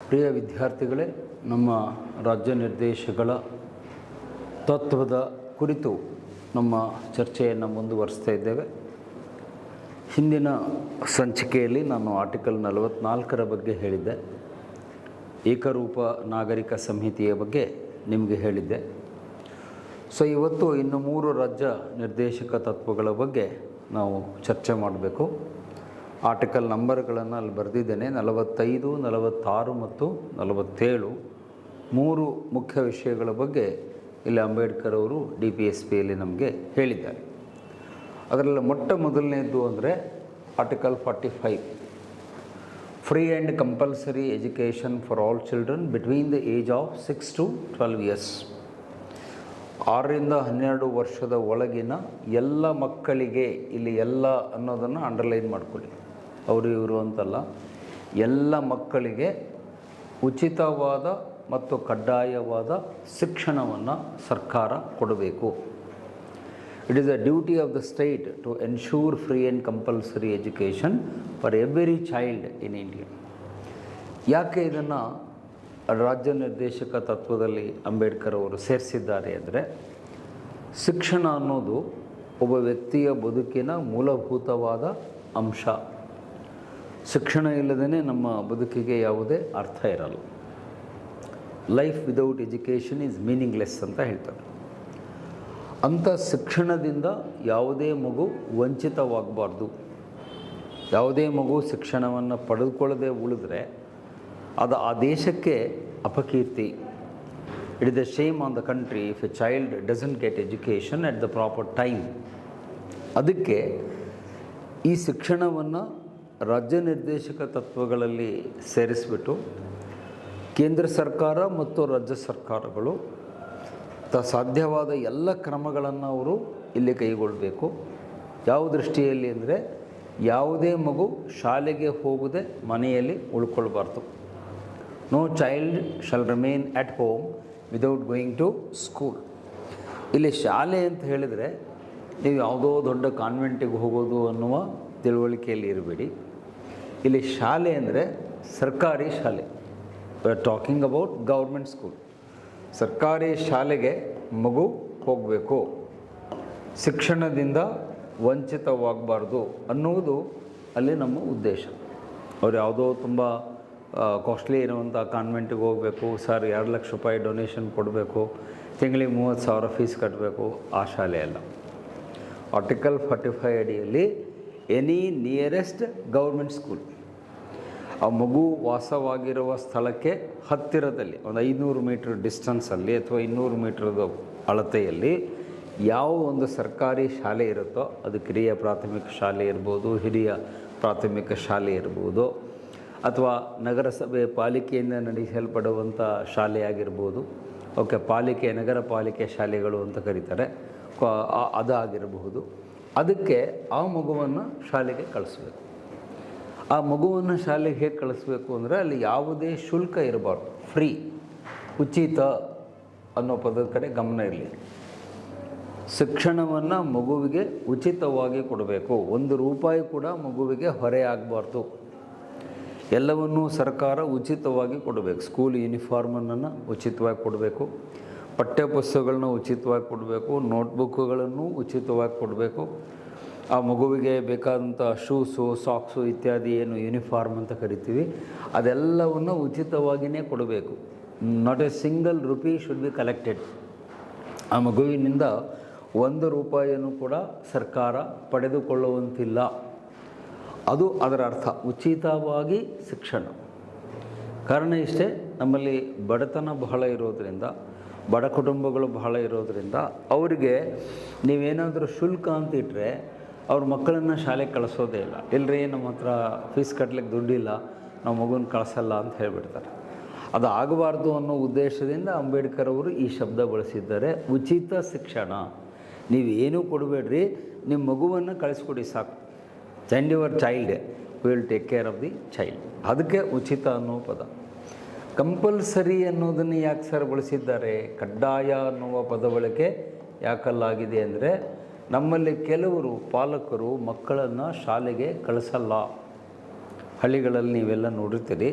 ಪ್ರಿಯ ವಿದ್ಯಾರ್ಥಿಗಳೇ, ನಮ್ಮ ರಾಜ್ಯ ನಿರ್ದೇಶಕಗಳ ತತ್ವದ ಕುರಿತು ನಮ್ಮ ಚರ್ಚೆಯನ್ನು ಮುಂದುವರಿಸ್ತಾ ಇದ್ದೇವೆ. ಹಿಂದಿನ ಸಂಚಿಕೆಯಲ್ಲಿ ನಾನು ಆರ್ಟಿಕಲ್ 44ರ ಬಗ್ಗೆ ಹೇಳಿದ್ದೆ. ಏಕರೂಪ ನಾಗರಿಕ ಸಂಹಿತೆಯ ಬಗ್ಗೆ ನಿಮಗೆ ಹೇಳಿದ್ದೆ. ಇವತ್ತು ಇನ್ನು 3 ರಾಜ್ಯ ನಿರ್ದೇಶಕ ತತ್ವಗಳ ಬಗ್ಗೆ ನಾವು ಚರ್ಚೆ ಮಾಡಬೇಕು. ಆರ್ಟಿಕಲ್ ನಂಬರ್ಗಳನ್ನು ಅಲ್ಲಿ ಬರೆದಿದ್ದೇನೆ. 45, 46 ಮತ್ತು 47 3 ಮುಖ್ಯ ವಿಷಯಗಳ ಬಗ್ಗೆ ಇಲ್ಲಿ ಅಂಬೇಡ್ಕರ್ ಅವರು DPSPಯಲ್ಲಿ ನಮಗೆ ಹೇಳಿದ್ದಾರೆ. ಅದರಲ್ಲಿ ಮೊದಲನೇದು ಅಂದರೆ article 45, free and compulsory education for all children between the age of 6 to 12 years. 6 ರಿಂದ 12 ವರ್ಷದ ಒಳಗಿನ ಎಲ್ಲ ಮಕ್ಕಳಿಗೆ, ಇಲ್ಲಿ ಎಲ್ಲ ಅನ್ನೋದನ್ನು ಅಂಡರ್ಲೈನ್ ಮಾಡ್ಕೊಳ್ಳಿ, ಅವರು ಇವರು ಅಂತಲ್ಲ, ಎಲ್ಲ ಮಕ್ಕಳಿಗೆ ಉಚಿತವಾದ ಮತ್ತು ಕಡ್ಡಾಯವಾದ ಶಿಕ್ಷಣವನ್ನು ಸರ್ಕಾರ ಕೊಡಬೇಕು. It is a duty of the state to ensure free and compulsory education for every child in India. ಯಾಕೆ ಇದನ್ನು ರಾಜ್ಯ ನಿರ್ದೇಶಕ ತತ್ವದಲ್ಲಿ ಅಂಬೇಡ್ಕರ್ ಅವರು ಸೇರಿಸಿದ್ದಾರೆ ಅಂದರೆ, ಶಿಕ್ಷಣ ಅನ್ನೋದು ಒಬ್ಬ ವ್ಯಕ್ತಿಯ ಬದುಕಿನ ಮೂಲಭೂತವಾದ ಅಂಶ. ಶಿಕ್ಷಣ ಇಲ್ಲದೇ ನಮ್ಮ ಬದುಕಿಗೆ ಯಾವುದೇ ಅರ್ಥ ಇರಲ್ಲ. Life without education is meaningless ಅಂತ ಹೇಳ್ತಾರೆ. ಅಂಥ ಶಿಕ್ಷಣದಿಂದ ಯಾವುದೇ ಮಗು ವಂಚಿತವಾಗಬಾರ್ದು. ಯಾವುದೇ ಮಗು ಶಿಕ್ಷಣವನ್ನು ಪಡೆದುಕೊಳ್ಳದೆ ಉಳಿದ್ರೆ ಅದು ಆ ದೇಶಕ್ಕೆ ಅಪಕೀರ್ತಿ. It is the shame on the country if a child doesn't get education at the proper time. ಅದಕ್ಕೆ ಈ ಶಿಕ್ಷಣವನ್ನು ರಾಜ್ಯ ನಿರ್ದೇಶಕ ತತ್ವಗಳಲ್ಲಿ ಸೇರಿಸಿಬಿಟ್ಟು ಕೇಂದ್ರ ಸರ್ಕಾರ ಮತ್ತು ರಾಜ್ಯ ಸರ್ಕಾರಗಳು ಸಾಧ್ಯವಾದ ಎಲ್ಲ ಕ್ರಮಗಳನ್ನು ಅವರು ಇಲ್ಲಿ ಕೈಗೊಳ್ಳಬೇಕು. ಯಾವ ದೃಷ್ಟಿಯಲ್ಲಿ ಅಂದರೆ, ಯಾವುದೇ ಮಗು ಶಾಲೆಗೆ ಹೋಗದೆ ಮನೆಯಲ್ಲಿ ಉಳ್ಕೊಳ್ಬಾರ್ದು. No child shall remain at home without going to school. ಇಲ್ಲಿ ಶಾಲೆ ಅಂತ ಹೇಳಿದರೆ ನೀವು ಯಾವುದೋ ದೊಡ್ಡ ಕಾನ್ವೆಂಟಿಗೆ ಹೋಗೋದು ಅನ್ನುವ ತಿಳುವಳಿಕೆಯಲ್ಲಿ ಇರಬೇಡಿ. ಇಲ್ಲಿ ಶಾಲೆ ಅಂದರೆ ಸರ್ಕಾರಿ ಶಾಲೆ. We are talking about government school. ಸರ್ಕಾರಿ ಶಾಲೆಗೆ ಮಗು ಹೋಗಬೇಕು, ಶಿಕ್ಷಣದಿಂದ ವಂಚಿತವಾಗಬಾರ್ದು ಅನ್ನುವುದು ಅಲ್ಲಿ ನಮ್ಮ ಉದ್ದೇಶ. ಅವ್ರು ಯಾವುದೋ ತುಂಬ ಕಾಸ್ಟ್ಲಿ ಇರುವಂಥ ಕಾನ್ವೆಂಟಿಗೆ ಹೋಗಬೇಕು, ಸರ್ 2 ಲಕ್ಷ ರೂಪಾಯಿ ಡೊನೇಷನ್ ಕೊಡಬೇಕು, ತಿಂಗಳಿಗೆ 30,000 ಫೀಸ್ ಕಟ್ಟಬೇಕು, ಆ ಶಾಲೆ ಅಲ್ಲ. ಆರ್ಟಿಕಲ್ 45 ಅಡಿಯಲ್ಲಿ ಎನಿ ನಿಯರೆಸ್ಟ್ ಗೌರ್ಮೆಂಟ್ ಸ್ಕೂಲ್, ಆ ಮಗು ವಾಸವಾಗಿರುವ ಸ್ಥಳಕ್ಕೆ ಹತ್ತಿರದಲ್ಲಿ ಒಂದು 500 ಮೀಟ್ರ್ ಡಿಸ್ಟೆನ್ಸಲ್ಲಿ ಅಥವಾ 200 ಮೀಟ್ರದ ಅಳತೆಯಲ್ಲಿ ಯಾವ ಒಂದು ಸರ್ಕಾರಿ ಶಾಲೆ ಇರುತ್ತೋ, ಅದು ಕಿರಿಯ ಪ್ರಾಥಮಿಕ ಶಾಲೆ ಇರ್ಬೋದು, ಹಿರಿಯ ಪ್ರಾಥಮಿಕ ಶಾಲೆ ಇರ್ಬೋದು, ಅಥವಾ ನಗರಸಭೆ ಪಾಲಿಕೆಯಿಂದ ನಡೆಸಲ್ಪಡುವಂಥ ಶಾಲೆಯಾಗಿರ್ಬೋದು. ಪಾಲಿಕೆ, ನಗರ ಪಾಲಿಕೆ ಶಾಲೆಗಳು ಅಂತ ಕರೀತಾರೆ, ಅದಾಗಿರಬಹುದು. ಅದಕ್ಕೆ ಆ ಮಗುವನ್ನು ಶಾಲೆಗೆ ಕಳಿಸ್ಬೇಕು. ಆ ಮಗುವನ್ನು ಶಾಲೆಗೆ ಹೇಗೆ ಕಳಿಸ್ಬೇಕು ಅಂದರೆ, ಅಲ್ಲಿ ಯಾವುದೇ ಶುಲ್ಕ ಇರಬಾರ್ದು. ಫ್ರೀ, ಉಚಿತ ಅನ್ನೋ ಪದದ ಕಡೆ ಗಮನ ಇರಲಿ. ಶಿಕ್ಷಣವನ್ನು ಮಗುವಿಗೆ ಉಚಿತವಾಗಿ ಕೊಡಬೇಕು. 1 ರೂಪಾಯಿ ಕೂಡ ಮಗುವಿಗೆ ಹೊರೆ ಆಗಬಾರ್ದು. ಎಲ್ಲವನ್ನೂ ಸರ್ಕಾರ ಉಚಿತವಾಗಿ ಕೊಡಬೇಕು. ಸ್ಕೂಲ್ ಯೂನಿಫಾರ್ಮನ್ನು ಉಚಿತವಾಗಿ ಕೊಡಬೇಕು, ಪಠ್ಯಪುಸ್ತಕಗಳನ್ನ ಉಚಿತವಾಗಿ ಕೊಡಬೇಕು, ನೋಟ್ಬುಕ್ಗಳನ್ನು ಉಚಿತವಾಗಿ ಕೊಡಬೇಕು. ಆ ಮಗುವಿಗೆ ಬೇಕಾದಂಥ ಶೂಸು, ಸಾಕ್ಸು ಇತ್ಯಾದಿ ಏನು ಯೂನಿಫಾರ್ಮ್ ಅಂತ ಕರಿತೀವಿ, ಅದೆಲ್ಲವನ್ನು ಉಚಿತವಾಗಿಯೇ ಕೊಡಬೇಕು. Not A single rupee should be collected. ಆ ಮಗುವಿನಿಂದ 1 ರೂಪಾಯಿಯನ್ನು ಕೂಡ ಸರ್ಕಾರ ಪಡೆದುಕೊಳ್ಳುವಂತಿಲ್ಲ. ಅದು ಅದರ ಅರ್ಥ, ಉಚಿತವಾಗಿ ಶಿಕ್ಷಣ. ಕಾರಣ ಇಷ್ಟೇ, ನಮ್ಮಲ್ಲಿ ಬಡತನ ಬಹಳ ಇರೋದರಿಂದ, ಬಡ ಕುಟುಂಬಗಳು ಬಹಳ ಇರೋದರಿಂದ ಅವರಿಗೆ ನೀವೇನಾದರೂ ಶುಲ್ಕ ಅಂತ ಇಟ್ಟರೆ ಅವ್ರ ಮಕ್ಕಳನ್ನು ಶಾಲೆಗೆ ಕಳಿಸೋದೇ ಇಲ್ಲ. ಇಲ್ಲರಿ, ನಮ್ಮ ಹತ್ರ ಫೀಸ್ ಕಟ್ಟಲಿಕ್ಕೆ ದುಡ್ಡಿಲ್ಲ, ನಾವು ಮಗುನ ಕಳಿಸಲ್ಲ ಅಂತ ಹೇಳಿಬಿಡ್ತಾರೆ. ಅದು ಆಗಬಾರ್ದು ಅನ್ನೋ ಉದ್ದೇಶದಿಂದ ಅಂಬೇಡ್ಕರ್ ಅವರು ಈ ಶಬ್ದ ಬಳಸಿದ್ದಾರೆ, ಉಚಿತ ಶಿಕ್ಷಣ. ನೀವು ಏನೂ ಕೊಡಬೇಡ್ರಿ, ನಿಮ್ಮ ಮಗುವನ್ನು ಕಳಿಸ್ಕೊಡಿ ಸಾಕು. Send your child, will take care of the child. ಅದಕ್ಕೆ ಉಚಿತ ಅನ್ನೋ ಪದ. ಕಂಪಲ್ಸರಿ ಅನ್ನೋದನ್ನು ಯಾಕೆ ಸರ್ ಬಳಸಿದ್ದಾರೆ? ಕಡ್ಡಾಯ ಅನ್ನುವ ಪದ ಬಳಕೆ ಯಾಕಲ್ಲಾಗಿದೆ ಅಂದರೆ, ನಮ್ಮಲ್ಲಿ ಕೆಲವರು ಪಾಲಕರು ಮಕ್ಕಳನ್ನು ಶಾಲೆಗೆ ಕಳಿಸಲ್ಲ. ಹಳ್ಳಿಗಳಲ್ಲಿ ನೀವೆಲ್ಲ ನೋಡಿರ್ತೀರಿ,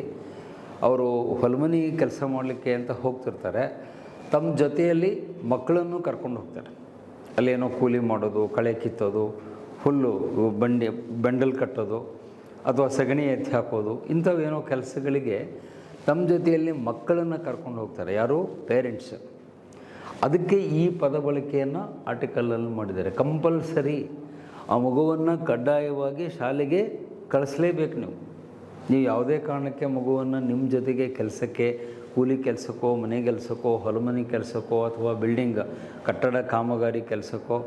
ಅವರು ಹೊಲಮನೆ ಕೆಲಸ ಮಾಡಲಿಕ್ಕೆ ಅಂತ ಹೋಗ್ತಿರ್ತಾರೆ, ತಮ್ಮ ಜೊತೆಯಲ್ಲಿ ಮಕ್ಕಳನ್ನು ಕರ್ಕೊಂಡು ಹೋಗ್ತಾರೆ. ಅಲ್ಲೇನೋ ಕೂಲಿ ಮಾಡೋದು, ಕಳೆ ಕಿತ್ತೋದು, ಹುಲ್ಲು ಬಂಡಲ್ ಕಟ್ಟೋದು ಅಥವಾ ಸಗಣಿ ಎತ್ತಿ ಹಾಕೋದು, ಇಂಥವೇನೋ ಕೆಲಸಗಳಿಗೆ ತಮ್ಮ ಜೊತೆಯಲ್ಲಿ ಮಕ್ಕಳನ್ನು ಕರ್ಕೊಂಡು ಹೋಗ್ತಾರೆ. ಯಾರು? ಪೇರೆಂಟ್ಸ್. ಅದಕ್ಕೆ ಈ ಪದ ಬಳಕೆಯನ್ನು ಆರ್ಟಿಕಲಲ್ಲಿ ಮಾಡಿದ್ದಾರೆ. ಕಂಪಲ್ಸರಿ ಆ ಮಗುವನ್ನು ಕಡ್ಡಾಯವಾಗಿ ಶಾಲೆಗೆ ಕಳಿಸ್ಲೇಬೇಕು. ನೀವು ಯಾವುದೇ ಕಾರಣಕ್ಕೆ ಮಗುವನ್ನು ನಿಮ್ಮ ಜೊತೆಗೆ ಕೆಲಸಕ್ಕೆ, ಕೂಲಿ ಕೆಲಸಕ್ಕೋ, ಮನೆ ಕೆಲಸಕ್ಕೋ, ಹೊಲಮನೆ ಕೆಲಸಕ್ಕೋ, ಅಥವಾ ಬಿಲ್ಡಿಂಗ್ ಕಟ್ಟಡ ಕಾಮಗಾರಿ ಕೆಲಸಕ್ಕೋ,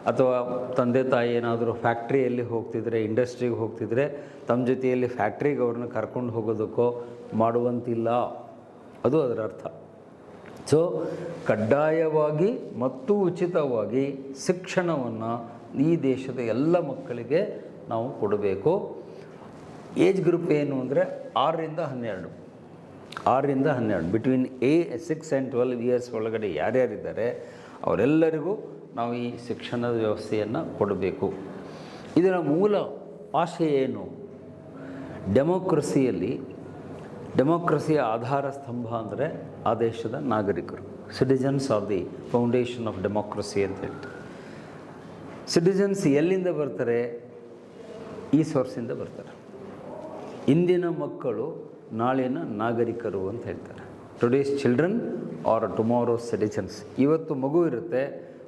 ಅಥವಾ ತಂದೆ ತಾಯಿ ಏನಾದರೂ ಫ್ಯಾಕ್ಟ್ರಿಯಲ್ಲಿ ಹೋಗ್ತಿದ್ರೆ, ಇಂಡಸ್ಟ್ರಿಗೆ ಹೋಗ್ತಿದ್ರೆ ತಮ್ಮ ಜೊತೆಯಲ್ಲಿ ಫ್ಯಾಕ್ಟ್ರಿಗೆ ಅವ್ರನ್ನ ಕರ್ಕೊಂಡು ಹೋಗೋದಕ್ಕೋ ಮಾಡುವಂತಿಲ್ಲ. ಅದು ಅದರ ಅರ್ಥ. ಸೊ ಕಡ್ಡಾಯವಾಗಿ ಮತ್ತು ಉಚಿತವಾಗಿ ಶಿಕ್ಷಣವನ್ನು ಈ ದೇಶದ ಎಲ್ಲ ಮಕ್ಕಳಿಗೆ ನಾವು ಕೊಡಬೇಕು. ಏಜ್ ಗ್ರೂಪ್ ಏನು ಅಂದರೆ 6ರಿಂದ 12 ಬಿಟ್ವೀನ್ 6 ಆ್ಯಂಡ್ 12 ಇಯರ್ಸ್ ಒಳಗಡೆ ಯಾರ್ಯಾರಿದ್ದಾರೆ ಅವರೆಲ್ಲರಿಗೂ ನಾವು ಈ ಶಿಕ್ಷಣದ ವ್ಯವಸ್ಥೆಯನ್ನು ಕೊಡಬೇಕು. ಇದರ ಮೂಲ ಆಶಯ ಏನು? ಡೆಮೋಕ್ರಸಿಯ ಆಧಾರ ಸ್ತಂಭ ಅಂದರೆ ಆ ದೇಶದ ನಾಗರಿಕರು. Citizens R the foundation of democracy ಅಂತ ಹೇಳ್ತಾರೆ. ಸಿಟಿಜನ್ಸ್ ಎಲ್ಲಿಂದ ಬರ್ತಾರೆ? ಈ ಸೋರ್ಸಿಂದ ಬರ್ತಾರೆ. ಇಂದಿನ ಮಕ್ಕಳು ನಾಳಿನ ನಾಗರಿಕರು ಅಂತ ಹೇಳ್ತಾರೆ. Today's children are tomorrow's citizens. ಇವತ್ತು ಮಗು ಇರುತ್ತೆ,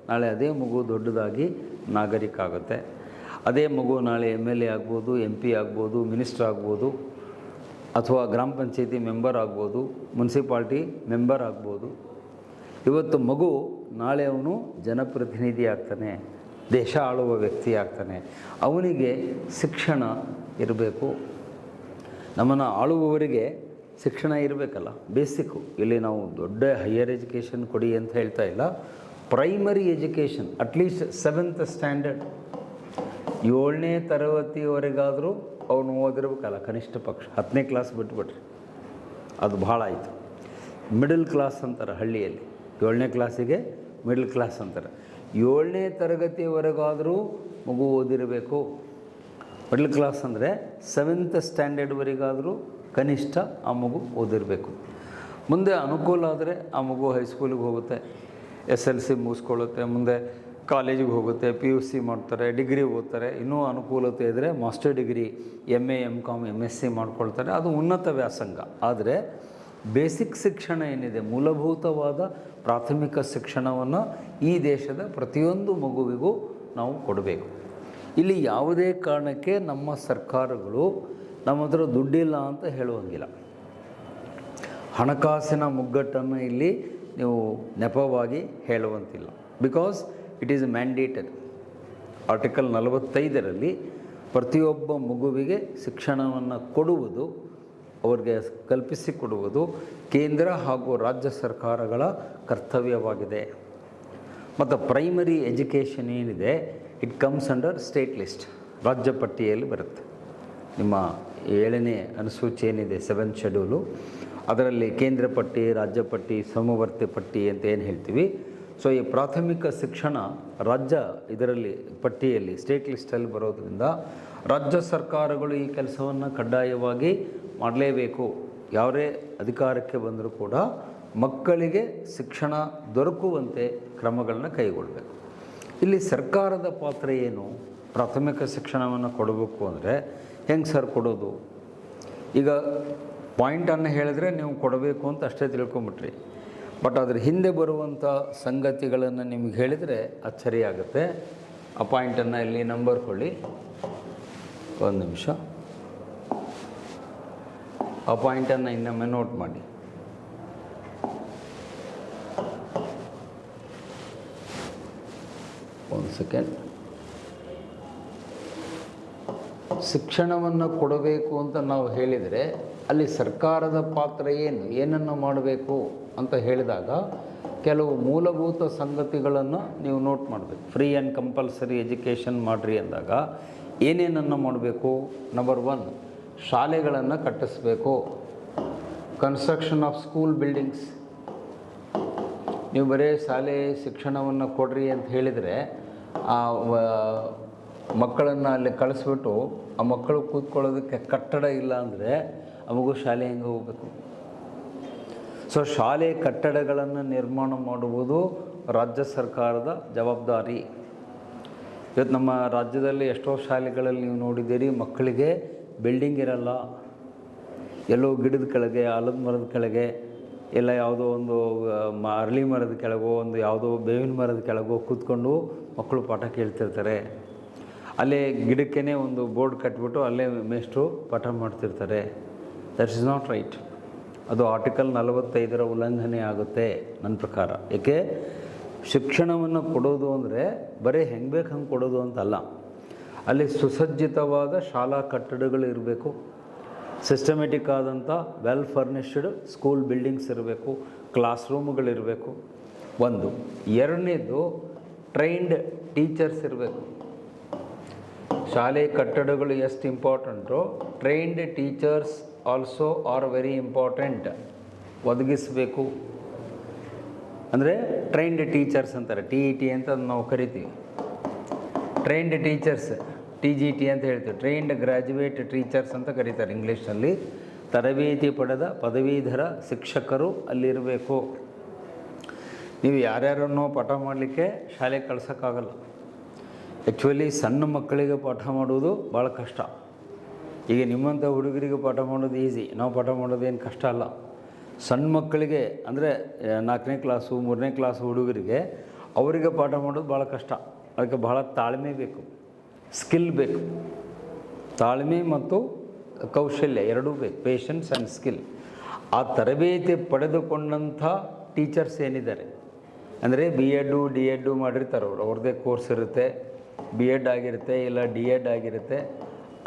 ನಾಳೆ ಅದೇ ಮಗು ದೊಡ್ಡದಾಗಿ ನಾಗರಿಕ ಆಗುತ್ತೆ. ಅದೇ ಮಗು ನಾಳೆ MLA ಆಗ್ಬೋದು, MP ಆಗ್ಬೋದು, ಮಿನಿಸ್ಟರ್ ಆಗ್ಬೋದು, ಅಥವಾ ಗ್ರಾಮ ಪಂಚಾಯತಿ ಮೆಂಬರ್ ಆಗ್ಬೋದು, ಮುನ್ಸಿಪಾಲ್ಟಿ ಮೆಂಬರ್ ಆಗ್ಬೋದು. ಇವತ್ತು ಮಗು ನಾಳೆ ಅವನು ಜನಪ್ರತಿನಿಧಿ ಆಗ್ತಾನೆ, ದೇಶ ಆಳುವ ವ್ಯಕ್ತಿ ಆಗ್ತಾನೆ. ಅವನಿಗೆ ಶಿಕ್ಷಣ ಇರಬೇಕು. ನಮ್ಮನ್ನು ಆಳುವವರಿಗೆ ಶಿಕ್ಷಣ ಇರಬೇಕಲ್ಲ, ಬೇಸಿಕ್ಕು. ಇಲ್ಲಿ ನಾವು ದೊಡ್ಡ ಹೈಯರ್ ಎಜುಕೇಷನ್ ಕೊಡಿ ಅಂತ ಹೇಳ್ತಾ ಇಲ್ಲ. Primary education at least 7th standard, 7ನೇ ತರಗತಿಯವರೆಗಾದರೂ ಅವನು ಓದಿರ್ಬೇಕಲ್ಲ ಕನಿಷ್ಠ ಪಕ್ಷ. 10ನೇ ಕ್ಲಾಸ್ ಬಿಟ್ಬಿಟ್ರಿ ಅದು ಭಾಳ ಆಯಿತು. ಮಿಡಲ್ ಕ್ಲಾಸ್ ಅಂತಾರೆ ಹಳ್ಳಿಯಲ್ಲಿ. 7ನೇ ಕ್ಲಾಸಿಗೆ ಮಿಡಲ್ ಕ್ಲಾಸ್ ಅಂತಾರೆ. 7ನೇ ತರಗತಿಯವರೆಗಾದರೂ ಮಗು ಓದಿರಬೇಕು. ಮಿಡಲ್ ಕ್ಲಾಸ್ ಅಂದರೆ 7th ಸ್ಟ್ಯಾಂಡರ್ಡ್ವರೆಗಾದರೂ ಕನಿಷ್ಠ ಆ ಮಗು ಓದಿರಬೇಕು. ಮುಂದೆ ಅನುಕೂಲ ಆದರೆ ಆ ಮಗು ಹೈಸ್ಕೂಲಿಗೆ ಹೋಗುತ್ತೆ, SLC ಮುಗಿಸ್ಕೊಳ್ಳುತ್ತೆ, ಮುಂದೆ ಕಾಲೇಜಿಗೆ ಹೋಗುತ್ತೆ, PUC ಮಾಡ್ತಾರೆ, ಡಿಗ್ರಿ ಓದ್ತಾರೆ. ಇನ್ನೂ ಅನುಕೂಲತೆ ಇದ್ದರೆ master degree, MA MCom MSc ಮಾಡ್ಕೊಳ್ತಾರೆ. ಅದು ಉನ್ನತ ವ್ಯಾಸಂಗ. ಆದರೆ ಬೇಸಿಕ್ ಶಿಕ್ಷಣ ಏನಿದೆ, ಮೂಲಭೂತವಾದ ಪ್ರಾಥಮಿಕ ಶಿಕ್ಷಣವನ್ನು ಈ ದೇಶದ ಪ್ರತಿಯೊಂದು ಮಗುವಿಗೂ ನಾವು ಕೊಡಬೇಕು. ಇಲ್ಲಿ ಯಾವುದೇ ಕಾರಣಕ್ಕೆ ನಮ್ಮ ಸರ್ಕಾರಗಳು ನಮ್ಮ ಹತ್ರ ದುಡ್ಡಿಲ್ಲ ಅಂತ ಹೇಳುವಂಗಿಲ್ಲ. ಹಣಕಾಸಿನ ಮುಗ್ಗಟ್ಟನ್ನು ಇಲ್ಲಿ ನೀವು ನೆಪವಾಗಿ ಹೇಳುವಂತಿಲ್ಲ. Because it is mandatory. Article 45ರಲ್ಲಿ ಪ್ರತಿಯೊಬ್ಬ ಮಗುವಿಗೆ ಶಿಕ್ಷಣವನ್ನು ಕೊಡುವುದು, ಅವರಿಗೆ ಕಲ್ಪಿಸಿಕೊಡುವುದು ಕೇಂದ್ರ ಹಾಗೂ ರಾಜ್ಯ ಸರ್ಕಾರಗಳ ಕರ್ತವ್ಯವಾಗಿದೆ. ಮತ್ತು ಪ್ರೈಮರಿ ಎಜುಕೇಷನ್ ಏನಿದೆ, it comes under state list, ರಾಜ್ಯ ಪಟ್ಟಿಯಲ್ಲಿ ಬರುತ್ತೆ. ನಿಮ್ಮ 7ನೇ ಅನುಸೂಚಿ ಏನಿದೆ, 7th ಶೆಡ್ಯೂಲು, ಅದರಲ್ಲಿ ಕೇಂದ್ರ ಪಟ್ಟಿ, ರಾಜ್ಯ ಪಟ್ಟಿ, ಸಮವರ್ತಿ ಪಟ್ಟಿ ಅಂತ ಏನು ಹೇಳ್ತೀವಿ. ಸೊ ಈ ಪ್ರಾಥಮಿಕ ಶಿಕ್ಷಣ ರಾಜ್ಯ ಇದರಲ್ಲಿ ಪಟ್ಟಿಯಲ್ಲಿ ಸ್ಟೇಟ್ ಲಿಸ್ಟಲ್ಲಿ ಬರೋದರಿಂದ ರಾಜ್ಯ ಸರ್ಕಾರಗಳು ಈ ಕೆಲಸವನ್ನು ಕಡ್ಡಾಯವಾಗಿ ಮಾಡಲೇಬೇಕು. ಯಾವುದೇ ಅಧಿಕಾರಕ್ಕೆ ಬಂದರೂ ಕೂಡ ಮಕ್ಕಳಿಗೆ ಶಿಕ್ಷಣ ದೊರಕುವಂತೆ ಕ್ರಮಗಳನ್ನ ಕೈಗೊಳ್ಳಬೇಕು. ಇಲ್ಲಿ ಸರ್ಕಾರದ ಪಾತ್ರ ಏನು? ಪ್ರಾಥಮಿಕ ಶಿಕ್ಷಣವನ್ನು ಕೊಡಬೇಕು ಅಂದರೆ ಹೆಂಗೆ ಸರ್ ಕೊಡೋದು? ಈಗ ಪಾಯಿಂಟನ್ನು ಹೇಳಿದ್ರೆ ನೀವು ಕೊಡಬೇಕು ಅಂತ ಅಷ್ಟೇ ತಿಳ್ಕೊಂಬಿಟ್ರಿ. ಬಟ್ ಅದ್ರ ಹಿಂದೆ ಬರುವಂಥ ಸಂಗತಿಗಳನ್ನು ನಿಮ್ಗೆ ಹೇಳಿದರೆ ಅಚ್ಚರಿ ಆಗುತ್ತೆ. ಆ ಪಾಯಿಂಟನ್ನು ಇಲ್ಲಿ ನಂಬರ್ ಕೊಳ್ಳಿ, ಒಂದು ನಿಮಿಷ. ಆ ಪಾಯಿಂಟನ್ನು ಇನ್ನೊಮ್ಮೆ ನೋಟ್ ಮಾಡಿ. ಒಂದು ಸೆಕೆಂಡ್. ಶಿಕ್ಷಣವನ್ನು ಕೊಡಬೇಕು ಅಂತ ನಾವು ಹೇಳಿದರೆ ಅಲ್ಲಿ ಸರ್ಕಾರದ ಪಾತ್ರ ಏನನ್ನು ಮಾಡಬೇಕು ಅಂತ ಹೇಳಿದಾಗ ಕೆಲವು ಮೂಲಭೂತ ಸಂಗತಿಗಳನ್ನು ನೀವು ನೋಟ್ ಮಾಡಬೇಕು. ಫ್ರೀ ಆ್ಯಂಡ್ ಕಂಪಲ್ಸರಿ ಎಜುಕೇಷನ್ ಮಾಡಿರಿ ಅಂದಾಗ ಏನೇನನ್ನು ಮಾಡಬೇಕು? ನಂಬರ್ 1, ಶಾಲೆಗಳನ್ನು ಕಟ್ಟಿಸ್ಬೇಕು. Construction of school buildings. ನೀವು ಬರೀ ಶಾಲೆ ಶಿಕ್ಷಣವನ್ನು ಕೊಡ್ರಿ ಅಂತ ಹೇಳಿದರೆ ಆ ಮಕ್ಕಳನ್ನು ಅಲ್ಲಿ ಕಳಿಸ್ಬಿಟ್ಟು ಆ ಮಕ್ಕಳು ಕೂತ್ಕೊಳ್ಳೋದಕ್ಕೆ ಕಟ್ಟಡ ಇಲ್ಲ ಅಂದರೆ ಆ ಮಗು ಶಾಲೆ ಹೆಂಗೆ ಹೋಗಬೇಕು? ಸೊ ಶಾಲೆ ಕಟ್ಟಡಗಳನ್ನು ನಿರ್ಮಾಣ ಮಾಡುವುದು ರಾಜ್ಯ ಸರ್ಕಾರದ ಜವಾಬ್ದಾರಿ. ಇವತ್ತು ನಮ್ಮ ರಾಜ್ಯದಲ್ಲಿ ಎಷ್ಟೋ ಶಾಲೆಗಳಲ್ಲಿ ನೀವು ನೋಡಿದ್ದೀರಿ, ಮಕ್ಕಳಿಗೆ ಬಿಲ್ಡಿಂಗ್ ಇರಲ್ಲ, ಎಲ್ಲೋ ಗಿಡದ ಕೆಳಗೆ, ಆಲದ ಮರದ ಕೆಳಗೆ, ಇಲ್ಲ ಯಾವುದೋ ಒಂದು ಅರಳಿ ಮರದ ಕೆಳಗೋ, ಒಂದು ಯಾವುದೋ ಬೇವಿನ ಮರದ ಕೆಳಗೋ ಕೂತ್ಕೊಂಡು ಮಕ್ಕಳು ಪಾಠ ಕೇಳ್ತಿರ್ತಾರೆ. ಅಲ್ಲೇ ಗಿಡಕ್ಕೇ ಒಂದು ಬೋರ್ಡ್ ಕಟ್ಬಿಟ್ಟು ಅಲ್ಲೇ ಮೇಷ್ಟ್ರು ಪಾಠ ಮಾಡ್ತಿರ್ತಾರೆ. That is not right. ಅದು ಆರ್ಟಿಕಲ್ 45 ಉಲ್ಲಂಘನೆ ಆಗುತ್ತೆ ನನ್ನ ಪ್ರಕಾರ. ಏಕೆ, ಶಿಕ್ಷಣವನ್ನು ಕೊಡೋದು ಅಂದರೆ ಬರೀ ಹೆಂಗೆ ಬೇಕು ಹಂಗೆ ಕೊಡೋದು ಅಂತಲ್ಲ. ಅಲ್ಲಿ ಸುಸಜ್ಜಿತವಾದ ಶಾಲಾ ಕಟ್ಟಡಗಳು ಇರಬೇಕು, ಸಿಸ್ಟಮೆಟಿಕ್ ಆದಂಥ ವೆಲ್ ಫರ್ನಿಶ್ಡ್ ಸ್ಕೂಲ್ ಬಿಲ್ಡಿಂಗ್ಸ್ ಇರಬೇಕು, ಕ್ಲಾಸ್ ರೂಮ್ಗಳಿರಬೇಕು. ಒಂದು. ಎರಡನೇದು, ಟ್ರೈನ್ಡ್ ಟೀಚರ್ಸ್ ಇರಬೇಕು. ಶಾಲೆ ಕಟ್ಟಡಗಳು ಎಷ್ಟು important, trained teachers also are very important. ಒದಗಿಸಬೇಕು. ಅಂದರೆ ಟ್ರೈನ್ಡ್ ಟೀಚರ್ಸ್ ಅಂತಾರೆ, TET ಅಂತ ನಾವು ಕರಿತೀವಿ. ಟ್ರೈನ್ಡ್ ಟೀಚರ್ಸ್, TGT ಅಂತ ಹೇಳ್ತೀವಿ. ಟ್ರೈನ್ಡ್ ಗ್ರ್ಯಾಜುಯೇಟ್ ಟೀಚರ್ಸ್ ಅಂತ ಕರೀತಾರೆ ಇಂಗ್ಲೀಷ್ನಲ್ಲಿ. ತರಬೇತಿ ಪಡೆದ ಪದವೀಧರ ಶಿಕ್ಷಕರು ಅಲ್ಲಿರಬೇಕು. ನೀವು ಯಾರ್ಯಾರನ್ನೋ ಪಾಠ ಮಾಡಲಿಕ್ಕೆ ಶಾಲೆಗೆ ಕಳ್ಸೋಕ್ಕಾಗಲ್ಲ. ಆ್ಯಕ್ಚುಲಿ ಸಣ್ಣ ಮಕ್ಕಳಿಗೆ ಪಾಠ ಮಾಡೋದು ಭಾಳ ಕಷ್ಟ. ಈಗ ನಿಮ್ಮಂಥ ಹುಡುಗರಿಗೆ ಪಾಠ ಮಾಡೋದು ಈಸಿ, ನಾವು ಪಾಠ ಮಾಡೋದೇನು ಕಷ್ಟ ಅಲ್ಲ. ಸಣ್ಣ ಮಕ್ಕಳಿಗೆ ಅಂದರೆ 4ನೇ ಕ್ಲಾಸು 3ನೇ ಕ್ಲಾಸು ಹುಡುಗರಿಗೆ ಅವರಿಗೆ ಪಾಠ ಮಾಡೋದು ಭಾಳ ಕಷ್ಟ. ಅದಕ್ಕೆ ಭಾಳ ತಾಳ್ಮೆ ಬೇಕು, ಸ್ಕಿಲ್ ಬೇಕು. ತಾಳ್ಮೆ ಮತ್ತು ಕೌಶಲ್ಯ ಎರಡೂ ಬೇಕು, ಪೇಷನ್ಸ್ ಆ್ಯಂಡ್ ಸ್ಕಿಲ್. ಆ ತರಬೇತಿ ಪಡೆದುಕೊಂಡಂಥ ಟೀಚರ್ಸ್ ಏನಿದ್ದಾರೆ, ಅಂದರೆ BEd D.Ed ಮಾಡಿರ್ತಾರೆ, ಅವ್ರದ್ದೇ ಕೋರ್ಸ್ ಇರುತ್ತೆ, B.Ed ಆಗಿರುತ್ತೆ, ಇಲ್ಲ D.Ed ಆಗಿರುತ್ತೆ.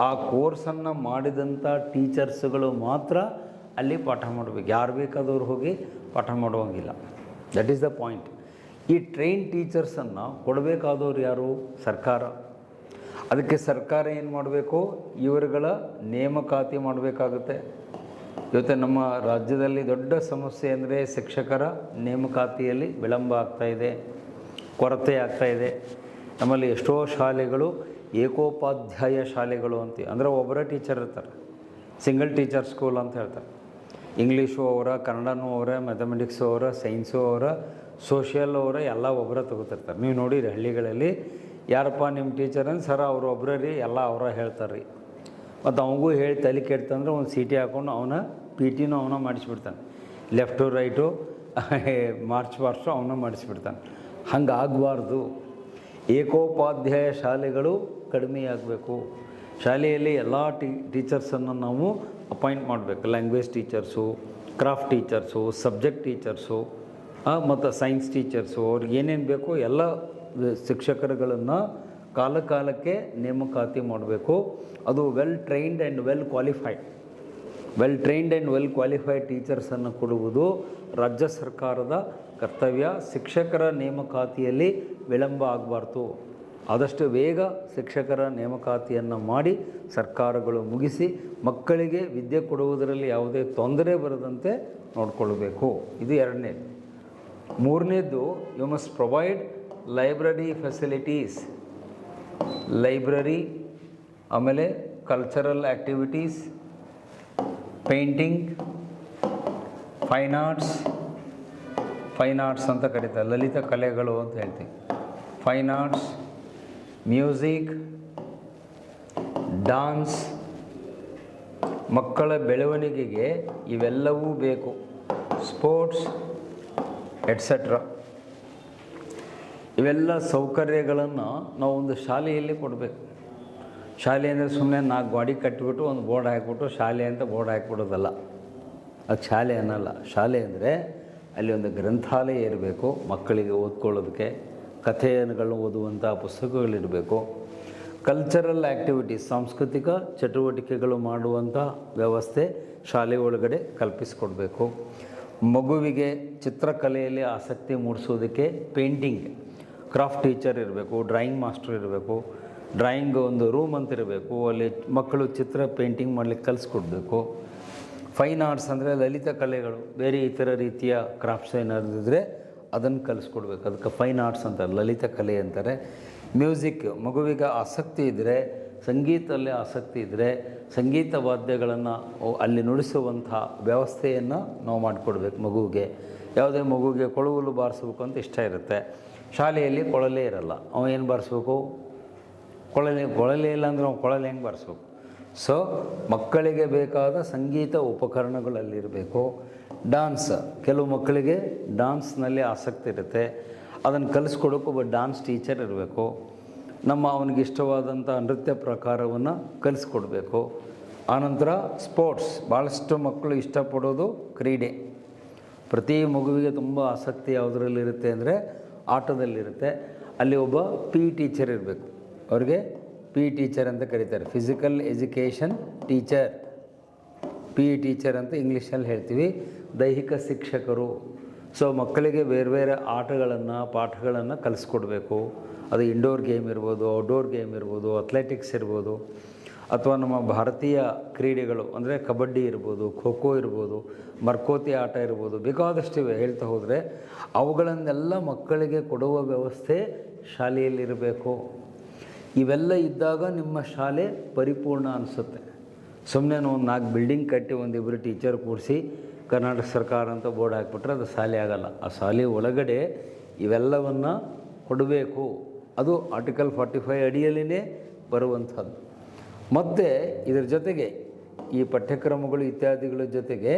ಆ ಕೋರ್ಸನ್ನು ಮಾಡಿದಂಥ ಟೀಚರ್ಸ್ಗಳು ಮಾತ್ರ ಅಲ್ಲಿ ಪಾಠ ಮಾಡಬೇಕು. ಯಾರು ಬೇಕಾದವ್ರು ಹೋಗಿ ಪಾಠ ಮಾಡುವಂಗಿಲ್ಲ. That is the point. ಈ ಟ್ರೈನ್ ಟೀಚರ್ಸನ್ನು ಕೊಡಬೇಕಾದವ್ರು ಯಾರು? ಸರ್ಕಾರ. ಅದಕ್ಕೆ ಸರ್ಕಾರ ಏನು ಮಾಡಬೇಕು? ಇವರುಗಳ ನೇಮಕಾತಿ ಮಾಡಬೇಕಾಗುತ್ತೆ. ಇವತ್ತು ನಮ್ಮ ರಾಜ್ಯದಲ್ಲಿ ದೊಡ್ಡ ಸಮಸ್ಯೆ ಅಂದರೆ ಶಿಕ್ಷಕರ ನೇಮಕಾತಿಯಲ್ಲಿ ವಿಳಂಬ ಆಗ್ತಾಯಿದೆ, ಕೊರತೆ ಆಗ್ತಾಯಿದೆ. ನಮ್ಮಲ್ಲಿ ಎಷ್ಟೋ ಶಾಲೆಗಳು ಏಕೋಪಾಧ್ಯಾಯ ಶಾಲೆಗಳು ಅಂತೀವಿ. ಅಂದರೆ ಒಬ್ಬರ ಟೀಚರ್ ಇರ್ತಾರೆ, ಸಿಂಗಲ್ ಟೀಚರ್ ಸ್ಕೂಲ್ ಅಂತ ಹೇಳ್ತಾರೆ. ಇಂಗ್ಲೀಷು ಅವರ, ಕನ್ನಡನೂ ಅವರ, ಮ್ಯಾಥಮೆಟಿಕ್ಸು ಅವರ, ಸೈನ್ಸು ಅವರ, ಸೋಷಿಯಲ್ ಅವರ, ಎಲ್ಲ ಒಬ್ಬರ ತಗೋತಿರ್ತಾರೆ. ನೀವು ನೋಡಿರಿ ಹಳ್ಳಿಗಳಲ್ಲಿ, ಯಾರಪ್ಪ ನಿಮ್ಮ ಟೀಚರ್ ಅಂದ್ರೆ ಸರ್ ಅವರು ಒಬ್ಬರೇ ರೀ, ಎಲ್ಲ ಅವರ ಹೇಳ್ತಾರೆ ರೀ. ಮತ್ತು ಅವನಿಗೂ ಹೇಳಿ ತಲೆ ಕೆಡ್ತಂದ್ರೆ ಒಂದು ಸೀಟಿ ಹಾಕ್ಕೊಂಡು ಅವನ PT ಅವನ ಮಾಡಿಸ್ಬಿಡ್ತಾನೆ. ಲೆಫ್ಟು ರೈಟು ಮಾರ್ಚ್ ಪಾಸ್ಟು ಅವನ ಮಾಡಿಸ್ಬಿಡ್ತಾನೆ. ಹಂಗಾಗಬಾರ್ದು. ಏಕೋಪಾಧ್ಯಾಯ ಶಾಲೆಗಳು ಕಡಿಮೆಯಾಗಬೇಕು. ಶಾಲೆಯಲ್ಲಿ ಎಲ್ಲ ಟೀಚರ್ಸನ್ನು ನಾವು ಅಪಾಯಿಂಟ್ ಮಾಡಬೇಕು. Language teachers, craft teachers, subject teachers ಮತ್ತು ಸೈನ್ಸ್ ಟೀಚರ್ಸು, ಅವ್ರಿಗೆ ಏನೇನು ಬೇಕೋ ಎಲ್ಲ ಶಿಕ್ಷಕರುಗಳನ್ನು ಕಾಲಕ್ಕೆ ನೇಮಕಾತಿ ಮಾಡಬೇಕು. ಅದು well trained and well qualified ಟೀಚರ್ಸನ್ನು ಕೊಡುವುದು ರಾಜ್ಯ ಸರ್ಕಾರದ ಕರ್ತವ್ಯ. ಶಿಕ್ಷಕರ ನೇಮಕಾತಿಯಲ್ಲಿ ವಿಳಂಬ ಆಗಬಾರ್ದು. ಆದಷ್ಟು ಬೇಗ ಶಿಕ್ಷಕರ ನೇಮಕಾತಿಯನ್ನು ಮಾಡಿ ಸರ್ಕಾರಗಳು ಮುಗಿಸಿ ಮಕ್ಕಳಿಗೆ ವಿದ್ಯೆ ಕೊಡುವುದರಲ್ಲಿ ಯಾವುದೇ ತೊಂದರೆ ಬರದಂತೆ ನೋಡಿಕೊಳ್ಬೇಕು. ಇದು ಎರಡನೇದು. ಮೂರನೇದು, you must provide library facilities. Library, ಆಮೇಲೆ cultural activities, painting, fine arts ಅಂತ ಕರೀತಾರೆ, ಲಲಿತ ಕಲೆಗಳು ಅಂತ ಹೇಳ್ತೀವಿ. Fine arts, music, dance. ಮಕ್ಕಳ ಬೆಳವಣಿಗೆಗೆ ಇವೆಲ್ಲವೂ ಬೇಕು. Sports etcetera. ಇವೆಲ್ಲ ಸೌಕರ್ಯಗಳನ್ನು ನಾವು ಒಂದು ಶಾಲೆಯಲ್ಲಿ ಕೊಡಬೇಕು. ಶಾಲೆ ಅಂದರೆ ಸುಮ್ಮನೆ 4 ಗಾಡಿ ಕಟ್ಟಿಬಿಟ್ಟು ಒಂದು ಬೋರ್ಡ್ ಹಾಕಿಬಿಟ್ಟು ಶಾಲೆ ಅಂತ ಬೋರ್ಡ್ ಹಾಕಿಬಿಡೋದಲ್ಲ. ಅದು ಶಾಲೆ ಅನ್ನಲ್ಲ. ಶಾಲೆ ಅಂದರೆ ಅಲ್ಲಿ ಒಂದು ಗ್ರಂಥಾಲಯ ಇರಬೇಕು, ಮಕ್ಕಳಿಗೆ ಓದ್ಕೊಳ್ಳೋದಕ್ಕೆ ಕಥೆಗಳನ್ನು ಓದುವಂಥ ಪುಸ್ತಕಗಳಿರಬೇಕು. ಕಲ್ಚರಲ್ ಆ್ಯಕ್ಟಿವಿಟೀಸ್, ಸಾಂಸ್ಕೃತಿಕ ಚಟುವಟಿಕೆಗಳು ಮಾಡುವಂಥ ವ್ಯವಸ್ಥೆ ಶಾಲೆ ಒಳಗಡೆ ಕಲ್ಪಿಸಿಕೊಡ್ಬೇಕು. ಮಗುವಿಗೆ ಚಿತ್ರಕಲೆಯಲ್ಲಿ ಆಸಕ್ತಿ ಮೂಡಿಸೋದಕ್ಕೆ ಪೇಂಟಿಂಗ್, ಕ್ರಾಫ್ಟ್ ಟೀಚರ್ ಇರಬೇಕು, ಡ್ರಾಯಿಂಗ್ ಮಾಸ್ಟರ್ ಇರಬೇಕು. ಡ್ರಾಯಿಂಗ್ ಒಂದು ರೂಮ್ ಅಂತ ಇರಬೇಕು, ಅಲ್ಲಿ ಮಕ್ಕಳು ಚಿತ್ರ ಪೇಂಟಿಂಗ್ ಮಾಡಲಿಕ್ಕೆ ಕಲಿಸ್ಕೊಡ್ಬೇಕು. ಫೈನ್ ಆರ್ಟ್ಸ್ ಅಂದರೆ ಲಲಿತ ಕಲೆಗಳು, ಬೇರೆ ಇತರ ರೀತಿಯ ಕ್ರಾಫ್ಟ್ಸ್ ಏನಾದ್ರು ಇದ್ದರೆ ಅದನ್ನು ಕಲಿಸ್ಕೊಡ್ಬೇಕು. ಅದಕ್ಕೆ ಫೈನ್ ಆರ್ಟ್ಸ್ ಅಂತಾರೆ, ಲಲಿತ ಕಲೆ ಅಂತಾರೆ. ಮ್ಯೂಸಿಕ್, ಮಗುವಿಗೆ ಆಸಕ್ತಿ ಇದ್ದರೆ ಸಂಗೀತದಲ್ಲಿ ಆಸಕ್ತಿ ಇದ್ದರೆ ಸಂಗೀತ ವಾದ್ಯಗಳನ್ನು ಅಲ್ಲಿ ನುಡಿಸುವಂಥ ವ್ಯವಸ್ಥೆಯನ್ನು ನಾವು ಮಾಡಿಕೊಡ್ಬೇಕು ಮಗುವಿಗೆ. ಯಾವುದೇ ಮಗುವಿಗೆ ಕೊಳಲು ಬಾರಿಸ್ಬೇಕು ಅಂತ ಇಷ್ಟ ಇರುತ್ತೆ, ಶಾಲೆಯಲ್ಲಿ ಕೊಳಲೇ ಇರಲ್ಲ, ಅವ ಏನು ಬಾರಿಸ್ಬೇಕು? ಕೊಳಲೇ ಇಲ್ಲ ಅಂದರೆ ಅವ್ನು ಕೊಳಲು ಹೆಂಗೆ ಬಾರಿಸ್ಬೇಕು? ಸೊ ಮಕ್ಕಳಿಗೆ ಬೇಕಾದ ಸಂಗೀತ ಉಪಕರಣಗಳಲ್ಲಿರಬೇಕು. ಡ್ಯಾನ್ಸ್, ಕೆಲವು ಮಕ್ಕಳಿಗೆ ಡ್ಯಾನ್ಸ್ನಲ್ಲಿ ಆಸಕ್ತಿ ಇರುತ್ತೆ, ಅದನ್ನು ಕಲಿಸ್ಕೊಡೋಕೆ ಒಬ್ಬ ಡ್ಯಾನ್ಸ್ ಟೀಚರ್ ಇರಬೇಕು. ಅವನಿಗೆ ಇಷ್ಟವಾದಂಥ ನೃತ್ಯ ಪ್ರಕಾರವನ್ನು ಕಲಿಸ್ಕೊಡ್ಬೇಕು. ಆನಂತರ ಸ್ಪೋರ್ಟ್ಸ್, ಭಾಳಷ್ಟು ಮಕ್ಕಳು ಇಷ್ಟಪಡೋದು ಕ್ರೀಡೆ. ಪ್ರತಿ ಮಗುವಿಗೆ ತುಂಬ ಆಸಕ್ತಿ ಯಾವುದರಲ್ಲಿರುತ್ತೆ ಅಂದರೆ ಆಟದಲ್ಲಿರುತ್ತೆ. ಅಲ್ಲಿ ಒಬ್ಬ PE ಟೀಚರ್ ಇರಬೇಕು. ಅವ್ರಿಗೆ PE ಟೀಚರ್ ಅಂತ ಕರೀತಾರೆ, physical education teacher, PE teacher ಅಂತ ಇಂಗ್ಲೀಷಲ್ಲಿ ಹೇಳ್ತೀವಿ, ದೈಹಿಕ ಶಿಕ್ಷಕರು. ಸೊ ಮಕ್ಕಳಿಗೆ ಬೇರೆ ಬೇರೆ ಆಟಗಳನ್ನು ಪಾಠಗಳನ್ನು ಕಲಿಸ್ಕೊಡ್ಬೇಕು. ಅದು ಇಂಡೋರ್ ಗೇಮ್ ಇರ್ಬೋದು, ಔಟ್ಡೋರ್ ಗೇಮ್ ಇರ್ಬೋದು, ಅಥ್ಲೆಟಿಕ್ಸ್ ಇರ್ಬೋದು, ಅಥವಾ ನಮ್ಮ ಭಾರತೀಯ ಕ್ರೀಡೆಗಳು ಅಂದರೆ ಕಬಡ್ಡಿ ಇರ್ಬೋದು, ಖೋ ಖೋ ಇರ್ಬೋದು, ಮರ್ಕೋತಿ ಆಟ ಇರ್ಬೋದು, ಬೇಕಾದಷ್ಟಿವೆ ಹೇಳ್ತಾ ಹೋದರೆ. ಅವುಗಳನ್ನೆಲ್ಲ ಮಕ್ಕಳಿಗೆ ಕೊಡುವ ವ್ಯವಸ್ಥೆ ಶಾಲೆಯಲ್ಲಿರಬೇಕು. ಇವೆಲ್ಲ ಇದ್ದಾಗ ನಿಮ್ಮ ಶಾಲೆ ಪರಿಪೂರ್ಣ ಅನಿಸುತ್ತೆ. ಸುಮ್ಮನೆ ಒಂದು 4 ಬಿಲ್ಡಿಂಗ್ ಕಟ್ಟಿ ಒಂದಿಬ್ಬರು ಟೀಚರ್ ಕೂಡಿಸಿ ಕರ್ನಾಟಕ ಸರ್ಕಾರ ಅಂತ ಬೋರ್ಡ್ ಹಾಕಿಬಿಟ್ರೆ ಅದು ಶಾಲೆ ಆಗಲ್ಲ. ಆ ಶಾಲೆ ಒಳಗಡೆ ಇವೆಲ್ಲವನ್ನು ಕೊಡಬೇಕು. ಅದು ಆರ್ಟಿಕಲ್ 45 ಅಡಿಯಲ್ಲಿನೇ ಬರುವಂಥದ್ದು. ಮತ್ತು ಇದರ ಜೊತೆಗೆ ಈ ಪಠ್ಯಕ್ರಮಗಳು ಇತ್ಯಾದಿಗಳ ಜೊತೆಗೆ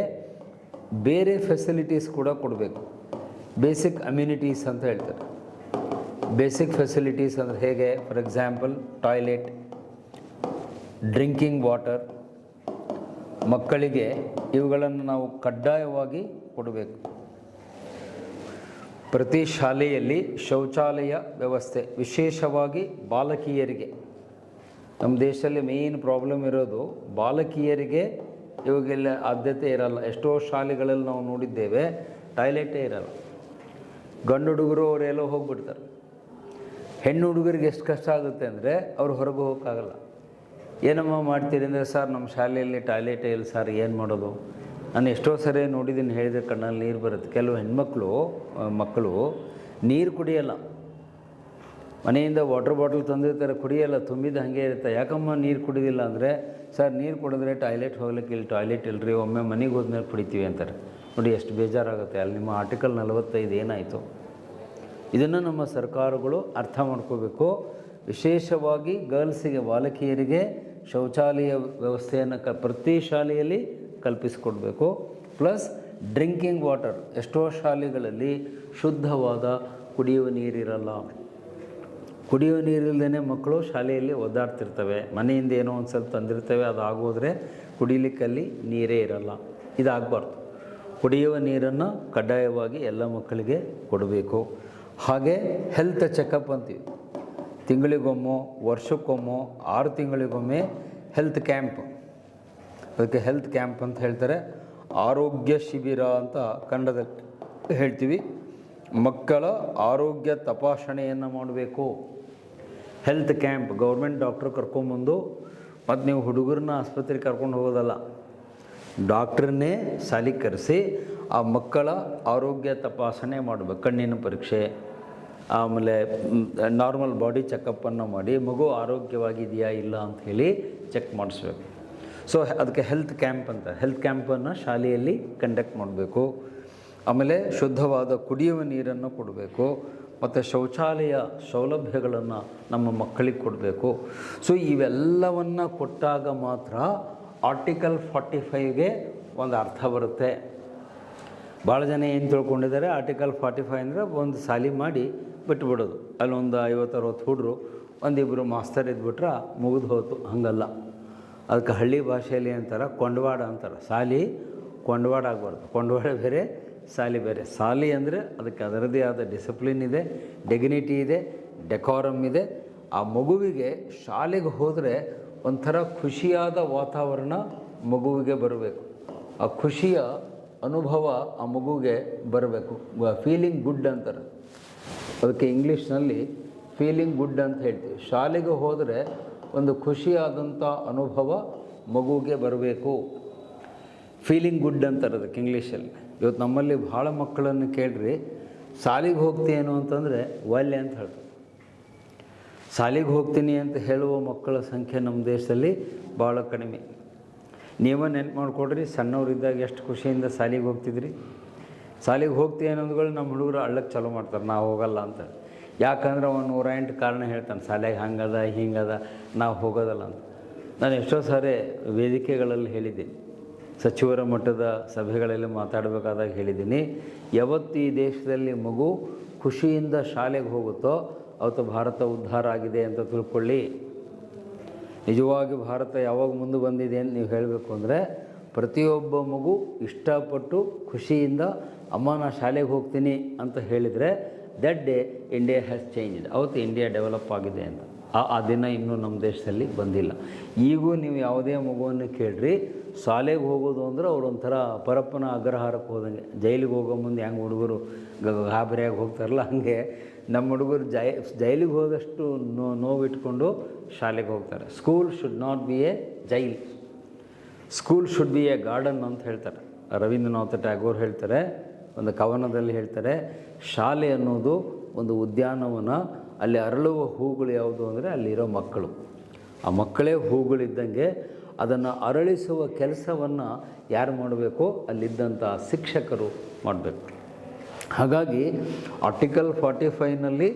ಬೇರೆ ಫೆಸಿಲಿಟೀಸ್ ಕೂಡ ಕೊಡಬೇಕು. ಬೇಸಿಕ್ ಅಮ್ಯುನಿಟೀಸ್ ಅಂತ ಹೇಳ್ತಾರೆ. ಬೇಸಿಕ್ ಫೆಸಿಲಿಟೀಸ್ ಅಂದರೆ ಹೇಗೆ? For example toilet, drinking water, ಮಕ್ಕಳಿಗೆ ಇವುಗಳನ್ನು ನಾವು ಕಡ್ಡಾಯವಾಗಿ ಕೊಡಬೇಕು. ಪ್ರತಿ ಶಾಲೆಯಲ್ಲಿ ಶೌಚಾಲಯ ವ್ಯವಸ್ಥೆ, ವಿಶೇಷವಾಗಿ ಬಾಲಕಿಯರಿಗೆ. ನಮ್ಮ ದೇಶದಲ್ಲಿ ಮೇಯ್ನ್ ಪ್ರಾಬ್ಲಮ್ ಇರೋದು ಬಾಲಕಿಯರಿಗೆ. ಇವಾಗೆಲ್ಲ ಆದ್ಯತೆ ಇರಲ್ಲ. ಎಷ್ಟೋ ಶಾಲೆಗಳಲ್ಲಿ ನಾವು ನೋಡಿದ್ದೇವೆ ಟಾಯ್ಲೆಟೇ ಇರಲ್ಲ. ಗಂಡು ಹುಡುಗರು ಅವರೆಲ್ಲೋ ಹೋಗ್ಬಿಡ್ತಾರೆ. ಹೆಣ್ಣು ಹುಡುಗರಿಗೆ ಎಷ್ಟು ಕಷ್ಟ ಆಗುತ್ತೆ ಅಂದರೆ ಅವ್ರು ಹೊರಗೆ ಹೋಗೋಕ್ಕಾಗಲ್ಲ. ಏನಮ್ಮ ಮಾಡ್ತೀರಿ ಅಂದರೆ, ಸರ್ ನಮ್ಮ ಶಾಲೆಯಲ್ಲಿ ಟಾಯ್ಲೆಟೇ ಇಲ್ಲ ಸರ್, ಏನು ಮಾಡೋದು? ನಾನು ಎಷ್ಟೋ ಸರಿ ನೋಡಿದ್ದೀನಿ, ಹೇಳಿದರೆ ಕಣ್ಣಲ್ಲಿ ನೀರು ಬರುತ್ತೆ. ಕೆಲವು ಮಕ್ಕಳು ನೀರು ಕುಡಿಯಲ್ಲ. ಮನೆಯಿಂದ ವಾಟರ್ ಬಾಟಲ್ ತಂದಿರ್ತಾರೆ, ಕುಡಿಯಲ್ಲ, ತುಂಬಿದ್ದು ಹಾಗೆ ಇರುತ್ತೆ. ಯಾಕಮ್ಮ ನೀರು ಕುಡಿದಿಲ್ಲ ಅಂದರೆ, ಸರ್ ನೀರು ಕುಡಿದ್ರೆ ಟಾಯ್ಲೆಟ್ ಹೋಗ್ಲಿಕ್ಕೆ ಇಲ್ಲಿ ಟಾಯ್ಲೆಟ್ ಇಲ್ಲರಿ, ಒಮ್ಮೆ ಮನೆಗೆ ಹೋದ್ಮೇಲೆ ಕುಡಿತೀವಿ ಅಂತಾರೆ. ನೋಡಿ ಎಷ್ಟು ಬೇಜಾರಾಗುತ್ತೆ. ಅಲ್ಲಿ ನಿಮ್ಮ ಆರ್ಟಿಕಲ್ 45 ಏನಾಯಿತು? ಇದನ್ನು ನಮ್ಮ ಸರ್ಕಾರಗಳು ಅರ್ಥ ಮಾಡ್ಕೋಬೇಕು. ವಿಶೇಷವಾಗಿ ಗರ್ಲ್ಸಿಗೆ, ಬಾಲಕಿಯರಿಗೆ ಶೌಚಾಲಯ ವ್ಯವಸ್ಥೆಯನ್ನು ಪ್ರತಿ ಶಾಲೆಯಲ್ಲಿ ಕಲ್ಪಿಸಿಕೊಡ್ಬೇಕು. ಪ್ಲಸ್ ಡ್ರಿಂಕಿಂಗ್ ವಾಟರ್, ಎಷ್ಟೋ ಶಾಲೆಗಳಲ್ಲಿ ಶುದ್ಧವಾದ ಕುಡಿಯುವ ನೀರಿರಲ್ಲ. ಕುಡಿಯುವ ನೀರಿಲ್ಲದೇ ಮಕ್ಕಳು ಶಾಲೆಯಲ್ಲಿ ಒದ್ದಾಡ್ತಿರ್ತವೆ. ಮನೆಯಿಂದ ಏನೋ ಒಂದು ಸ್ವಲ್ಪ ತಂದಿರ್ತವೆ, ಅದು ಆಗೋದ್ರೆ ಕುಡಿಲಿಕ್ಕಲ್ಲಿ ನೀರೇ ಇರಲ್ಲ. ಇದಾಗಬಾರ್ದು. ಕುಡಿಯುವ ನೀರನ್ನು ಕಡ್ಡಾಯವಾಗಿ ಎಲ್ಲ ಮಕ್ಕಳಿಗೆ ಕೊಡಬೇಕು. ಹಾಗೆ ಹೆಲ್ತ್ ಚೆಕಪ್ ಅಂತೀವಿ. ತಿಂಗಳಿಗೊಮ್ಮೆ, ವರ್ಷಕ್ಕೊಮ್ಮೆ, 6 ತಿಂಗಳಿಗೊಮ್ಮೆ ಹೆಲ್ತ್ ಕ್ಯಾಂಪ್. ಅದಕ್ಕೆ ಹೆಲ್ತ್ ಕ್ಯಾಂಪ್ ಅಂತ ಹೇಳ್ತಾರೆ. ಆರೋಗ್ಯ ಶಿಬಿರ ಅಂತ ಕನ್ನಡದಲ್ಲಿ ಹೇಳ್ತೀವಿ. ಮಕ್ಕಳ ಆರೋಗ್ಯ ತಪಾಸಣೆಯನ್ನು ಮಾಡಬೇಕು. ಹೆಲ್ತ್ ಕ್ಯಾಂಪ್ ಗೌರ್ಮೆಂಟ್ ಡಾಕ್ಟ್ರು ಕರ್ಕೊಂಬಂದು, ಮತ್ತು ನೀವು ಹುಡುಗರನ್ನ ಆಸ್ಪತ್ರೆಗೆ ಕರ್ಕೊಂಡು ಹೋಗೋದಲ್ಲ, ಡಾಕ್ಟ್ರನ್ನೇ ಶಾಲೆಗೆ ಕರೆಸಿ ಆ ಮಕ್ಕಳ ಆರೋಗ್ಯ ತಪಾಸಣೆ ಮಾಡಬೇಕು. ಕಣ್ಣಿನ ಪರೀಕ್ಷೆ, ಆಮೇಲೆ ನಾರ್ಮಲ್ ಬಾಡಿ ಚೆಕಪ್ಪನ್ನು ಮಾಡಿ ಮಗು ಆರೋಗ್ಯವಾಗಿದೆಯಾ ಇಲ್ಲ ಅಂಥೇಳಿ ಚೆಕ್ ಮಾಡಿಸ್ಬೇಕು. ಸೊ ಅದಕ್ಕೆ ಹೆಲ್ತ್ ಕ್ಯಾಂಪ್ ಅಂತ. ಹೆಲ್ತ್ ಕ್ಯಾಂಪನ್ನು ಶಾಲೆಯಲ್ಲಿ ಕಂಡಕ್ಟ್ ಮಾಡಬೇಕು. ಆಮೇಲೆ ಶುದ್ಧವಾದ ಕುಡಿಯುವ ನೀರನ್ನು ಕೊಡಬೇಕು. ಮತ್ತು ಶೌಚಾಲಯ ಸೌಲಭ್ಯಗಳನ್ನು ನಮ್ಮ ಮಕ್ಕಳಿಗೆ ಕೊಡಬೇಕು. ಸೊ ಇವೆಲ್ಲವನ್ನು ಕೊಟ್ಟಾಗ ಮಾತ್ರ ಆರ್ಟಿಕಲ್ 45ಗೆ ಒಂದು ಅರ್ಥ ಬರುತ್ತೆ. ಭಾಳ ಜನ ಏನು ತಿಳ್ಕೊಂಡಿದ್ದಾರೆ, ಆರ್ಟಿಕಲ್ 45 ಅಂದರೆ ಒಂದು ಸಾಲಿ ಮಾಡಿ ಬಿಟ್ಟುಬಿಡೋದು. ಅಲ್ಲೊಂದು 50-60 ಹುಡುಗರು, ಒಂದಿಬ್ಬರು ಮಾಸ್ತರ್ ಇದ್ಬಿಟ್ರೆ ಮುಗಿದು ಹೋಯ್ತು. ಹಂಗಲ್ಲ. ಅದಕ್ಕೆ ಹಳ್ಳಿ ಭಾಷೆಯಲ್ಲಿ ಅಂತಾರೆ ಕೊಂಡವಾಡ ಅಂತಾರೆ. ಸಾಲಿ ಕೊಂಡವಾಡ ಆಗಬಾರ್ದು. ಕೊಂಡವಾಡ ಬೇರೆ, ಸಾಲಿ ಬೇರೆ. ಸಾಲಿ ಅಂದರೆ ಅದಕ್ಕೆ ಅದರದೇ ಆದ ಡಿಸಿಪ್ಲಿನ್ ಇದೆ, ಡಿಗ್ನಿಟಿ ಇದೆ, ಡೆಕೋರಮ್ ಇದೆ. ಆ ಮಗುವಿಗೆ ಶಾಲೆಗೆ ಹೋದರೆ ಒಂಥರ ಖುಷಿಯಾದ ವಾತಾವರಣ ಮಗುವಿಗೆ ಬರಬೇಕು. ಆ ಖುಷಿಯ ಅನುಭವ ಆ ಮಗುವಿಗೆ ಬರಬೇಕು. ಫೀಲಿಂಗ್ ಗುಡ್ ಅಂತಾರೆ. ಅದಕ್ಕೆ ಇಂಗ್ಲೀಷ್ನಲ್ಲಿ ಫೀಲಿಂಗ್ ಗುಡ್ ಅಂತ ಹೇಳ್ತೀವಿ. ಶಾಲೆಗೆ ಹೋದರೆ ಒಂದು ಖುಷಿಯಾದಂಥ ಅನುಭವ ಮಗುವಿಗೆ ಬರಬೇಕು. ಫೀಲಿಂಗ್ ಗುಡ್ ಅಂತಾರೆ ಅದಕ್ಕೆ ಇಂಗ್ಲೀಷಲ್ಲಿ. ಇವತ್ತು ನಮ್ಮಲ್ಲಿ ಭಾಳ ಮಕ್ಕಳನ್ನು ಕೇಳ್ರಿ, ಶಾಲೆಗೆ ಹೋಗ್ತೀಯೇನು ಅಂತಂದರೆ ಒಲ್ಲೆ ಅಂತ ಹೇಳ್ತಾರೆ. ಶಾಲೆಗೆ ಹೋಗ್ತೀನಿ ಅಂತ ಹೇಳುವ ಮಕ್ಕಳ ಸಂಖ್ಯೆ ನಮ್ಮ ದೇಶದಲ್ಲಿ ಭಾಳ ಕಡಿಮೆ. ನೀವೇ ನೆನ್ಪು ಮಾಡಿಕೊಡ್ರಿ, ಸಣ್ಣವರಿದ್ದಾಗ ಎಷ್ಟು ಖುಷಿಯಿಂದ ಶಾಲೆಗೆ ಹೋಗ್ತಿದ್ರಿ. ಶಾಲೆಗೆ ಹೋಗ್ತೀವಿ ಅನ್ನೋದುಗಳು ನಮ್ಮ ಹುಡುಗರು ಅಳ್ಳಕ್ಕೆ ಚಾಲೂ ಮಾಡ್ತಾರೆ, ನಾವು ಹೋಗಲ್ಲ ಅಂತ. ಯಾಕಂದ್ರೆ ಅವನು 108 ಕಾರಣ ಹೇಳ್ತಾನೆ, ಶಾಲೆಗೆ ಹಂಗದ ಹಿಂಗದ ನಾವು ಹೋಗೋದಲ್ಲ ಅಂತ. ನಾನು ಎಷ್ಟೋ ಸಾರಿ ವೇದಿಕೆಗಳಲ್ಲಿ ಹೇಳಿದ್ದೀನಿ, ಸಚಿವರ ಮಟ್ಟದ ಸಭೆಗಳಲ್ಲಿ ಮಾತಾಡಬೇಕಾದಾಗ ಹೇಳಿದ್ದೀನಿ, ಯಾವತ್ತು ಈ ದೇಶದಲ್ಲಿ ಮಗು ಖುಷಿಯಿಂದ ಶಾಲೆಗೆ ಹೋಗುತ್ತೋ ಅವತ್ತು ಭಾರತ ಉದ್ಧಾರ ಆಗಿದೆ ಅಂತ ತಿಳ್ಕೊಳ್ಳಿ. ನಿಜವಾಗಿ ಭಾರತ ಯಾವಾಗ ಮುಂದೆ ಬಂದಿದೆ ಅಂತ ನೀವು ಹೇಳಬೇಕು ಅಂದರೆ, ಪ್ರತಿಯೊಬ್ಬ ಮಗು ಇಷ್ಟಪಟ್ಟು ಖುಷಿಯಿಂದ ಅಮ್ಮ ನಾ ಶಾಲೆಗೆ ಹೋಗ್ತೀನಿ ಅಂತ ಹೇಳಿದರೆ that day India has changed, ಅವತ್ತು ಇಂಡಿಯಾ ಡೆವಲಪ್ ಆಗಿದೆ ಅಂತ. ಆ ದಿನ ಇನ್ನೂ ನಮ್ಮ ದೇಶದಲ್ಲಿ ಬಂದಿಲ್ಲ. ಈಗೂ ನೀವು ಯಾವುದೇ ಮಗುವನ್ನು ಕೇಳ್ರಿ, ಶಾಲೆಗೆ ಹೋಗೋದು ಅಂದ್ರೆ ಅವ್ರು ಒಂಥರ ಪರಪ್ಪನ ಅಗ್ರಹಾರಕ್ಕೆ ಹೋದಂಗೆ. ಜೈಲಿಗೆ ಹೋಗೋ ಮುಂದೆ ಹೆಂಗೆ ಹುಡುಗರು ಗಾಬರಿಯಾಗಿ ಹೋಗ್ತಾರಲ್ಲ, ಹಾಗೆ ನಮ್ಮ ಹುಡುಗರು ಜೈಲಿಗೆ ಹೋದಷ್ಟು ನೋವಿಟ್ಕೊಂಡು ಶಾಲೆಗೆ ಹೋಗ್ತಾರೆ. School should not B A jail, school should be A garden ಅಂತ ಹೇಳ್ತಾರೆ. ರವೀಂದ್ರನಾಥ ಟ್ಯಾಗೋರ್ ಹೇಳ್ತಾರೆ, ಒಂದು ಕವನದಲ್ಲಿ ಹೇಳ್ತಾರೆ, ಶಾಲೆ ಅನ್ನೋದು ಒಂದು ಉದ್ಯಾನವನ, ಅಲ್ಲಿ ಅರಳುವ ಹೂಗಳು ಯಾವುದು ಅಂದರೆ ಅಲ್ಲಿರೋ ಮಕ್ಕಳು. ಆ ಮಕ್ಕಳೇ ಹೂಗಳಿದ್ದಂಗೆ ಅದನ್ನು ಅರಳಿಸುವ ಕೆಲಸವನ್ನು ಯಾರು ಮಾಡಬೇಕು? ಅಲ್ಲಿದ್ದಂಥ ಶಿಕ್ಷಕರು ಮಾಡಬೇಕು. ಹಾಗಾಗಿ ಆರ್ಟಿಕಲ್ 45ನಲ್ಲಿ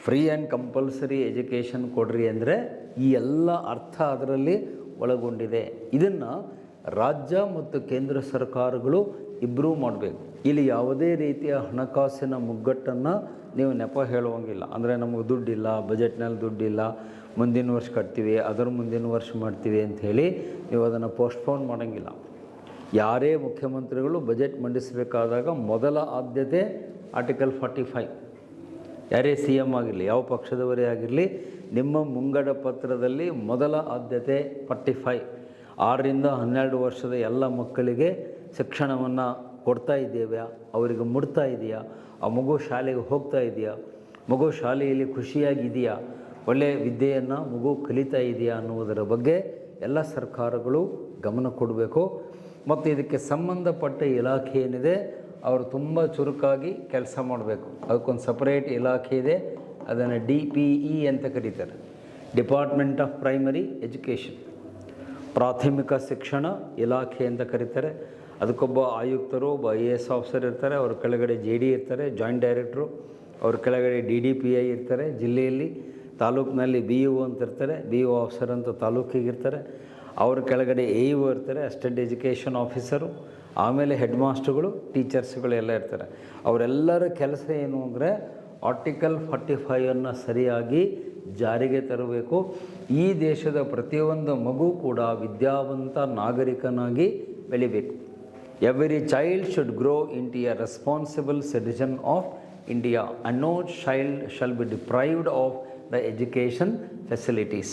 ಫ್ರೀ ಆ್ಯಂಡ್ ಕಂಪಲ್ಸರಿ ಎಜುಕೇಷನ್ ಕೊಡ್ರಿ ಅಂದರೆ ಈ ಎಲ್ಲ ಅರ್ಥ ಅದರಲ್ಲಿ ಒಳಗೊಂಡಿದೆ. ಇದನ್ನು ರಾಜ್ಯ ಮತ್ತು ಕೇಂದ್ರ ಸರ್ಕಾರಗಳು ಇಬ್ಬರೂ ಮಾಡಬೇಕು. ಇಲ್ಲಿ ಯಾವುದೇ ರೀತಿಯ ಹಣಕಾಸಿನ ಮುಗ್ಗಟ್ಟನ್ನು ನೀವು ನೆಪ ಹೇಳುವಂಗಿಲ್ಲ. ಅಂದರೆ ನಮಗೆ ದುಡ್ಡಿಲ್ಲ, ಬಜೆಟ್ನಲ್ಲಿ ದುಡ್ಡಿಲ್ಲ, ಮುಂದಿನ ವರ್ಷ ಕಟ್ತೀವಿ, ಅದರ ಮುಂದಿನ ವರ್ಷ ಮಾಡ್ತೀವಿ ಅಂಥೇಳಿ ನೀವು ಅದನ್ನು ಪೋಸ್ಟ್ಪೋನ್ ಮಾಡೋಂಗಿಲ್ಲ. ಯಾರೇ ಮುಖ್ಯಮಂತ್ರಿಗಳು ಬಜೆಟ್ ಮಂಡಿಸಬೇಕಾದಾಗ ಮೊದಲ ಆದ್ಯತೆ ಆರ್ಟಿಕಲ್ 45. ಯಾರೇ ಸಿ ಎಮ್ ಆಗಿರಲಿ, ಯಾವ ಪಕ್ಷದವರೇ ಆಗಿರಲಿ, ನಿಮ್ಮ ಮುಂಗಡ ಪತ್ರದಲ್ಲಿ ಮೊದಲ ಆದ್ಯತೆ 45. 6ರಿಂದ 12 ವರ್ಷದ ಎಲ್ಲ ಮಕ್ಕಳಿಗೆ ಶಿಕ್ಷಣವನ್ನು ಕೊಡ್ತಾ ಇದ್ದೇವೆ, ಅವರಿಗೆ ಮುಟ್ತಾ ಇದೆಯಾ, ಆ ಮಗು ಶಾಲೆಗೆ ಹೋಗ್ತಾ ಇದೆಯಾ, ಮಗು ಶಾಲೆಯಲ್ಲಿ ಖುಷಿಯಾಗಿದೆಯಾ, ಒಳ್ಳೆಯ ವಿದ್ಯೆಯನ್ನು ಮಗು ಕಲಿತಾ ಇದೆಯಾ ಅನ್ನುವುದರ ಬಗ್ಗೆ ಎಲ್ಲ ಸರ್ಕಾರಗಳು ಗಮನ ಕೊಡಬೇಕು. ಮತ್ತು ಇದಕ್ಕೆ ಸಂಬಂಧಪಟ್ಟ ಇಲಾಖೆ ಏನಿದೆ ಅವರು ತುಂಬ ಚುರುಕಾಗಿ ಕೆಲಸ ಮಾಡಬೇಕು. ಅದಕ್ಕೊಂದು ಸಪರೇಟ್ ಇಲಾಖೆ ಇದೆ, ಅದನ್ನು DPE ಅಂತ ಕರೀತಾರೆ, ಡಿಪಾರ್ಟ್ಮೆಂಟ್ ಆಫ್ ಪ್ರೈಮರಿ ಎಜುಕೇಷನ್, ಪ್ರಾಥಮಿಕ ಶಿಕ್ಷಣ ಇಲಾಖೆ ಅಂತ ಕರೀತಾರೆ. ಅದಕ್ಕೊಬ್ಬ ಆಯುಕ್ತರು, ಒಬ್ಬ IAS ಆಫೀಸರ್ ಇರ್ತಾರೆ, ಅವ್ರ ಕೆಳಗಡೆ JD ಇರ್ತಾರೆ, ಜಾಯಿಂಟ್ ಡೈರೆಕ್ಟ್ರು, ಅವ್ರ ಕೆಳಗಡೆ DDPI ಇರ್ತಾರೆ ಜಿಲ್ಲೆಯಲ್ಲಿ, ತಾಲೂಕಿನಲ್ಲಿ BO ಅಂತ ಇರ್ತಾರೆ, BO ಆಫೀಸರ್ ಅಂತ ತಾಲೂಕಿಗಿರ್ತಾರೆ, ಅವ್ರ ಕೆಳಗಡೆ AEO ಇರ್ತಾರೆ, ಅಸಿಸ್ಟೆಂಟ್ ಎಜುಕೇಷನ್ ಆಫೀಸರು, ಆಮೇಲೆ ಹೆಡ್ ಮಾಸ್ಟರ್ಗಳು, ಟೀಚರ್ಸ್ಗಳು ಎಲ್ಲ ಇರ್ತಾರೆ. ಅವರೆಲ್ಲರ ಕೆಲಸ ಏನು ಅಂದರೆ ಆರ್ಟಿಕಲ್ 45ಅನ್ನು ಸರಿಯಾಗಿ ಜಾರಿಗೆ ತರಬೇಕು. ಈ ದೇಶದ ಪ್ರತಿಯೊಂದು ಮಗು ಕೂಡ ವಿದ್ಯಾವಂತ ನಾಗರಿಕನಾಗಿ ಬೆಳಿಬೇಕು. Every child should grow into a responsible citizen of India and no child shall be deprived of the education facilities.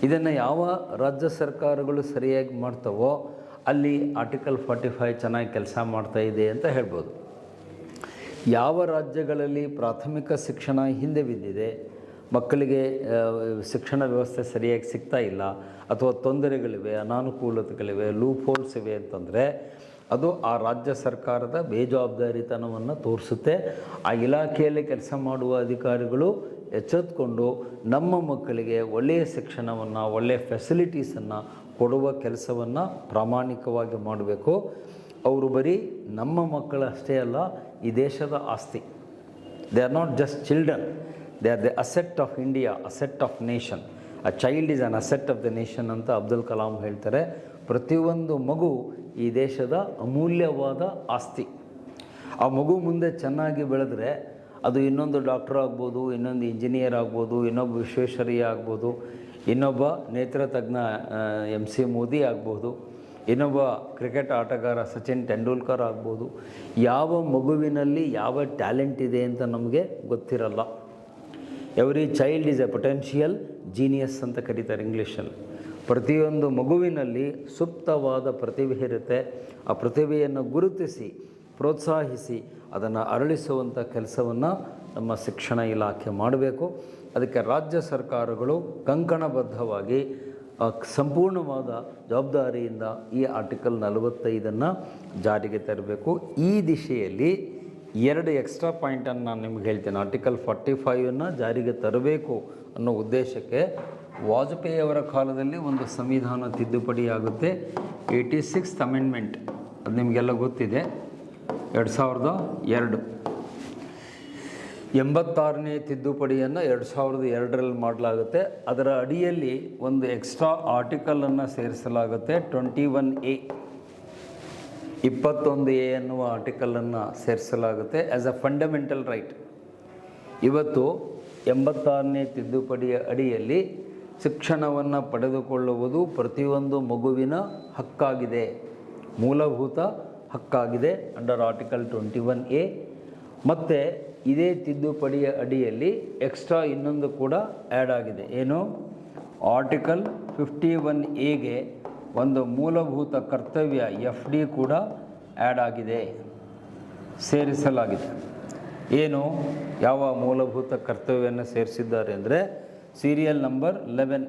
ಇದನ್ನು ಯಾವ ರಾಜ್ಯ ಸರ್ಕಾರಗಳು ಸರಿಯಾಗಿ ಮಾಡ್ತವೋ ಅಲ್ಲಿ ಆರ್ಟಿಕಲ್ 45 ಚೆನ್ನಾಗಿ ಕೆಲಸ ಮಾಡ್ತಾಯಿದೆ ಅಂತ ಹೇಳ್ಬೋದು. ಯಾವ ರಾಜ್ಯಗಳಲ್ಲಿ ಪ್ರಾಥಮಿಕ ಶಿಕ್ಷಣ ಹಿಂದೆ ಬಿದ್ದಿದೆ, ಮಕ್ಕಳಿಗೆ ಶಿಕ್ಷಣ ವ್ಯವಸ್ಥೆ ಸರಿಯಾಗಿ ಸಿಗ್ತಾ ಇಲ್ಲ, ಅಥವಾ ತೊಂದರೆಗಳಿವೆ, ಅನಾನುಕೂಲತೆಗಳಿವೆ, ಲೂಪ್ ಹೋಲ್ಸ್ ಇವೆ ಅಂತಂದರೆ ಅದು ಆ ರಾಜ್ಯ ಸರ್ಕಾರದ ಬೇಜವಾಬ್ದಾರಿತನವನ್ನು ತೋರಿಸುತ್ತೆ. ಆ ಇಲಾಖೆಯಲ್ಲಿ ಕೆಲಸ ಮಾಡುವ ಅಧಿಕಾರಿಗಳು ಎಚ್ಚೆತ್ತುಕೊಂಡು ನಮ್ಮ ಮಕ್ಕಳಿಗೆ ಒಳ್ಳೆಯ ಶಿಕ್ಷಣವನ್ನು, ಒಳ್ಳೆಯ ಫೆಸಿಲಿಟೀಸನ್ನು ಕೊಡುವ ಕೆಲಸವನ್ನು ಪ್ರಾಮಾಣಿಕವಾಗಿ ಮಾಡಬೇಕು. ಅವರು ಬರೀ ನಮ್ಮ ಮಕ್ಕಳಷ್ಟೇ ಅಲ್ಲ, ಈ ದೇಶದ ಆಸ್ತಿ. They are not just children, they are the asset of India, asset of nation. A child is an asset of the nation ಅಂತ ಅಬ್ದುಲ್ ಕಲಾಂ ಹೇಳ್ತಾರೆ. ಪ್ರತಿಯೊಂದು ಮಗು ಈ ದೇಶದ ಅಮೂಲ್ಯವಾದ ಆಸ್ತಿ. ಆ ಮಗು ಮುಂದೆ ಚೆನ್ನಾಗಿ ಬೆಳೆದ್ರೆ ಅದು ಇನ್ನೊಂದು ಡಾಕ್ಟರ್ ಆಗ್ಬೋದು, ಇನ್ನೊಂದು ಇಂಜಿನಿಯರ್ ಆಗ್ಬೋದು, ಇನ್ನೊಬ್ಬ ವಿಶ್ವೇಶ್ವರಯ್ಯ ಆಗ್ಬೋದು, ಇನ್ನೊಬ್ಬ ನೇತ್ರತಜ್ಞ MC ಮೋದಿ ಆಗ್ಬೋದು, ಇನ್ನೊಬ್ಬ ಕ್ರಿಕೆಟ್ ಆಟಗಾರ ಸಚಿನ್ ತೆಂಡೂಲ್ಕರ್ ಆಗ್ಬೋದು. ಯಾವ ಮಗುವಿನಲ್ಲಿ ಯಾವ ಟ್ಯಾಲೆಂಟ್ ಇದೆ ಅಂತ ನಮಗೆ ಗೊತ್ತಿರಲ್ಲ. Every child is A potential genius ಅಂತ ಕರೀತಾರೆ ಇಂಗ್ಲೀಷಲ್ಲಿ. ಪ್ರತಿಯೊಂದು ಮಗುವಿನಲ್ಲಿ ಸುಪ್ತವಾದ ಪ್ರತಿಭೆ ಇರುತ್ತೆ. ಆ ಪ್ರತಿಭೆಯನ್ನು ಗುರುತಿಸಿ ಪ್ರೋತ್ಸಾಹಿಸಿ ಅದನ್ನು ಅರಳಿಸುವಂಥ ಕೆಲಸವನ್ನು ನಮ್ಮ ಶಿಕ್ಷಣ ಇಲಾಖೆ ಮಾಡಬೇಕು. ಅದಕ್ಕೆ ರಾಜ್ಯ ಸರ್ಕಾರಗಳು ಕಂಕಣಬದ್ಧವಾಗಿ ಸಂಪೂರ್ಣವಾದ ಜವಾಬ್ದಾರಿಯಿಂದ ಈ ಆರ್ಟಿಕಲ್ 45ಅನ್ನು ಜಾರಿಗೆ ತರಬೇಕು. ಈ ದಿಶೆಯಲ್ಲಿ 2 ಎಕ್ಸ್ಟ್ರಾ ಪಾಯಿಂಟನ್ನು ನಾನು ನಿಮ್ಗೆ ಹೇಳ್ತೇನೆ. ಆರ್ಟಿಕಲ್ 45ಅನ್ನು ಜಾರಿಗೆ ತರಬೇಕು ಅನ್ನೋ ಉದ್ದೇಶಕ್ಕೆ ವಾಜಪೇಯಿ ಅವರ ಕಾಲದಲ್ಲಿ ಒಂದು ಸಂವಿಧಾನ ತಿದ್ದುಪಡಿ ಆಗುತ್ತೆ. 86th ಅಮೆಂಡ್ಮೆಂಟ್, ಅದು ನಿಮಗೆಲ್ಲ ಗೊತ್ತಿದೆ. 2002 86ನೇ ತಿದ್ದುಪಡಿಯನ್ನು 2002ರಲ್ಲಿ ಮಾಡಲಾಗುತ್ತೆ. ಅದರ ಅಡಿಯಲ್ಲಿ ಒಂದು ಎಕ್ಸ್ಟ್ರಾ ಆರ್ಟಿಕಲನ್ನು ಸೇರಿಸಲಾಗುತ್ತೆ. 21A 21A ಅನ್ನುವ ಆರ್ಟಿಕಲನ್ನು ಸೇರಿಸಲಾಗುತ್ತೆ ಆ್ಯಸ್ ಅ ಫಂಡಮೆಂಟಲ್ ರೈಟ್. ಇವತ್ತು 86ನೇ ತಿದ್ದುಪಡಿಯ ಅಡಿಯಲ್ಲಿ ಶಿಕ್ಷಣವನ್ನು ಪಡೆದುಕೊಳ್ಳುವುದು ಪ್ರತಿಯೊಂದು ಮಗುವಿನ ಹಕ್ಕಾಗಿದೆ, ಮೂಲಭೂತ ಹಕ್ಕಾಗಿದೆ ಅಂಡರ್ ಆರ್ಟಿಕಲ್ 21A. ಮತ್ತು ಇದೇ ತಿದ್ದುಪಡಿಯ ಅಡಿಯಲ್ಲಿ ಎಕ್ಸ್ಟ್ರಾ ಇನ್ನೊಂದು ಕೂಡ ಆ್ಯಡ್ ಆಗಿದೆ. ಏನು? ಆರ್ಟಿಕಲ್ 51Aಗೆ ಒಂದು ಮೂಲಭೂತ ಕರ್ತವ್ಯ FD ಕೂಡ ಆ್ಯಡ್ ಆಗಿದೆ, ಸೇರಿಸಲಾಗಿದೆ. ಏನು? ಯಾವ ಮೂಲಭೂತ ಕರ್ತವ್ಯವನ್ನು ಸೇರಿಸಿದ್ದಾರೆ ಅಂದರೆ ಸೀರಿಯಲ್ ನಂಬರ್ 11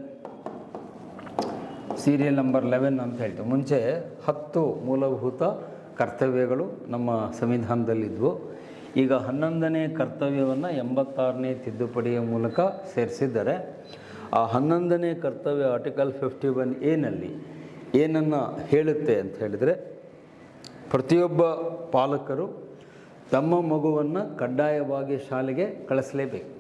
ಅಂತ ಹೇಳ್ತೀವಿ. ಮುಂಚೆ 10 ಮೂಲಭೂತ ಕರ್ತವ್ಯಗಳು ನಮ್ಮ ಸಂವಿಧಾನದಲ್ಲಿದ್ವು. ಈಗ 11ನೇ ಕರ್ತವ್ಯವನ್ನು 86ನೇ ತಿದ್ದುಪಡಿಯ ಮೂಲಕ ಸೇರಿಸಿದ್ದಾರೆ. ಆ 11ನೇ ಕರ್ತವ್ಯ ಆರ್ಟಿಕಲ್ 51Aನಲ್ಲಿ ಏನನ್ನು ಹೇಳುತ್ತೆ ಅಂತ ಹೇಳಿದರೆ, ಪ್ರತಿಯೊಬ್ಬ ಪಾಲಕರು ತಮ್ಮ ಮಗುವನ್ನು ಕಡ್ಡಾಯವಾಗಿ ಶಾಲೆಗೆ ಕಳಿಸಲೇಬೇಕು.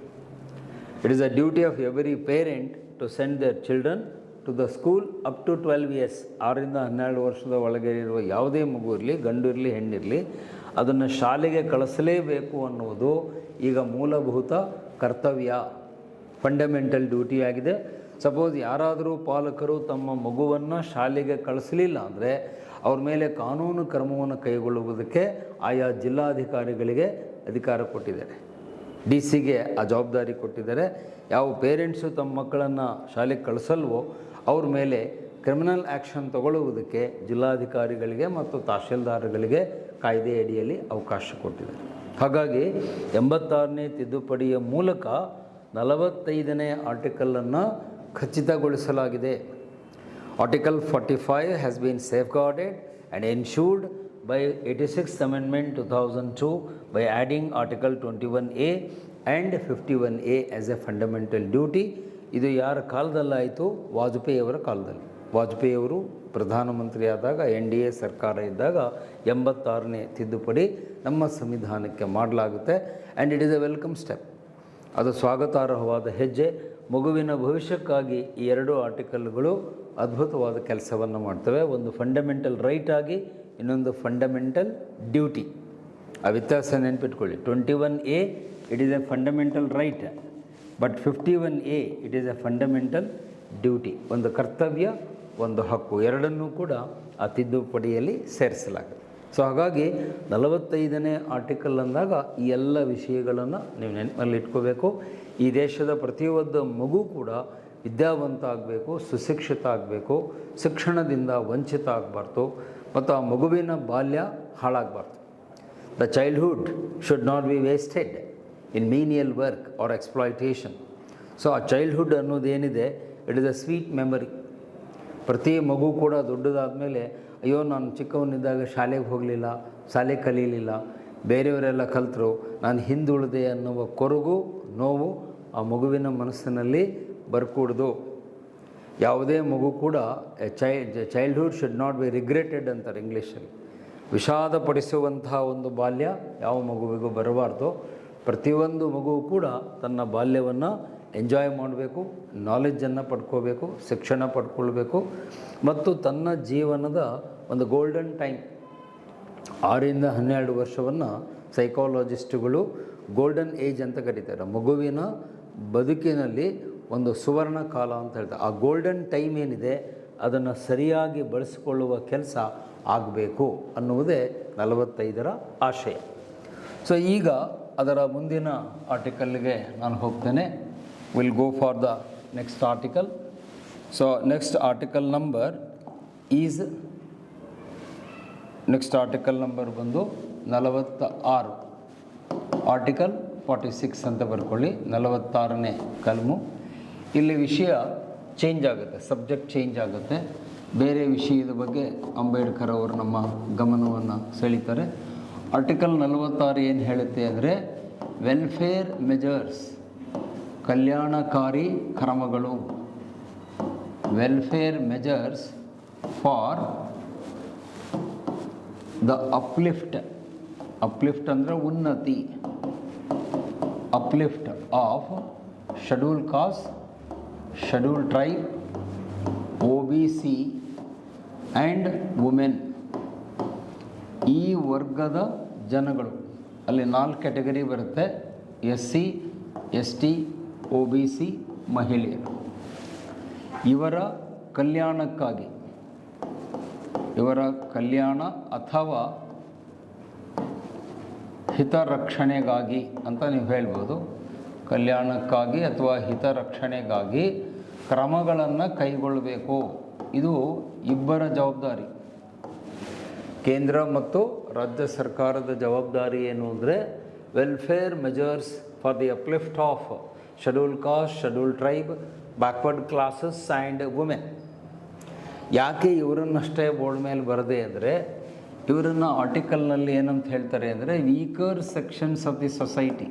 It is a duty of every parent to send their children to the school up to 12 years. 6ರಿಂದ 12 ವರ್ಷದ ಒಳಗೆ ಇರುವ ಯಾವುದೇ ಮಗು ಇರಲಿ, ಗಂಡು ಇರಲಿ ಹೆಣ್ಣಿರಲಿ, ಅದನ್ನು ಶಾಲೆಗೆ ಕಳಿಸಲೇಬೇಕು ಅನ್ನುವುದು ಈಗ ಮೂಲಭೂತ ಕರ್ತವ್ಯ, ಫಂಡಮೆಂಟಲ್ ಡ್ಯೂಟಿ ಆಗಿದೆ. ಸಪೋಸ್ ಯಾರಾದರೂ ಪಾಲಕರು ತಮ್ಮ ಮಗುವನ್ನು ಶಾಲೆಗೆ ಕಳಿಸಲಿಲ್ಲ ಅಂದರೆ ಅವ್ರ ಮೇಲೆ ಕಾನೂನು ಕ್ರಮವನ್ನು ಕೈಗೊಳ್ಳುವುದಕ್ಕೆ ಆಯಾ ಜಿಲ್ಲಾಧಿಕಾರಿಗಳಿಗೆ ಅಧಿಕಾರ ಕೊಟ್ಟಿದ್ದಾರೆ. DC-ಗೆ ಆ ಜವಾಬ್ದಾರಿ ಕೊಟ್ಟಿದ್ದಾರೆ. ಯಾವ ಪೇರೆಂಟ್ಸು ತಮ್ಮ ಮಕ್ಕಳನ್ನು ಶಾಲೆಗೆ ಕಳಿಸಲ್ವೋ ಅವ್ರ ಮೇಲೆ ಕ್ರಿಮಿನಲ್ ಆ್ಯಕ್ಷನ್ ತಗೊಳ್ಳುವುದಕ್ಕೆ ಜಿಲ್ಲಾಧಿಕಾರಿಗಳಿಗೆ ಮತ್ತು ತಹಶೀಲ್ದಾರ್ಗಳಿಗೆ ಕಾಯ್ದೆ ಅಡಿಯಲ್ಲಿ ಅವಕಾಶ ಕೊಟ್ಟಿದ್ದಾರೆ. ಹಾಗಾಗಿ 86ನೇ ತಿದ್ದುಪಡಿಯ ಮೂಲಕ 45ನೇ ಆರ್ಟಿಕಲನ್ನು ಖಚಿತಗೊಳಿಸಲಾಗಿದೆ. Article 45 has been safeguarded and ensured by 86th Amendment 2002 by adding Article 21A and 51A as a fundamental duty. ಇದು ಯಾರ ಕಾಲದಲ್ಲಾಯಿತು? ವಾಜಪೇಯಿ ಅವರ ಕಾಲದಲ್ಲಿ. ವಾಜಪೇಯಿ ಅವರು ಪ್ರಧಾನಮಂತ್ರಿ ಆದಾಗ, NDA ಸರ್ಕಾರ ಇದ್ದಾಗ 86ನೇ ತಿದ್ದುಪಡಿ ನಮ್ಮ ಸಂವಿಧಾನಕ್ಕೆ ಮಾಡಲಾಗುತ್ತೆ. And it is A welcome step. ಅದು ಸ್ವಾಗತಾರ್ಹವಾದ ಹೆಜ್ಜೆ. ಮಗುವಿನ ಭವಿಷ್ಯಕ್ಕಾಗಿ ಈ 2 ಆರ್ಟಿಕಲ್ಗಳು ಅದ್ಭುತವಾದ ಕೆಲಸವನ್ನು ಮಾಡ್ತವೆ. ಒಂದು ಫಂಡಮೆಂಟಲ್ ರೈಟ್ ಆಗಿ, ಇನ್ನೊಂದು ಫಂಡಮೆಂಟಲ್ ಡ್ಯೂಟಿ. ಆ ವ್ಯತ್ಯಾಸ ನೆನ್ಪಿಟ್ಕೊಳ್ಳಿ. 21A it is A fundamental right, but 51A it is A fundamental duty. ಒಂದು ಕರ್ತವ್ಯ, ಒಂದು ಹಕ್ಕು, ಎರಡನ್ನೂ ಕೂಡ ಆ ತಿದ್ದುಪಡಿಯಲ್ಲಿ ಸೇರಿಸಲಾಗುತ್ತೆ. ಸೊ ಹಾಗಾಗಿ 45ನೇ ಆರ್ಟಿಕಲ್ ಅಂದಾಗ ಈ ಎಲ್ಲ ವಿಷಯಗಳನ್ನು ನೀವು ನೆನಪಲ್ಲಿ ಇಟ್ಕೋಬೇಕು. ಈ ದೇಶದ ಪ್ರತಿಯೊಂದು ಮಗು ಕೂಡ ವಿದ್ಯಾವಂತ ಆಗಬೇಕು, ಸುಶಿಕ್ಷಿತ ಆಗಬೇಕು, ಶಿಕ್ಷಣದಿಂದ ವಂಚಿತ ಆಗಬಾರ್ದು, ಮತ್ತು ಆ ಮಗುವಿನ ಬಾಲ್ಯ ಹಾಳಾಗಬಾರ್ದು. The childhood should not be wasted in menial work or exploitation. So ಆ ಚೈಲ್ಡ್ಹುಡ್ ಅನ್ನೋದೇನಿದೆ, it is a sweet memory. ಪ್ರತಿ ಮಗು ಕೂಡ ದೊಡ್ಡದಾದ ಮೇಲೆ, ಅಯ್ಯೋ ನಾನು ಚಿಕ್ಕವನಿದ್ದಾಗ ಶಾಲೆಗೆ ಹೋಗಲಿಲ್ಲ, ಶಾಲೆ ಕಲೀಲಿಲ್ಲ, ಬೇರೆಯವರೆಲ್ಲ ಕಲಿತರು, ನಾನು ಹಿಂದುಳಿದೆ ಅನ್ನುವ ಕೊರಗು, ನೋವು ಆ ಮಗುವಿನ ಮನಸ್ಸಿನಲ್ಲಿ ಬರ್ಕೂಡ್ದು. ಯಾವುದೇ ಮಗು ಕೂಡ childhood should not B regretted ಅಂತಾರೆ ಇಂಗ್ಲೀಷಲ್ಲಿ. ವಿಷಾದಪಡಿಸುವಂತಹ ಒಂದು ಬಾಲ್ಯ ಯಾವ ಮಗುವಿಗೂ ಬರಬಾರ್ದು. ಪ್ರತಿಯೊಂದು ಮಗುವು ಕೂಡ ತನ್ನ ಬಾಲ್ಯವನ್ನು ಎಂಜಾಯ್ ಮಾಡಬೇಕು, ನಾಲೆಡ್ಜನ್ನು ಪಡ್ಕೋಬೇಕು, ಶಿಕ್ಷಣ ಪಡ್ಕೊಳ್ಬೇಕು, ಮತ್ತು ತನ್ನ ಜೀವನದ ಒಂದು ಗೋಲ್ಡನ್ ಟೈಮ್ 6ರಿಂದ 12 ವರ್ಷವನ್ನು ಸೈಕಾಲಜಿಸ್ಟುಗಳು ಗೋಲ್ಡನ್ ಏಜ್ ಅಂತ ಕರೀತಾರೆ. ಮಗುವಿನ ಬದುಕಿನಲ್ಲಿ ಒಂದು ಸುವರ್ಣ ಕಾಲ ಅಂತ ಹೇಳ್ತಾರೆ. ಆ ಗೋಲ್ಡನ್ ಟೈಮ್ ಏನಿದೆ ಅದನ್ನು ಸರಿಯಾಗಿ ಬಳಸಿಕೊಳ್ಳುವ ಕೆಲಸ ಆಗಬೇಕು ಅನ್ನುವುದೇ 45ರ ಆಶಯ. ಸೊ ಈಗ ಅದರ ಮುಂದಿನ ಆರ್ಟಿಕಲ್ಗೆ ನಾನು ಹೋಗ್ತೇನೆ. Will go for the next article. So next article number ಬಂದು 46. ಆರ್ಟಿಕಲ್ 46 ಅಂತ ಬರ್ಕೊಳ್ಳಿ, 46ನೇ ಕಲಮು. ಇಲ್ಲಿ ವಿಷಯ ಚೇಂಜ್ ಆಗುತ್ತೆ, ಸಬ್ಜೆಕ್ಟ್ ಚೇಂಜ್ ಆಗುತ್ತೆ. ಬೇರೆ ವಿಷಯದ ಬಗ್ಗೆ ಅಂಬೇಡ್ಕರ್ ಅವರು ನಮ್ಮ ಗಮನವನ್ನು ಸೆಳೀತಾರೆ. ಆರ್ಟಿಕಲ್ 46 ಏನು ಹೇಳುತ್ತೆ ಅಂದರೆ, ವೆಲ್ಫೇರ್ ಮೆಜರ್ಸ್ ಕಲ್ಯಾಣಕಾರಿ ಕ್ರಮಗಳು, welfare measures for the uplift ಅಂದರೆ ಉನ್ನತಿ, uplift of schedule caste, schedule tribe, OBC and women. ಈ ವರ್ಗದ ಜನಗಳು, ಅಲ್ಲಿ 4 ಕ್ಯಾಟಗರಿ ಬರುತ್ತೆ: SC, ST, OBC, ಮಹಿಳೆಯರು. ಇವರ ಕಲ್ಯಾಣಕ್ಕಾಗಿ, ಇವರ ಕಲ್ಯಾಣ ಅಥವಾ ಹಿತರಕ್ಷಣೆಗಾಗಿ ಅಂತ ನೀವು ಹೇಳ್ಬೋದು. ಕಲ್ಯಾಣಕ್ಕಾಗಿ ಅಥವಾ ಹಿತರಕ್ಷಣೆಗಾಗಿ ಕ್ರಮಗಳನ್ನು ಕೈಗೊಳ್ಳಬೇಕು. ಇದು ಇಬ್ಬರ ಜವಾಬ್ದಾರಿ. ಕೇಂದ್ರ ಮತ್ತು ರಾಜ್ಯ ಸರ್ಕಾರದ ಜವಾಬ್ದಾರಿ ಏನು ಅಂದರೆ welfare measures for the uplift of schedule caste, schedule tribe, backward classes and women. ಯಾಕೆ ಇವರನ್ನಷ್ಟೇ ಬೋರ್ಡ್ ಮೇಲೆ ಬರದೆ ಅಂದರೆ, ಇವರನ್ನು ಆರ್ಟಿಕಲ್ನಲ್ಲಿ ಏನಂತ ಹೇಳ್ತಾರೆ ಅಂದರೆ weaker sections of the society.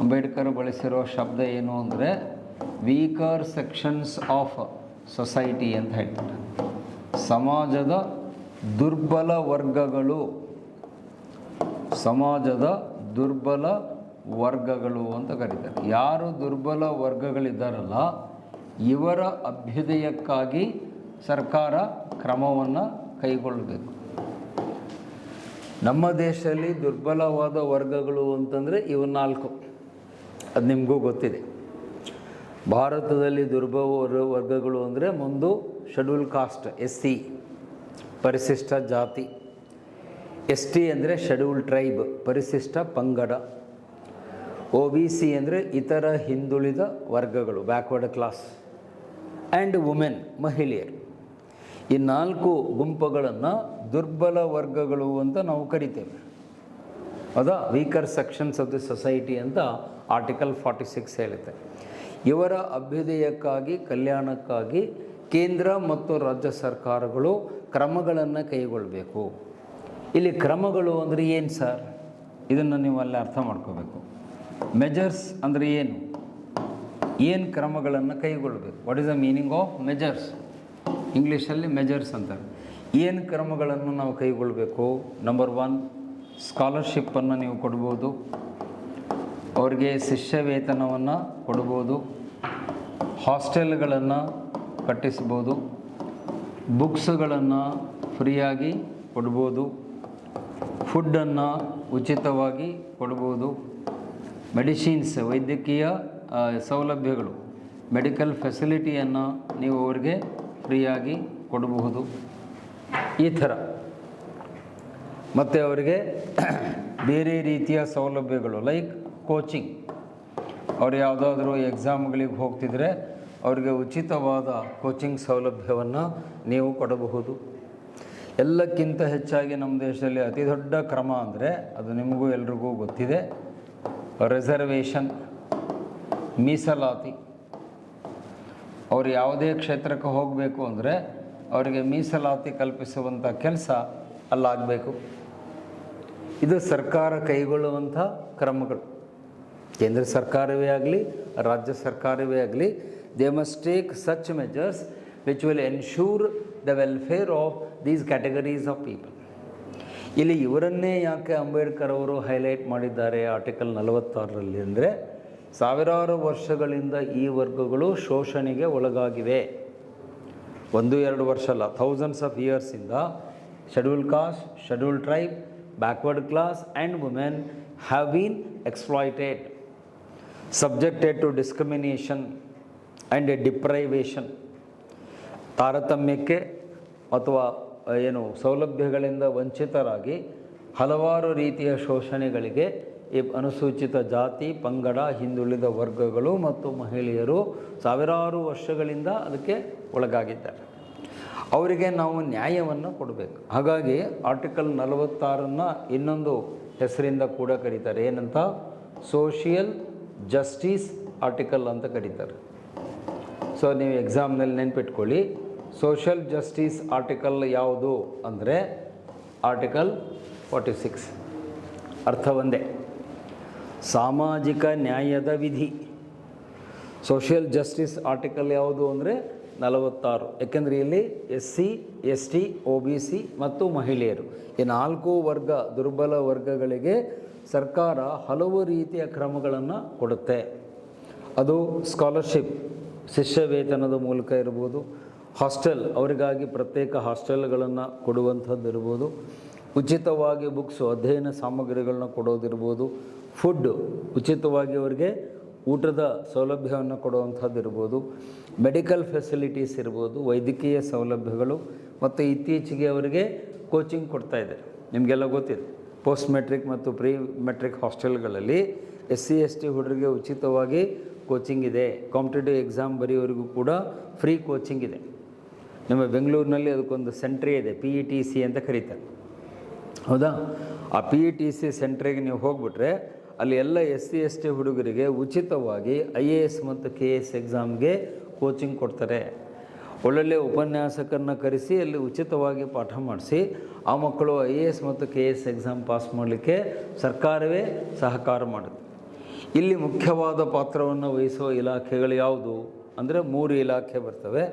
Ambedkar ಬಳಸಿರೋ ಶಬ್ದ ಏನು ಅಂದರೆ ವೀಕರ್ ಸೆಕ್ಷನ್ಸ್ ಆಫ್ ಸೊಸೈಟಿ ಅಂತ ಹೇಳ್ತಾರೆ. ಸಮಾಜದ ದುರ್ಬಲ ವರ್ಗಗಳು, ಸಮಾಜದ ದುರ್ಬಲ ವರ್ಗಗಳು ಅಂತ ಕರೀತಾರೆ. ಯಾರು ದುರ್ಬಲ ವರ್ಗಗಳಿದ್ದಾರಲ್ಲ ಇವರ ಅಭ್ಯುದಯಕ್ಕಾಗಿ ಸರ್ಕಾರ ಕ್ರಮವನ್ನು ಕೈಗೊಳ್ಳಬೇಕು. ನಮ್ಮ ದೇಶದಲ್ಲಿ ದುರ್ಬಲವಾದ ವರ್ಗಗಳು ಅಂತಂದರೆ ಇವು 4. ಅದು ನಿಮಗೂ ಗೊತ್ತಿದೆ. ಭಾರತದಲ್ಲಿ ದುರ್ಬಲ ವರ್ಗಗಳು ಅಂದರೆ ಒಂದು ಶೆಡ್ಯೂಲ್ ಕಾಸ್ಟ್, SC ಪರಿಶಿಷ್ಟ ಜಾತಿ, ST ಅಂದರೆ ಶೆಡ್ಯೂಲ್ ಟ್ರೈಬ್ ಪರಿಶಿಷ್ಟ ಪಂಗಡ, OBC ಅಂದರೆ ಇತರ ಹಿಂದುಳಿದ ವರ್ಗಗಳು ಬ್ಯಾಕ್ವರ್ಡ್ ಕ್ಲಾಸ್, ಆ್ಯಂಡ್ ವುಮೆನ್ ಮಹಿಳೆಯರು. ಈ 4 ಗುಂಪುಗಳನ್ನು ದುರ್ಬಲ ವರ್ಗಗಳು ಅಂತ ನಾವು ಕರಿತೇವೆ. ಹೌದಾ? Weaker sections of the society ಅಂತ ಆರ್ಟಿಕಲ್ 46 ಹೇಳುತ್ತೆ. ಇವರ ಅಭ್ಯುದಯಕ್ಕಾಗಿ, ಕಲ್ಯಾಣಕ್ಕಾಗಿ ಕೇಂದ್ರ ಮತ್ತು ರಾಜ್ಯ ಸರ್ಕಾರಗಳು ಕ್ರಮಗಳನ್ನು ಕೈಗೊಳ್ಳಬೇಕು. ಇಲ್ಲಿ ಕ್ರಮಗಳು ಅಂದರೆ ಏನು ಸರ್? ಇದನ್ನು ನೀವು ಅಲ್ಲಿ ಅರ್ಥ ಮಾಡ್ಕೋಬೇಕು. ಮೆಜರ್ಸ್ ಅಂದರೆ ಏನು ಕ್ರಮಗಳನ್ನು ಕೈಗೊಳ್ಳಬೇಕು? What is the meaning of measures? ಇಂಗ್ಲೀಷಲ್ಲಿ ಮೆಜರ್ಸ್ ಅಂತಾರೆ. ಏನು ಕ್ರಮಗಳನ್ನು ನಾವು ಕೈಗೊಳ್ಳಬೇಕು? ನಂಬರ್ 1, ಸ್ಕಾಲರ್ಶಿಪ್ಪನ್ನು ನೀವು ಕೊಡ್ಬೋದು, ಅವ್ರಿಗೆ ಶಿಷ್ಯ ವೇತನವನ್ನು ಕೊಡ್ಬೋದು, ಹಾಸ್ಟೆಲ್ಗಳನ್ನು ಕಟ್ಟಿಸ್ಬೋದು, ಬುಕ್ಸ್ಗಳನ್ನು ಫ್ರೀಯಾಗಿ ಕೊಡ್ಬೋದು, ಫುಡ್ಡನ್ನು ಉಚಿತವಾಗಿ ಕೊಡ್ಬೋದು, ಮೆಡಿಸಿನ್ಸ್ ವೈದ್ಯಕೀಯ ಸೌಲಭ್ಯಗಳು ಮೆಡಿಕಲ್ ಫೆಸಿಲಿಟಿಯನ್ನು ನೀವು ಅವ್ರಿಗೆ ಫ್ರೀಯಾಗಿ ಕೊಡಬಹುದು. ಈ ಥರ ಮತ್ತು ಅವರಿಗೆ ಬೇರೆ ರೀತಿಯ ಸೌಲಭ್ಯಗಳು ಲೈಕ್ ಕೋಚಿಂಗ್. ಅವ್ರು ಯಾವುದಾದ್ರೂ ಎಕ್ಸಾಮ್ಗಳಿಗೆ ಹೋಗ್ತಿದ್ರೆ ಅವರಿಗೆ ಉಚಿತವಾದ ಕೋಚಿಂಗ್ ಸೌಲಭ್ಯವನ್ನು ನೀವು ಕೊಡಬಹುದು. ಎಲ್ಲಕ್ಕಿಂತ ಹೆಚ್ಚಾಗಿ ನಮ್ಮ ದೇಶದಲ್ಲಿ ಅತಿ ದೊಡ್ಡ ಕ್ರಮ ಅಂದರೆ ಅದು ನಿಮಗೂ ಎಲ್ರಿಗೂ ಗೊತ್ತಿದೆ, ರಿಸರ್ವೇಷನ್, ಮೀಸಲಾತಿ. ಅವರು ಯಾವುದೇ ಕ್ಷೇತ್ರಕ್ಕೆ ಹೋಗಬೇಕು ಅಂದರೆ ಅವರಿಗೆ ಮೀಸಲಾತಿ ಕಲ್ಪಿಸುವಂಥ ಕೆಲಸ ಅಲ್ಲಾಗಬೇಕು. ಇದು ಸರ್ಕಾರ ಕೈಗೊಳ್ಳುವಂಥ ಕ್ರಮಗಳು. ಕೇಂದ್ರ ಸರ್ಕಾರವೇ ಆಗಲಿ ರಾಜ್ಯ ಸರ್ಕಾರವೇ ಆಗಲಿ, they must take such measures which will ensure the welfare of these categories of people. ಇಲ್ಲಿ ಇವರನ್ನೇ ಯಾಕೆ ಅಂಬೇಡ್ಕರ್ ಅವರು ಹೈಲೈಟ್ ಮಾಡಿದ್ದಾರೆ ಆರ್ಟಿಕಲ್ 46ರಲ್ಲಿ ಅಂದರೆ, ಸಾವಿರಾರು ವರ್ಷಗಳಿಂದ ಈ ವರ್ಗಗಳು ಶೋಷಣೆಗೆ ಒಳಗಾಗಿವೆ. 1-2 ವರ್ಷ ಅಲ್ಲ, ಥೌಸಂಡ್ಸ್ ಆಫ್ ಇಯರ್ಸಿಂದ schedule caste, schedule tribe, backward class and women have been exploited, subjected to discrimination and deprivation. ತಾರತಮ್ಯಕ್ಕೆ ಅಥವಾ ಸೌಲಭ್ಯಗಳಿಂದ ವಂಚಿತರಾಗಿ ಹಲವಾರು ರೀತಿಯ ಶೋಷಣೆಗಳಿಗೆ ಈ ಅನುಸೂಚಿತ ಜಾತಿ, ಪಂಗಡ, ಹಿಂದುಳಿದ ವರ್ಗಗಳು ಮತ್ತು ಮಹಿಳೆಯರು ಸಾವಿರಾರು ವರ್ಷಗಳಿಂದ ಅದಕ್ಕೆ ಒಳಗಾಗಿದ್ದಾರೆ. ಅವರಿಗೆ ನಾವು ನ್ಯಾಯವನ್ನು ಕೊಡಬೇಕು. ಹಾಗಾಗಿ ಆರ್ಟಿಕಲ್ 46ನ್ನು ಇನ್ನೊಂದು ಹೆಸರಿಂದ ಕೂಡ ಕರೀತಾರೆ. ಏನಂತ? ಸೋಷಿಯಲ್ ಜಸ್ಟಿಸ್ ಆರ್ಟಿಕಲ್ ಅಂತ ಕರೀತಾರೆ. ಸೊ ನೀವು ಎಕ್ಸಾಮ್ನಲ್ಲಿ ನೆನ್ಪಿಟ್ಕೊಳ್ಳಿ, ಸೋಷಿಯಲ್ ಜಸ್ಟಿಸ್ ಆರ್ಟಿಕಲ್ ಯಾವುದು ಅಂದರೆ ಆರ್ಟಿಕಲ್ 46. ಅರ್ಥ ಒಂದೇ, ಸಾಮಾಜಿಕ ನ್ಯಾಯದ ವಿಧಿ. ಸೋಷಿಯಲ್ ಜಸ್ಟಿಸ್ ಆರ್ಟಿಕಲ್ ಯಾವುದು ಅಂದರೆ 46. ಯಾಕೆಂದರೆ ಇಲ್ಲಿ SC ST OBC ಮತ್ತು ಮಹಿಳೆಯರು ಈ 4 ವರ್ಗ ದುರ್ಬಲ ವರ್ಗಗಳಿಗೆ ಸರ್ಕಾರ ಹಲವು ರೀತಿಯ ಕ್ರಮಗಳನ್ನು ಕೊಡುತ್ತೆ. ಅದು ಸ್ಕಾಲರ್ಶಿಪ್ ಶಿಷ್ಯ ವೇತನದ ಮೂಲಕ ಇರ್ಬೋದು, ಹಾಸ್ಟೆಲ್ ಅವರಿಗಾಗಿ ಪ್ರತ್ಯೇಕ ಹಾಸ್ಟೆಲ್ಗಳನ್ನು ಕೊಡುವಂಥದ್ದು ಇರ್ಬೋದು, ಉಚಿತವಾಗಿ ಬುಕ್ಸು ಅಧ್ಯಯನ ಸಾಮಗ್ರಿಗಳನ್ನ ಕೊಡೋದಿರ್ಬೋದು, ಫುಡ್ ಉಚಿತವಾಗಿ ಅವರಿಗೆ ಊಟದ ಸೌಲಭ್ಯವನ್ನು ಕೊಡುವಂಥದ್ದು ಇರ್ಬೋದು, ಮೆಡಿಕಲ್ ಫೆಸಿಲಿಟೀಸ್ ಇರ್ಬೋದು, ವೈದ್ಯಕೀಯ ಸೌಲಭ್ಯಗಳು, ಮತ್ತು ಇತ್ತೀಚೆಗೆ ಅವರಿಗೆ ಕೋಚಿಂಗ್ ಕೊಡ್ತಾಯಿದ್ದಾರೆ. ನಿಮಗೆಲ್ಲ ಗೊತ್ತಿದೆ, ಪೋಸ್ಟ್ ಮೆಟ್ರಿಕ್ ಮತ್ತು ಪ್ರೀ ಮೆಟ್ರಿಕ್ ಹಾಸ್ಟೆಲ್ಗಳಲ್ಲಿ SC ST ಹುಡುಗರಿಗೆ ಉಚಿತವಾಗಿ ಕೋಚಿಂಗ್ ಇದೆ. ಕಾಂಪಿಟೇಟಿವ್ ಎಕ್ಸಾಮ್ ಬರೆಯೋರಿಗೂ ಕೂಡ ಫ್ರೀ ಕೋಚಿಂಗ್ ಇದೆ. ನಮ್ಮ ಬೆಂಗಳೂರಿನಲ್ಲಿ ಅದಕ್ಕೊಂದು ಸೆಂಟ್ರೇ ಇದೆ, PETC ಅಂತ ಕರೀತಾರೆ. ಹೌದಾ? ಆ PETC ಸೆಂಟ್ರಿಗೆ ನೀವು ಹೋಗ್ಬಿಟ್ರೆ ಅಲ್ಲಿ ಎಲ್ಲ SC ST ಹುಡುಗರಿಗೆ ಉಚಿತವಾಗಿ IAS ಮತ್ತು KS ಎಕ್ಸಾಮ್ಗೆ ಕೋಚಿಂಗ್ ಕೊಡ್ತಾರೆ. ಒಳ್ಳೊಳ್ಳೆ ಉಪನ್ಯಾಸಕರನ್ನ ಕರೆಸಿ ಅಲ್ಲಿ ಉಚಿತವಾಗಿ ಪಾಠ ಮಾಡಿಸಿ ಆ ಮಕ್ಕಳು IAS ಮತ್ತು KS ಎಕ್ಸಾಮ್ ಪಾಸ್ ಮಾಡಲಿಕ್ಕೆ ಸರ್ಕಾರವೇ ಸಹಕಾರ ಮಾಡುತ್ತೆ. ಇಲ್ಲಿ ಮುಖ್ಯವಾದ ಪಾತ್ರವನ್ನು ವಹಿಸುವ ಇಲಾಖೆಗಳು ಯಾವುದು ಅಂದರೆ 3 ಇಲಾಖೆ ಬರ್ತವೆ.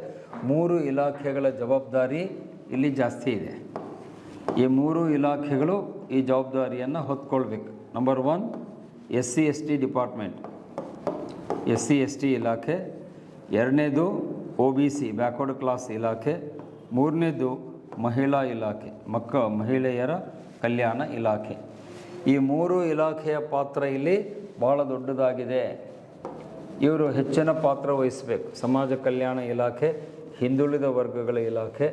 3 ಇಲಾಖೆಗಳ ಜವಾಬ್ದಾರಿ ಇಲ್ಲಿ ಜಾಸ್ತಿ ಇದೆ. ಈ 3 ಇಲಾಖೆಗಳು ಈ ಜವಾಬ್ದಾರಿಯನ್ನು ಹೊತ್ಕೊಳ್ಬೇಕು. Number 1 SC ST department, SC ST ಇಲಾಖೆ. 2ನೇದು OBC ಬ್ಯಾಕ್ವರ್ಡ್ ಕ್ಲಾಸ್ ಇಲಾಖೆ. 3ನೇದು ಮಹಿಳಾ ಇಲಾಖೆ, ಮಹಿಳೆಯರ ಕಲ್ಯಾಣ ಇಲಾಖೆ. ಈ 3 ಇಲಾಖೆಯ ಪಾತ್ರ ಇಲ್ಲಿ ಭಾಳ ದೊಡ್ಡದಾಗಿದೆ. ಇವರು ಹೆಚ್ಚಿನ ಪಾತ್ರ ವಹಿಸಬೇಕು. ಸಮಾಜ ಕಲ್ಯಾಣ ಇಲಾಖೆ, ಹಿಂದುಳಿದ ವರ್ಗಗಳ ಇಲಾಖೆ,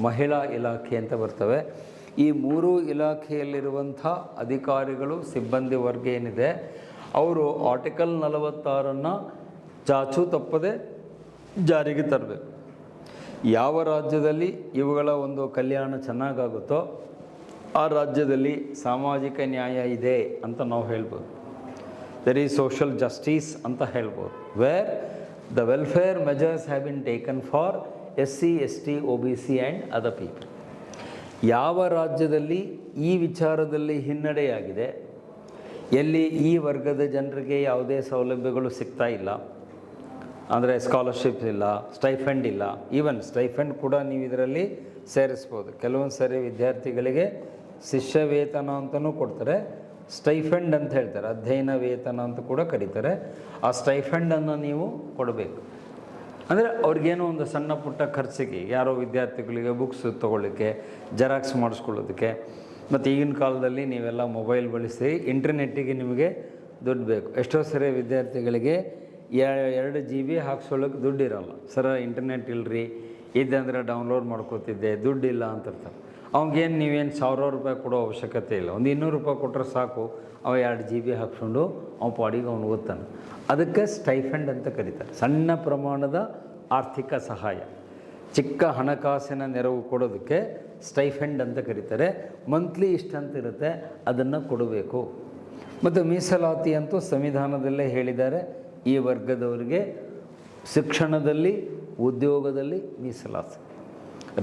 ಮಹಿಳಾ ಇಲಾಖೆ ಅಂತ ಬರ್ತವೆ. ಈ 3 ಇಲಾಖೆಯಲ್ಲಿರುವಂಥ ಅಧಿಕಾರಿಗಳು, ಸಿಬ್ಬಂದಿ ವರ್ಗ ಏನಿದೆ ಅವರು ಆರ್ಟಿಕಲ್ 46 ಚಾಚೂ ತಪ್ಪದೆ ಜಾರಿಗೆ ತರಬೇಕು. ಯಾವ ರಾಜ್ಯದಲ್ಲಿ ಇವುಗಳ ಒಂದು ಕಲ್ಯಾಣ ಚೆನ್ನಾಗಾಗುತ್ತೋ ಆ ರಾಜ್ಯದಲ್ಲಿ ಸಾಮಾಜಿಕ ನ್ಯಾಯ ಇದೆ ಅಂತ ನಾವು ಹೇಳ್ಬೋದು. ದೆರ್ ಈಸ್ ಸೋಷಲ್ ಜಸ್ಟಿಸ್ ಅಂತ ಹೇಳ್ಬೋದು. Where the welfare measures have been taken for SC ST OBC and other people. ಯಾವ ರಾಜ್ಯದಲ್ಲಿ ಈ ವಿಚಾರದಲ್ಲಿ ಹಿನ್ನಡೆಯಾಗಿದೆ, ಎಲ್ಲಿ ಈ ವರ್ಗದ ಜನರಿಗೆ ಯಾವುದೇ ಸೌಲಭ್ಯಗಳು ಸಿಗ್ತಾ ಇಲ್ಲ, ಅಂದರೆ ಸ್ಕಾಲರ್ಶಿಪ್ ಇಲ್ಲ, ಸ್ಟೈಫಂಡ್ ಇಲ್ಲ. ಈವನ್ ಸ್ಟೈಫಂಡ್ ಕೂಡ ನೀವು ಇದರಲ್ಲಿ ಸೇರಿಸ್ಬೋದು. ಕೆಲವೊಂದು ಸರಿ ವಿದ್ಯಾರ್ಥಿಗಳಿಗೆ ಶಿಷ್ಯ ವೇತನ ಅಂತಲೂ ಕೊಡ್ತಾರೆ, ಸ್ಟೈಫಂಡ್ ಅಂತ ಹೇಳ್ತಾರೆ, ಅಧ್ಯಯನ ವೇತನ ಅಂತ ಕೂಡ ಕರೀತಾರೆ. ಆ ಸ್ಟೈಫಂಡನ್ನು ನೀವು ಕೊಡಬೇಕು. ಅಂದರೆ ಅವ್ರಿಗೇನೋ ಒಂದು ಸಣ್ಣ ಪುಟ್ಟ ಖರ್ಚಿಗೆ, ಯಾರೋ ವಿದ್ಯಾರ್ಥಿಗಳಿಗೆ ಬುಕ್ಸ್ ತೊಗೊಳ್ಳಿಕ್ಕೆ, ಜೆರಾಕ್ಸ್ ಮಾಡಿಸ್ಕೊಳ್ಳೋದಕ್ಕೆ. ಮತ್ತು ಈಗಿನ ಕಾಲದಲ್ಲಿ ನೀವೆಲ್ಲ ಮೊಬೈಲ್ ಬಳಸಿ ಇಂಟರ್ನೆಟ್ಟಿಗೆ ನಿಮಗೆ ದುಡ್ಡು ಬೇಕು. ಎಷ್ಟೋ ಸರಿ ವಿದ್ಯಾರ್ಥಿಗಳಿಗೆ 2 GB ಹಾಕ್ಸೋಳಕ್ಕೆ ದುಡ್ಡು ಇರೋಲ್ಲ. ಸರ ಇಂಟರ್ನೆಟ್ ಇಲ್ಲರಿ, ಇದ್ದಂದರೆ ಡೌನ್ಲೋಡ್ ಮಾಡ್ಕೋತಿದ್ದೆ, ದುಡ್ಡಿಲ್ಲ ಅಂತ ಇರ್ತಾರೆ. ಅವ್ನಿಗೇನು ನೀವೇನು 1000 ರೂಪಾಯಿ ಕೊಡೋ ಅವಶ್ಯಕತೆ ಇಲ್ಲ. ಒಂದು 200 ರೂಪಾಯಿ ಕೊಟ್ಟರೆ ಸಾಕು, ಅವ 2 GB ಹಾಕ್ಸ್ಕೊಂಡು ಅವ್ನ ಪಾಡಿಗೆ ಅವ್ನು ಓದ್ತಾನೆ. ಅದಕ್ಕೆ ಸ್ಟೈಫಂಡ್ ಅಂತ ಕರೀತಾರೆ. ಸಣ್ಣ ಪ್ರಮಾಣದ ಆರ್ಥಿಕ ಸಹಾಯ, ಚಿಕ್ಕ ಹಣಕಾಸಿನ ನೆರವು ಕೊಡೋದಕ್ಕೆ ಸ್ಟೈಫಂಡ್ ಅಂತ ಕರೀತಾರೆ. ಮಂತ್ಲಿ ಇಷ್ಟಂತ ಇರುತ್ತೆ, ಅದನ್ನು ಕೊಡಬೇಕು. ಮತ್ತು ಮೀಸಲಾತಿ ಅಂತೂ ಸಂವಿಧಾನದಲ್ಲೇ ಹೇಳಿದ್ದಾರೆ. ಈ ವರ್ಗದವರಿಗೆ ಶಿಕ್ಷಣದಲ್ಲಿ, ಉದ್ಯೋಗದಲ್ಲಿ ಮೀಸಲಾತಿ.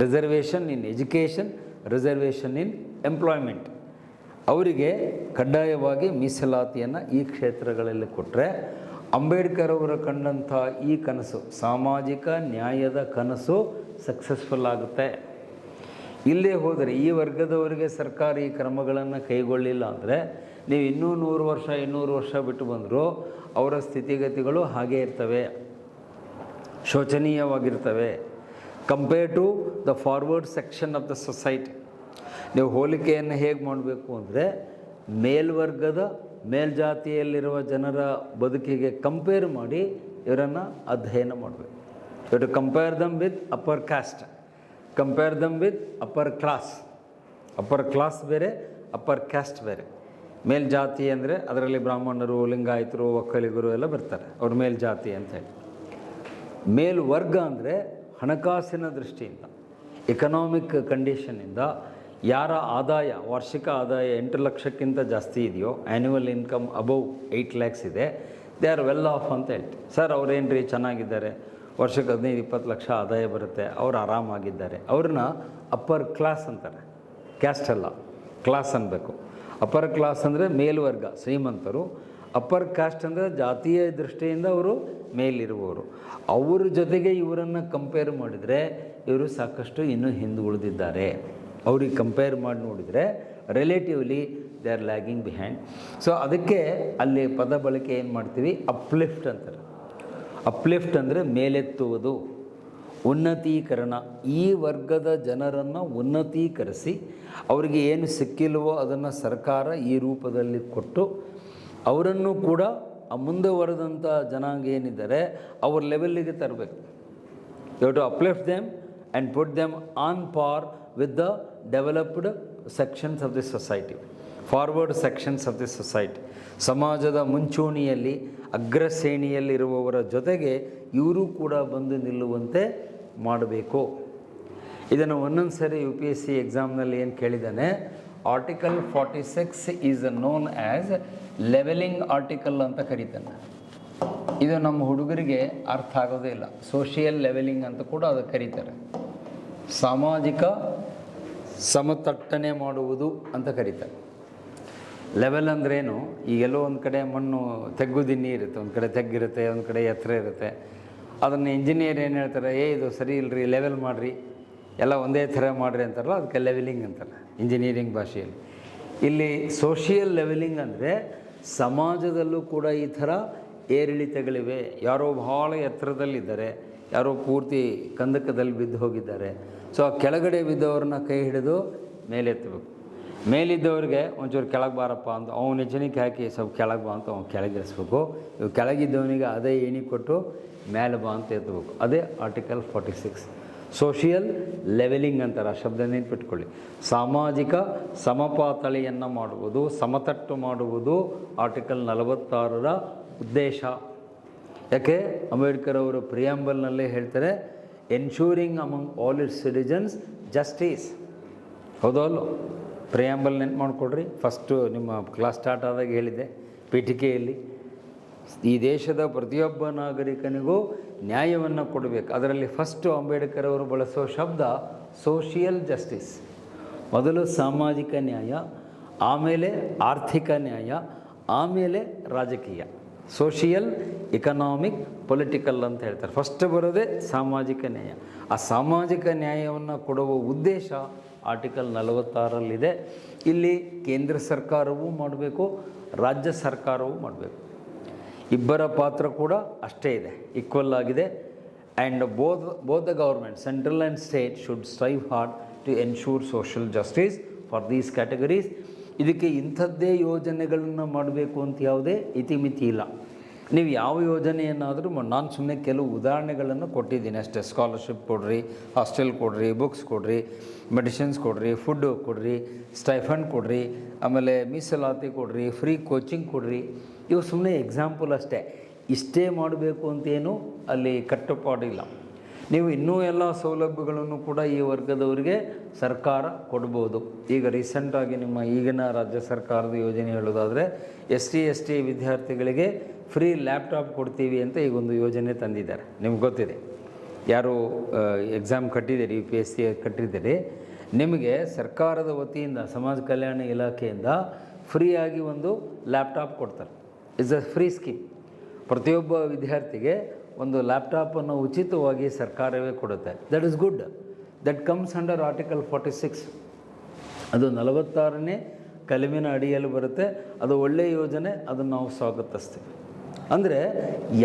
Reservation in education, reservation in employment. ಅವರಿಗೆ ಕಡ್ಡಾಯವಾಗಿ ಮೀಸಲಾತಿಯನ್ನು ಈ ಕ್ಷೇತ್ರಗಳಲ್ಲಿ ಕೊಟ್ಟರೆ ಅಂಬೇಡ್ಕರ್ ಅವರು ಕಂಡಂಥ ಈ ಕನಸು, ಸಾಮಾಜಿಕ ನ್ಯಾಯದ ಕನಸು ಸಕ್ಸಸ್ಫುಲ್ ಆಗುತ್ತೆ. ಇಲ್ಲೇ ಹೋದರೆ ಈ ವರ್ಗದವರಿಗೆ ಸರ್ಕಾರ ಈ ಕ್ರಮಗಳನ್ನು ಕೈಗೊಳ್ಳಿಲ್ಲ ಅಂದರೆ ನೀವು ಇನ್ನೂ 100 ವರ್ಷ 200 ವರ್ಷ ಬಿಟ್ಟು ಬಂದರೂ ಅವರ ಸ್ಥಿತಿಗತಿಗಳು ಹಾಗೇ ಇರ್ತವೆ, ಶೋಚನೀಯವಾಗಿರ್ತವೆ. Compare to the forward section of the society. ನೀವು ಹೋಲಿಕೆಯನ್ನು ಹೇಗೆ ಮಾಡಬೇಕು ಅಂದರೆ ಮೇಲ್ವರ್ಗದ, ಮೇಲ್ಜಾತಿಯಲ್ಲಿರುವ ಜನರ ಬದುಕಿಗೆ ಕಂಪೇರ್ ಮಾಡಿ ಇವರನ್ನು ಅಧ್ಯಯನ ಮಾಡಬೇಕು. You to compare them with upper caste, compare them with upper class. Upper class ಬೇರೆ, ಅಪ್ಪರ್ ಕ್ಯಾಸ್ಟ್ ಬೇರೆ. ಮೇಲ್ಜಾತಿ ಅಂದರೆ ಅದರಲ್ಲಿ ಬ್ರಾಹ್ಮಣರು, ಲಿಂಗಾಯತರು, ಒಕ್ಕಲಿಗರು ಎಲ್ಲ ಬರ್ತಾರೆ, ಅವ್ರ ಮೇಲ್ಜಾತಿ ಅಂತ ಹೇಳಿ. ಮೇಲ್ವರ್ಗ ಅಂದರೆ ಹಣಕಾಸಿನ ದೃಷ್ಟಿಯಿಂದ, ಎಕನಾಮಿಕ್ ಕಂಡೀಷನಿಂದ ಯಾರ ಆದಾಯ, ವಾರ್ಷಿಕ ಆದಾಯ 8 ಲಕ್ಷಕ್ಕಿಂತ ಜಾಸ್ತಿ ಇದೆಯೋ, ಆ್ಯನ್ಯುವಲ್ ಇನ್ಕಮ್ ಅಬೌವ್ 8 lakhs ಇದೆ, ದೇ ಆರ್ ವೆಲ್ ಆಫ್ ಅಂತ ಹೇಳ್ತೀವಿ. ಸರ್ ಅವ್ರೇನು ರೀ ಚೆನ್ನಾಗಿದ್ದಾರೆ, ವರ್ಷಕ್ಕೆ 15-20 ಲಕ್ಷ ಆದಾಯ ಬರುತ್ತೆ, ಅವ್ರು ಆರಾಮಾಗಿದ್ದಾರೆ, ಅವ್ರನ್ನ ಅಪ್ಪರ್ ಕ್ಲಾಸ್ ಅಂತಾರೆ. ಕ್ಯಾಸ್ಟ್ ಅಲ್ಲ, ಕ್ಲಾಸ್ ಅನ್ನಬೇಕು. ಅಪ್ಪರ್ ಕ್ಲಾಸ್ ಅಂದರೆ ಮೇಲ್ವರ್ಗ, ಶ್ರೀಮಂತರು. ಅಪ್ಪರ್ ಕಾಸ್ಟ್ ಅಂದರೆ ಜಾತಿಯ ದೃಷ್ಟಿಯಿಂದ ಅವರು ಮೇಲಿರುವವರು. ಅವ್ರ ಜೊತೆಗೆ ಇವರನ್ನು ಕಂಪೇರ್ ಮಾಡಿದರೆ ಇವರು ಸಾಕಷ್ಟು ಇನ್ನೂ ಹಿಂದೆ ಉಳಿದಿದ್ದಾರೆ. ಅವ್ರಿಗೆ ಕಂಪೇರ್ ಮಾಡಿ ನೋಡಿದರೆ relatively they are lagging behind. So ಅದಕ್ಕೆ ಅಲ್ಲಿ ಪದ ಬಳಕೆ ಏನು ಮಾಡ್ತೀವಿ, ಅಪ್ಲಿಫ್ಟ್ ಅಂತಾರೆ. ಅಪ್ಲಿಫ್ಟ್ ಅಂದರೆ ಮೇಲೆತ್ತುವುದು, ಉನ್ನತೀಕರಣ. ಈ ವರ್ಗದ ಜನರನ್ನು ಉನ್ನತೀಕರಿಸಿ ಅವರಿಗೆ ಏನು ಸಿಕ್ಕಿಲ್ವೋ ಅದನ್ನು ಸರ್ಕಾರ ಈ ರೂಪದಲ್ಲಿ ಕೊಟ್ಟು ಅವರನ್ನು ಕೂಡ ಮುಂದುವರೆದಂಥ ಜನಾಂಗ ಏನಿದ್ದಾರೆ ಅವ್ರ ಲೆವೆಲ್ಲಿಗೆ ತರಬೇಕು. You have to uplift them and put them on par with the developed sections of the society, forward sections of the society. ಸಮಾಜದ ಮುಂಚೂಣಿಯಲ್ಲಿ ಅಗ್ರಶ್ರೇಣಿಯಲ್ಲಿರುವವರ ಜೊತೆಗೆ ಇವರು ಕೂಡ ಬಂದು ನಿಲ್ಲುವಂತೆ ಮಾಡಬೇಕು. ಇದನ್ನು ಒಂದೊಂದು ಸರಿ UPSC ಎಕ್ಸಾಮ್ನಲ್ಲಿ ಏನು ಕೇಳಿದ್ದಾನೆ, article 46 is known as levelling article ಅಂತ ಕರೀತಾನೆ. ಇದು ನಮ್ಮ ಹುಡುಗರಿಗೆ ಅರ್ಥ ಆಗೋದೇ ಇಲ್ಲ. ಸೋಷಿಯಲ್ ಲೆವೆಲಿಂಗ್ ಅಂತ ಕೂಡ ಅದು ಕರೀತಾರೆ. ಸಾಮಾಜಿಕ ಸಮತಟ್ಟನೆ ಮಾಡುವುದು ಅಂತ ಕರೀತಾರೆ. ಲೆವೆಲ್ ಅಂದ್ರೇನು, ಈಗೆಲ್ಲೋ ಒಂದು ಕಡೆ ಮಣ್ಣು ತೆಗ್ಗುದಿನ್ನಿ ಇರುತ್ತೆ, ಒಂದು ಕಡೆ ತೆಗ್ಗಿರುತ್ತೆ, ಒಂದು ಕಡೆ ಎತ್ತರ ಇರುತ್ತೆ. ಅದನ್ನು ಇಂಜಿನಿಯರ್ ಏನು ಹೇಳ್ತಾರೆ, ಇದು ಸರಿ ಇಲ್ಲರಿ, ಲೆವೆಲ್ ಮಾಡಿರಿ, ಎಲ್ಲ ಒಂದೇ ಥರ ಮಾಡಿರಿ ಅಂತಾರಲ್ಲ, ಅದಕ್ಕೆ ಲೆವೆಲಿಂಗ್ ಅಂತಾರೆ ಇಂಜಿನಿಯರಿಂಗ್ ಭಾಷೆಯಲ್ಲಿ. ಇಲ್ಲಿ ಸೋಷಿಯಲ್ ಲೆವೆಲಿಂಗ್ ಅಂದರೆ ಸಮಾಜದಲ್ಲೂ ಕೂಡ ಈ ಥರ ಏರಿಳಿತಗಳಿವೆ. ಯಾರೋ ಭಾಳ ಎತ್ತರದಲ್ಲಿದ್ದಾರೆ, ಯಾರೋ ಪೂರ್ತಿ ಕಂದಕದಲ್ಲಿ ಬಿದ್ದು ಹೋಗಿದ್ದಾರೆ. ಸೊ ಆ ಕೆಳಗಡೆ ಬಿದ್ದವ್ರನ್ನ ಕೈ ಹಿಡಿದು ಮೇಲೆತ್ತಬೇಕು. ಮೇಲಿದ್ದವ್ರಿಗೆ ಒಂಚೂರು ಕೆಳಗೆ ಬಾರಪ್ಪ ಅಂತ ಅವ್ನು ನೆಚ್ಚನಿಗೆ ಹಾಕಿ ಸ್ವಲ್ಪ ಕೆಳಗೆ ಬಾ ಅಂತ ಅವ್ನು ಕೆಳಗಿರಿಸ್ಬೇಕು. ಇವು ಕೆಳಗಿದ್ದವನಿಗೆ ಅದೇ ಏಣಿ ಕೊಟ್ಟು ಮೇಲೆ ಬಾ ಅಂತ ಎತ್ತಬೇಕು. ಅದೇ ಆರ್ಟಿಕಲ್ 46 ಸೋಷಿಯಲ್ ಲೆವೆಲಿಂಗ್ ಅಂತಾರೆ. ಆ ಶಬ್ದ ನೆನ್ಪಿಟ್ಕೊಳ್ಳಿ. ಸಾಮಾಜಿಕ ಸಮಪಾತಳಿಯನ್ನು ಮಾಡುವುದು, ಸಮತಟ್ಟು ಮಾಡುವುದು ಆರ್ಟಿಕಲ್ 46ರ ಉದ್ದೇಶ. ಯಾಕೆ ಅಂಬೇಡ್ಕರ್ ಅವರು ಪ್ರಿಯಾಂಬಲ್ನಲ್ಲೇ ಹೇಳ್ತಾರೆ, ensuring among all its citizens justice. ಹೌದೋ ಅಲ್ಲೋ? ಪ್ರಿಯಾಂಬಲ್ ನೆನ್ಪು ಮಾಡಿಕೊಡ್ರಿ. ಫಸ್ಟು ನಿಮ್ಮ ಕ್ಲಾಸ್ ಸ್ಟಾರ್ಟ್ ಆದಾಗ ಹೇಳಿದ್ದೆ ಪೀಠಿಕೆಯಲ್ಲಿ, ಈ ದೇಶದ ಪ್ರತಿಯೊಬ್ಬ ನಾಗರಿಕನಿಗೂ ನ್ಯಾಯವನ್ನು ಕೊಡಬೇಕು. ಅದರಲ್ಲಿ ಫಸ್ಟು ಅಂಬೇಡ್ಕರ್ ಅವರು ಬಳಸೋ ಶಬ್ದ ಸೋಷಿಯಲ್ ಜಸ್ಟಿಸ್. ಮೊದಲು ಸಾಮಾಜಿಕ ನ್ಯಾಯ, ಆಮೇಲೆ ಆರ್ಥಿಕ ನ್ಯಾಯ, ಆಮೇಲೆ ರಾಜಕೀಯ. ಸೋಷಿಯಲ್, ಎಕನಾಮಿಕ್, ಪೊಲಿಟಿಕಲ್ ಅಂತ ಹೇಳ್ತಾರೆ. ಫಸ್ಟ್ ಬರೋದೇ ಸಾಮಾಜಿಕ ನ್ಯಾಯ. ಆ ಸಾಮಾಜಿಕ ನ್ಯಾಯವನ್ನು ಕೊಡುವ ಉದ್ದೇಶ ಆರ್ಟಿಕಲ್ 46ರಲ್ಲಿದೆ. ಇಲ್ಲಿ ಕೇಂದ್ರ ಸರ್ಕಾರವೂ ಮಾಡಬೇಕು, ರಾಜ್ಯ ಸರ್ಕಾರವೂ ಮಾಡಬೇಕು. ಇಬ್ಬರ ಪಾತ್ರ ಕೂಡ ಅಷ್ಟೇ ಇದೆ, ಈಕ್ವಲ್ ಆಗಿದೆ. And both the government, central and state, should strive hard to ensure social justice for these categories. ಇದಕ್ಕೆ ಇಂಥದ್ದೇ ಯೋಜನೆಗಳನ್ನು ಮಾಡಬೇಕು ಅಂತ ಯಾವುದೇ ಇತಿಮಿತಿ ಇಲ್ಲ. ನೀವು ಯಾವ ಯೋಜನೆಯನ್ನಾದರೂ ನಾನು ಸುಮ್ಮನೆ ಕೆಲವು ಉದಾಹರಣೆಗಳನ್ನು ಕೊಟ್ಟಿದ್ದೀನಿ ಅಷ್ಟೇ. ಸ್ಕಾಲರ್ಶಿಪ್ ಕೊಡ್ರಿ, ಹಾಸ್ಟೆಲ್ ಕೊಡ್ರಿ, ಬುಕ್ಸ್ ಕೊಡ್ರಿ, ಮೆಡಿಸಿನ್ಸ್ ಕೊಡ್ರಿ, ಫುಡ್ಡು ಕೊಡ್ರಿ, ಸ್ಟೈಫಂಡ್ ಕೊಡ್ರಿ, ಆಮೇಲೆ ಮೀಸಲಾತಿ ಕೊಡ್ರಿ, ಫ್ರೀ ಕೋಚಿಂಗ್ ಕೊಡ್ರಿ. ಇವು ಸುಮ್ಮನೆ ಎಕ್ಸಾಂಪಲ್ ಅಷ್ಟೇ. ಇಷ್ಟೇ ಮಾಡಬೇಕು ಅಂತೇನು ಅಲ್ಲಿ ಕಟ್ಟುಪಾಡಿಲ್ಲ. ನೀವು ಇನ್ನೂ ಎಲ್ಲ ಸೌಲಭ್ಯಗಳನ್ನು ಕೂಡ ಈ ವರ್ಗದವರಿಗೆ ಸರ್ಕಾರ ಕೊಡ್ಬೋದು. ಈಗ ರೀಸೆಂಟಾಗಿ ನಿಮ್ಮ ಈಗಿನ ರಾಜ್ಯ ಸರ್ಕಾರದ ಯೋಜನೆ ಹೇಳೋದಾದರೆ ST ವಿದ್ಯಾರ್ಥಿಗಳಿಗೆ ಫ್ರೀ ಲ್ಯಾಪ್ಟಾಪ್ ಕೊಡ್ತೀವಿ ಅಂತ ಈಗೊಂದು ಯೋಜನೆ ತಂದಿದ್ದಾರೆ. ನಿಮ್ಗೆ ಗೊತ್ತಿದೆ, ಯಾರು ಎಕ್ಸಾಮ್ ಕಟ್ಟಿದ್ದೀರಿ, UPSC ಕಟ್ಟಿದ್ದೀರಿ, ನಿಮಗೆ ಸರ್ಕಾರದ ವತಿಯಿಂದ ಸಮಾಜ ಕಲ್ಯಾಣ ಇಲಾಖೆಯಿಂದ ಫ್ರೀಯಾಗಿ ಒಂದು ಲ್ಯಾಪ್ಟಾಪ್ ಕೊಡ್ತಾರೆ. It's a free scheme. ಪ್ರತಿಯೊಬ್ಬ ವಿದ್ಯಾರ್ಥಿಗೆ ಒಂದು ಲ್ಯಾಪ್ಟಾಪನ್ನು ಉಚಿತವಾಗಿ ಸರ್ಕಾರವೇ ಕೊಡುತ್ತೆ. That is good. That comes under article 46. ಅದು 46ನೇ ಕಲಮಿನ ಅಡಿಯಲ್ಲಿ ಬರುತ್ತೆ. ಅದು ಒಳ್ಳೆಯ ಯೋಜನೆ, ಅದನ್ನು ನಾವು ಸ್ವಾಗತಿಸ್ತೀವಿ. ಅಂದರೆ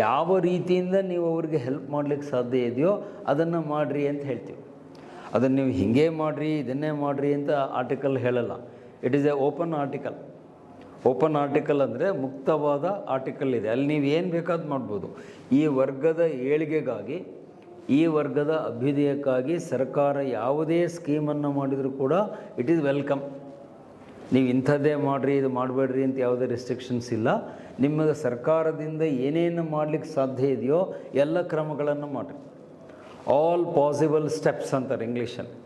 ಯಾವ ರೀತಿಯಿಂದ ನೀವು ಅವ್ರಿಗೆ ಹೆಲ್ಪ್ ಮಾಡಲಿಕ್ಕೆ ಸಾಧ್ಯ ಇದೆಯೋ ಅದನ್ನು ಮಾಡಿರಿ ಅಂತ ಹೇಳ್ತೀವಿ. ಅದನ್ನು ನೀವು ಹೀಗೆ ಮಾಡಿರಿ, ಇದನ್ನೇ ಮಾಡಿರಿ ಅಂತ ಆರ್ಟಿಕಲ್ ಹೇಳಲ್ಲ. It is A open article. Open article ಅಂದರೆ ಮುಕ್ತವಾದ ಆರ್ಟಿಕಲ್ ಇದೆ. ಅಲ್ಲಿ ನೀವು ಏನು ಬೇಕಾದ್ರೂ ಮಾಡ್ಬೋದು. ಈ ವರ್ಗದ ಏಳಿಗೆಗಾಗಿ, ಈ ವರ್ಗದ ಅಭ್ಯುದಯಕ್ಕಾಗಿ ಸರ್ಕಾರ ಯಾವುದೇ ಸ್ಕೀಮನ್ನು ಮಾಡಿದರೂ ಕೂಡ ಇಟ್ ಈಸ್ ವೆಲ್ಕಮ್. ನೀವು ಇಂಥದ್ದೇ ಮಾಡಿರಿ, ಇದು ಮಾಡಬೇಡ್ರಿ ಅಂತ ಯಾವುದೇ ರೆಸ್ಟ್ರಿಕ್ಷನ್ಸ್ ಇಲ್ಲ. ನಿಮಗೆ ಸರ್ಕಾರದಿಂದ ಏನೇನು ಮಾಡಲಿಕ್ಕೆ ಸಾಧ್ಯ ಇದೆಯೋ ಎಲ್ಲ ಕ್ರಮಗಳನ್ನು ಮಾಡಿರಿ. ಆಲ್ ಪಾಸಿಬಲ್ ಸ್ಟೆಪ್ಸ್ ಅಂತಾರೆ ಇಂಗ್ಲೀಷಲ್ಲಿ.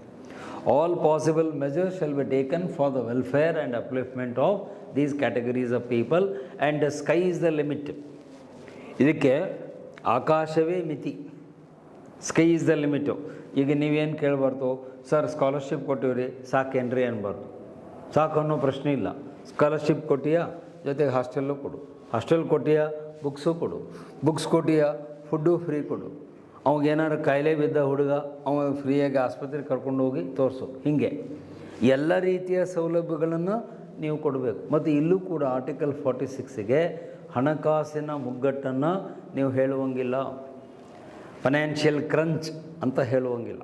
All possible measures shall be taken for the welfare and upliftment of these categories of people and sky is the limit. ಇದಕ್ಕೆ ಆಕಾಶವೇ ಮಿತಿ, ಸ್ಕೈ ಈಸ್ ದ ಲಿಮಿಟು. ಈಗ ನೀವೇನು ಕೇಳಬಾರ್ದು, ಸರ್ ಸ್ಕಾಲರ್ಶಿಪ್ ಕೊಟ್ಟಿವ್ರಿ ಸಾಕೇನ್ರಿ ಅನ್ಬಾರ್ದು. ಸಾಕು ಅನ್ನೋ ಪ್ರಶ್ನೆ ಇಲ್ಲ. ಸ್ಕಾಲರ್ಶಿಪ್ ಕೊಟ್ಟಿಯಾ, ಜೊತೆಗೆ ಹಾಸ್ಟೆಲ್ಲೂ ಕೊಡು. ಹಾಸ್ಟೆಲ್ ಕೊಟ್ಟಿಯಾ ಬುಕ್ಸು ಕೊಡು, ಬುಕ್ಸ್ ಕೊಟ್ಟಿಯಾ ಫುಡ್ಡು ಫ್ರೀ ಕೊಡು, ಅವಾಗೇನಾದ್ರು ಕಾಯಿಲೆ ಬಿದ್ದ ಹುಡುಗ ಅವ ಫ್ರೀಯಾಗಿ ಆಸ್ಪತ್ರೆಗೆ ಕರ್ಕೊಂಡು ಹೋಗಿ ತೋರಿಸು. ಹೀಗೆ ಎಲ್ಲ ರೀತಿಯ ಸೌಲಭ್ಯಗಳನ್ನು ನೀವು ಕೊಡಬೇಕು. ಮತ್ತು ಇಲ್ಲೂ ಕೂಡ ಆರ್ಟಿಕಲ್ 46ಗೆ ಹಣಕಾಸಿನ ಮುಗ್ಗಟ್ಟನ್ನು ನೀವು ಹೇಳುವಂಗಿಲ್ಲ, ಫೈನಾನ್ಷಿಯಲ್ ಕ್ರಂಚ್ ಅಂತ ಹೇಳುವಂಗಿಲ್ಲ.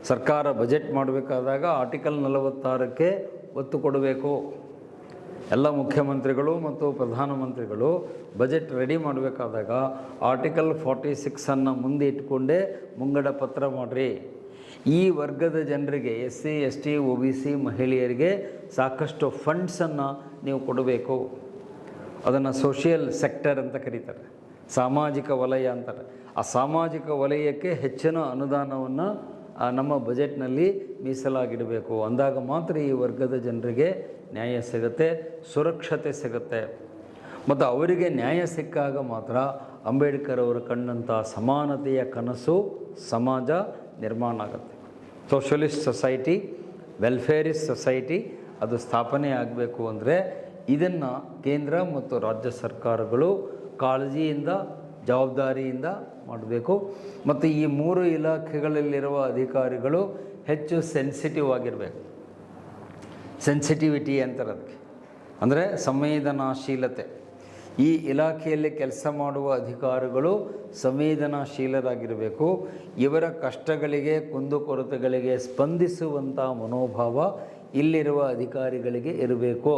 ಸರ್ಕಾರ ಬಜೆಟ್ ಮಾಡಬೇಕಾದಾಗ ಆರ್ಟಿಕಲ್ 46ಕ್ಕೆ ಒತ್ತು ಕೊಡಬೇಕು. ಎಲ್ಲ ಮುಖ್ಯಮಂತ್ರಿಗಳು ಮತ್ತು ಪ್ರಧಾನಮಂತ್ರಿಗಳು ಬಜೆಟ್ ರೆಡಿ ಮಾಡಬೇಕಾದಾಗ ಆರ್ಟಿಕಲ್ 46ಅನ್ನು ಮುಂದೆ ಇಟ್ಕೊಂಡೇ ಮುಂಗಡ ಪತ್ರ ಮಾಡಿರಿ. ಈ ವರ್ಗದ ಜನರಿಗೆ SC ST OBC ಮಹಿಳೆಯರಿಗೆ ಸಾಕಷ್ಟು ಫಂಡ್ಸನ್ನು ನೀವು ಕೊಡಬೇಕು. ಅದನ್ನು ಸೋಷಿಯಲ್ ಸೆಕ್ಟರ್ ಅಂತ ಕರೀತಾರೆ, ಸಾಮಾಜಿಕ ವಲಯ ಅಂತಾರೆ. ಆ ಸಾಮಾಜಿಕ ವಲಯಕ್ಕೆ ಹೆಚ್ಚಿನ ಅನುದಾನವನ್ನು ನಮ್ಮ ಬಜೆಟ್ನಲ್ಲಿ ಮೀಸಲಾಗಿಡಬೇಕು. ಅಂದಾಗ ಮಾತ್ರ ಈ ವರ್ಗದ ಜನರಿಗೆ ನ್ಯಾಯ ಸಿಗುತ್ತೆ, ಸುರಕ್ಷತೆ ಸಿಗುತ್ತೆ. ಮತ್ತು ಅವರಿಗೆ ನ್ಯಾಯ ಸಿಕ್ಕಾಗ ಮಾತ್ರ ಅಂಬೇಡ್ಕರ್ ಅವರು ಕಂಡಂಥ ಸಮಾನತೆಯ ಕನಸು ಸಮಾಜ ನಿರ್ಮಾಣ ಆಗುತ್ತೆ. ಸೋಷಲಿಸ್ಟ್ ಸೊಸೈಟಿ, ವೆಲ್ಫೇರಿಸ್ಟ್ ಸೊಸೈಟಿ ಅದು ಸ್ಥಾಪನೆ ಆಗಬೇಕು ಅಂದರೆ ಇದನ್ನು ಕೇಂದ್ರ ಮತ್ತು ರಾಜ್ಯ ಸರ್ಕಾರಗಳು ಕಾಳಜಿಯಿಂದ ಜವಾಬ್ದಾರಿಯಿಂದ ಮಾಡಬೇಕು. ಮತ್ತು ಈ 3 ಇಲಾಖೆಗಳಲ್ಲಿರುವ ಅಧಿಕಾರಿಗಳು ಹೆಚ್ಚು ಸೆನ್ಸಿಟಿವ್ ಆಗಿರಬೇಕು. ಸೆನ್ಸಿಟಿವಿಟಿ ಅಂತಾರೆ ಅದಕ್ಕೆ, ಅಂದರೆ ಸಂವೇದನಾಶೀಲತೆ. ಈ ಇಲಾಖೆಯಲ್ಲಿ ಕೆಲಸ ಮಾಡುವ ಅಧಿಕಾರಿಗಳು ಸಂವೇದನಾಶೀಲರಾಗಿರಬೇಕು. ಇವರ ಕಷ್ಟಗಳಿಗೆ ಕುಂದುಕೊರತೆಗಳಿಗೆ ಸ್ಪಂದಿಸುವಂಥ ಮನೋಭಾವ ಇಲ್ಲಿರುವ ಅಧಿಕಾರಿಗಳಿಗೆ ಇರಬೇಕು.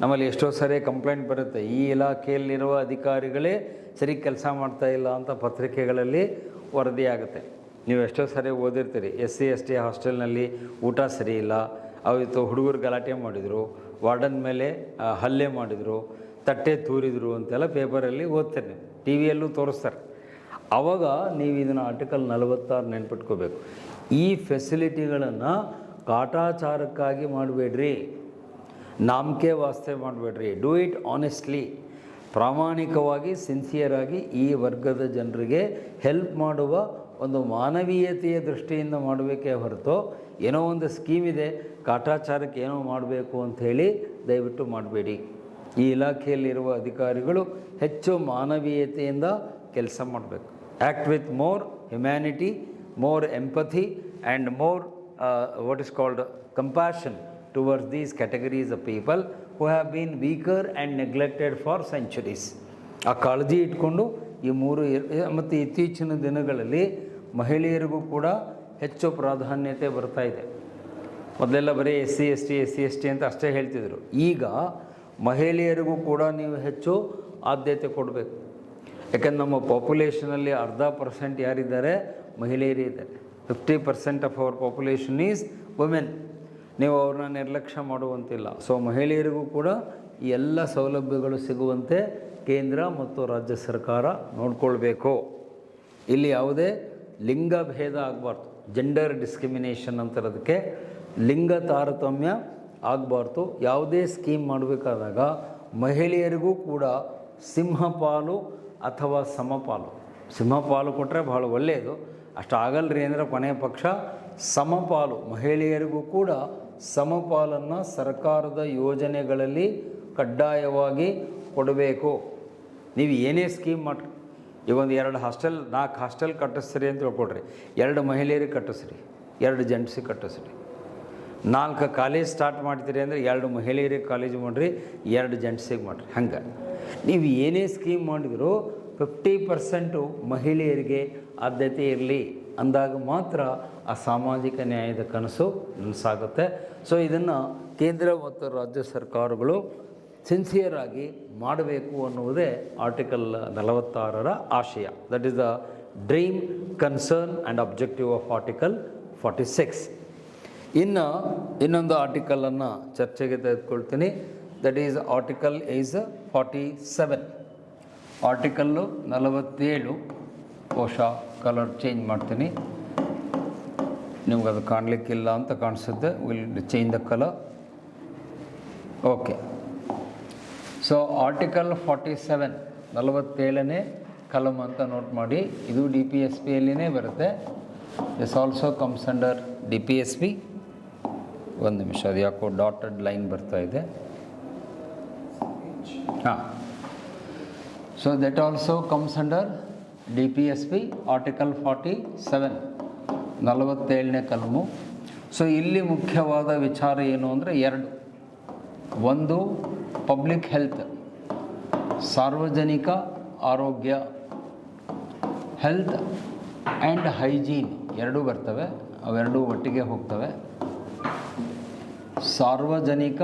ನಮ್ಮಲ್ಲಿ ಎಷ್ಟೋ ಸರಿ ಕಂಪ್ಲೇಂಟ್ ಬರುತ್ತೆ, ಈ ಇಲಾಖೆಯಲ್ಲಿರುವ ಅಧಿಕಾರಿಗಳೇ ಸರಿ ಕೆಲಸ ಮಾಡ್ತಾಯಿಲ್ಲ ಅಂತ ಪತ್ರಿಕೆಗಳಲ್ಲಿ ವರದಿಯಾಗುತ್ತೆ. ನೀವು ಎಷ್ಟೋ ಸರಿ ಓದಿರ್ತೀರಿ, SC ST ಹಾಸ್ಟೆಲ್ನಲ್ಲಿ ಊಟ ಸರಿ ಇಲ್ಲ, ಅವತ್ತು ಹುಡುಗರು ಗಲಾಟೆ ಮಾಡಿದರು, ವಾರ್ಡನ್ ಮೇಲೆ ಹಲ್ಲೆ ಮಾಡಿದರು, ತಟ್ಟೆ ತೂರಿದರು ಅಂತೆಲ್ಲ ಪೇಪರಲ್ಲಿ ಓದ್ತಾರೆ, ಟಿ ವಿಯಲ್ಲೂ ತೋರಿಸ್ತಾರೆ. ಆವಾಗ ನೀವು ಇದನ್ನು ಆರ್ಟಿಕಲ್ 46 ನೆನ್ಪಿಟ್ಕೋಬೇಕು. ಈ ಫೆಸಿಲಿಟಿಗಳನ್ನು ಕಾಟಾಚಾರಕ್ಕಾಗಿ ಮಾಡಬೇಡ್ರಿ, ನಾಮಕೆ ವಾಸ್ತೆ ಮಾಡಬೇಡ್ರಿ. ಡೂ ಇಟ್ ಆನೆಸ್ಟ್ಲಿ, ಪ್ರಾಮಾಣಿಕವಾಗಿ ಸಿನ್ಸಿಯರಾಗಿ ಈ ವರ್ಗದ ಜನರಿಗೆ ಹೆಲ್ಪ್ ಮಾಡುವ ಒಂದು ಮಾನವೀಯತೆಯ ದೃಷ್ಟಿಯಿಂದ ಮಾಡಬೇಕೇ ಹೊರತು ಏನೋ ಒಂದು ಸ್ಕೀಮ್ ಇದೆ ಕಾಟಾಚಾರಕ್ಕೆ ಏನೋ ಮಾಡಬೇಕು ಅಂಥೇಳಿ ದಯವಿಟ್ಟು ಮಾಡಬೇಡಿ. ಈ ಇಲಾಖೆಯಲ್ಲಿರುವ ಅಧಿಕಾರಿಗಳು ಹೆಚ್ಚು ಮಾನವೀಯತೆಯಿಂದ ಕೆಲಸ ಮಾಡಬೇಕು. Act with more humanity, more empathy and more what is called compassion towards these categories of people who have been weaker and neglected for centuries. ಆ ಕಾಳಜಿ ಇಟ್ಕೊಂಡು ಈ 3 ಮತ್ತು ಇತ್ತೀಚಿನ ದಿನಗಳಲ್ಲಿ ಮಹಿಳೆಯರಿಗೂ ಕೂಡ ಹೆಚ್ಚು ಪ್ರಾಧಾನ್ಯತೆ ಬರ್ತಾ ಇದೆ. ಮೊದಲೆಲ್ಲ ಬರೀ SC ST ಅಂತ ಅಷ್ಟೇ ಹೇಳ್ತಿದ್ರು. ಈಗ ಮಹಿಳೆಯರಿಗೂ ಕೂಡ ನೀವು ಹೆಚ್ಚು ಆದ್ಯತೆ ಕೊಡಬೇಕು. ಯಾಕಂದ್ರೆ ನಮ್ಮ ಪಾಪ್ಯುಲೇಷನಲ್ಲಿ 0.5% ಯಾರಿದ್ದಾರೆ, ಮಹಿಳೆಯರೇ ಇದ್ದಾರೆ. 50% of our population is women. ನೀವು ಅವ್ರನ್ನ ನಿರ್ಲಕ್ಷ್ಯ ಮಾಡುವಂತಿಲ್ಲ. ಸೊ ಮಹಿಳೆಯರಿಗೂ ಕೂಡ ಈ ಎಲ್ಲ ಸೌಲಭ್ಯಗಳು ಸಿಗುವಂತೆ ಕೇಂದ್ರ ಮತ್ತು ರಾಜ್ಯ ಸರ್ಕಾರ ನೋಡ್ಕೊಳ್ಬೇಕು. ಇಲ್ಲಿ ಯಾವುದೇ ಲಿಂಗ ಭೇದ ಆಗಬಾರ್ದು, ಜೆಂಡರ್ ಡಿಸ್ಕ್ರಿಮಿನೇಷನ್ ಅಂತಿರೋದಕ್ಕೆ ಲಿಂಗ ತಾರತಮ್ಯ ಆಗಬಾರ್ದು. ಯಾವುದೇ ಸ್ಕೀಮ್ ಮಾಡಬೇಕಾದಾಗ ಮಹಿಳೆಯರಿಗೂ ಕೂಡ ಸಿಂಹಪಾಲು ಅಥವಾ ಸಮಪಾಲು, ಸಿಂಹಪಾಲು ಕೊಟ್ಟರೆ ಭಾಳ ಒಳ್ಳೆಯದು, ಅಷ್ಟು ಆಗಲ್ರಿ ಅಂದರೆ ಕೊನೆಯ ಪಕ್ಷ ಸಮಪಾಲು, ಮಹಿಳೆಯರಿಗೂ ಕೂಡ ಸಮಪಾಲನ್ನು ಸರ್ಕಾರದ ಯೋಜನೆಗಳಲ್ಲಿ ಕಡ್ಡಾಯವಾಗಿ ಕೊಡಬೇಕು. ನೀವು ಏನೇ ಸ್ಕೀಮ್ ಮಾಡಿರಿ, ಈಗ ಒಂದು 2 ಹಾಸ್ಟೆಲ್ 4 ಹಾಸ್ಟೆಲ್ ಕಟ್ಟಿಸ್ರಿ ಅಂತ ತಿಳ್ಕೊಳ್ರಿ, 2 ಮಹಿಳೆಯರಿಗೆ ಕಟ್ಟಿಸ್ರಿ, 2 ಜೆಂಟ್ಸಿಗೆ ಕಟ್ಟಿಸ್ರಿ. 4 ಕಾಲೇಜ್ ಸ್ಟಾರ್ಟ್ ಮಾಡ್ತೀರಿ ಅಂದರೆ 2 ಮಹಿಳೆಯರಿಗೆ ಕಾಲೇಜ್ ಮಾಡಿರಿ, 2 ಜೆಂಟ್ಸಿಗೆ ಮಾಡಿರಿ. ಹಂಗೆ ನೀವು ಏನೇ ಸ್ಕೀಮ್ ಮಾಡಿದರೂ 50% ಮಹಿಳೆಯರಿಗೆ ಆದ್ಯತೆ ಇರಲಿ ಅಂದಾಗ ಮಾತ್ರ ಆ ಸಾಮಾಜಿಕ ನ್ಯಾಯದ ಕನಸು ನನಸಾಗುತ್ತೆ. ಸೊ ಇದನ್ನು ಕೇಂದ್ರ ಮತ್ತು ರಾಜ್ಯ ಸರ್ಕಾರಗಳು ಸಿನ್ಸಿಯರಾಗಿ ಮಾಡಬೇಕು ಅನ್ನುವುದೇ ಆರ್ಟಿಕಲ್ 46ರ ಆಶಯ. That is the dream, concern and objective of article 46. ಇನ್ನೊಂದು ಆರ್ಟಿಕಲನ್ನು ಚರ್ಚೆಗೆ ತೆಗೆದುಕೊಳ್ತೀನಿ. That is article 47. ಆರ್ಟಿಕಲ್ಲು 47 ಬಹುಶಃ ಕಲರ್ ಚೇಂಜ್ ಮಾಡ್ತೀನಿ, ನಿಮ್ಗೆ ಅದು ಕಾಣಲಿಕ್ಕಿಲ್ಲ ಅಂತ ಕಾಣಿಸುತ್ತೆ. Will change the colour. Okay. So article 47 47ನೇ ಕಲಮ್ ಅಂತ ನೋಟ್ ಮಾಡಿ. ಇದು DPSPಯಲ್ಲಿನೇ ಬರುತ್ತೆ. This also comes under DPSP. ಒಂದು ನಿಮಿಷ, ಅದು ಯಾಕೋ ಡಾಟೆಡ್ ಲೈನ್ ಬರ್ತಾ ಇದೆ. ಹಾಂ, so that also comes under DPSP article 47, 47ನೇ ಕಲಮು. ಸೊ ಇಲ್ಲಿ ಮುಖ್ಯವಾದ ವಿಚಾರ ಏನು ಅಂದರೆ ಎರಡು. ಒಂದು ಪಬ್ಲಿಕ್ ಹೆಲ್ತ್, ಸಾರ್ವಜನಿಕ ಆರೋಗ್ಯ, ಹೆಲ್ತ್ ಆ್ಯಂಡ್ ಹೈಜೀನ್ ಎರಡೂ ಬರ್ತವೆ, ಅವೆರಡೂ ಒಟ್ಟಿಗೆ ಹೋಗ್ತವೆ. ಸಾರ್ವಜನಿಕ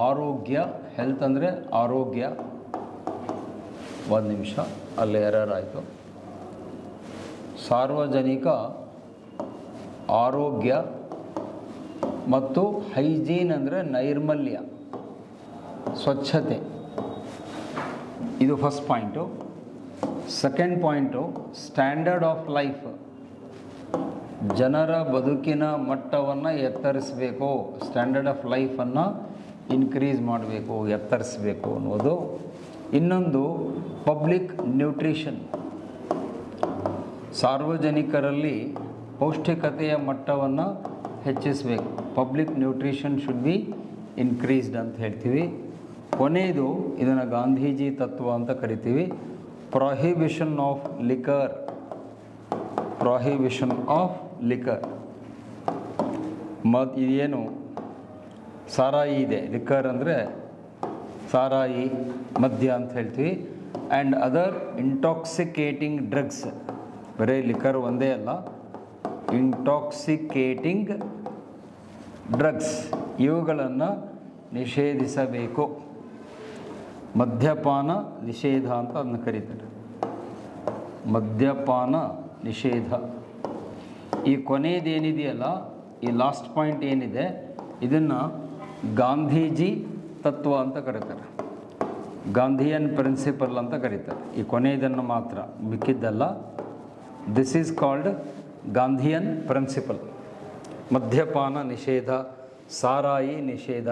ಆರೋಗ್ಯ, ಹೆಲ್ತ್ ಅಂದರೆ ಆರೋಗ್ಯ. ಒಂದು ನಿಮಿಷ, ಅಲ್ಲಿ ಎರರ್ ಆಯಿತು. ಸಾರ್ವಜನಿಕ ಆರೋಗ್ಯ ಮತ್ತು ಹೈಜೀನ್ ಅಂದರೆ ನೈರ್ಮಲ್ಯ, ಸ್ವಚ್ಛತೆ. ಇದು first point. Second point standard of life, ಜನರ ಬದುಕಿನ ಮಟ್ಟವನ್ನು ಎತ್ತರಿಸಬೇಕು, ಸ್ಟ್ಯಾಂಡರ್ಡ್ ಆಫ್ ಲೈಫನ್ನು ಇನ್ಕ್ರೀಸ್ ಮಾಡಬೇಕು, ಎತ್ತರಿಸಬೇಕು ಅನ್ನೋದು. ಇನ್ನೊಂದು ಪಬ್ಲಿಕ್ ನ್ಯೂಟ್ರಿಷನ್, ಸಾರ್ವಜನಿಕರಲ್ಲಿ ಪೌಷ್ಟಿಕತೆಯ ಮಟ್ಟವನ್ನು ಹೆಚ್ಚಿಸಬೇಕು. Public nutrition should be increased ಅಂತ ಹೇಳ್ತೀವಿ. ಕೊನೆಯದು, ಇದನ್ನು ಗಾಂಧೀಜಿ ತತ್ವ ಅಂತ ಕರಿತೀವಿ, ಪ್ರೊಹಿಬಿಷನ್ ಆಫ್ ಲಿಕರ್. ಇದೇನು ಸಾರಾಯಿ ಇದೆ, ಲಿಕರ್ ಅಂದರೆ ಸಾರಾಯಿ, ಮದ್ಯ ಅಂತ ಹೇಳ್ತೀವಿ. ಆ್ಯಂಡ್ ಅದರ್ ಇಂಟಾಕ್ಸಿಕೇಟಿಂಗ್ ಡ್ರಗ್ಸ್, ಬರೀ ಲಿಕರ್ ಒಂದೇ ಅಲ್ಲ, ಇಂಟಾಕ್ಸಿಕೇಟಿಂಗ್ ಡ್ರಗ್ಸ್ ಇವುಗಳನ್ನು ನಿಷೇಧಿಸಬೇಕು. ಮದ್ಯಪಾನ ನಿಷೇಧ ಅಂತ ಅದನ್ನು ಕರೀತಾರೆ, ಮದ್ಯಪಾನ ನಿಷೇಧ. ಈ ಕೊನೆಯದೇನಿದೆಯಲ್ಲ, ಈ ಲಾಸ್ಟ್ ಪಾಯಿಂಟ್ ಏನಿದೆ, ಇದನ್ನು ಗಾಂಧೀಜಿ ತತ್ವ ಅಂತ ಕರೀತಾರೆ, ಗಾಂಧಿಯನ್ ಪ್ರಿನ್ಸಿಪಲ್ ಅಂತ ಕರೀತಾರೆ. ಈ ಕೊನೆಯದನ್ನು ಮಾತ್ರ, ಮಿಕ್ಕಿದ್ದಲ್ಲ. This is called Gandhian principle. ಮದ್ಯಪಾನ ನಿಷೇಧ, ಸಾರಾಯಿ ನಿಷೇಧ,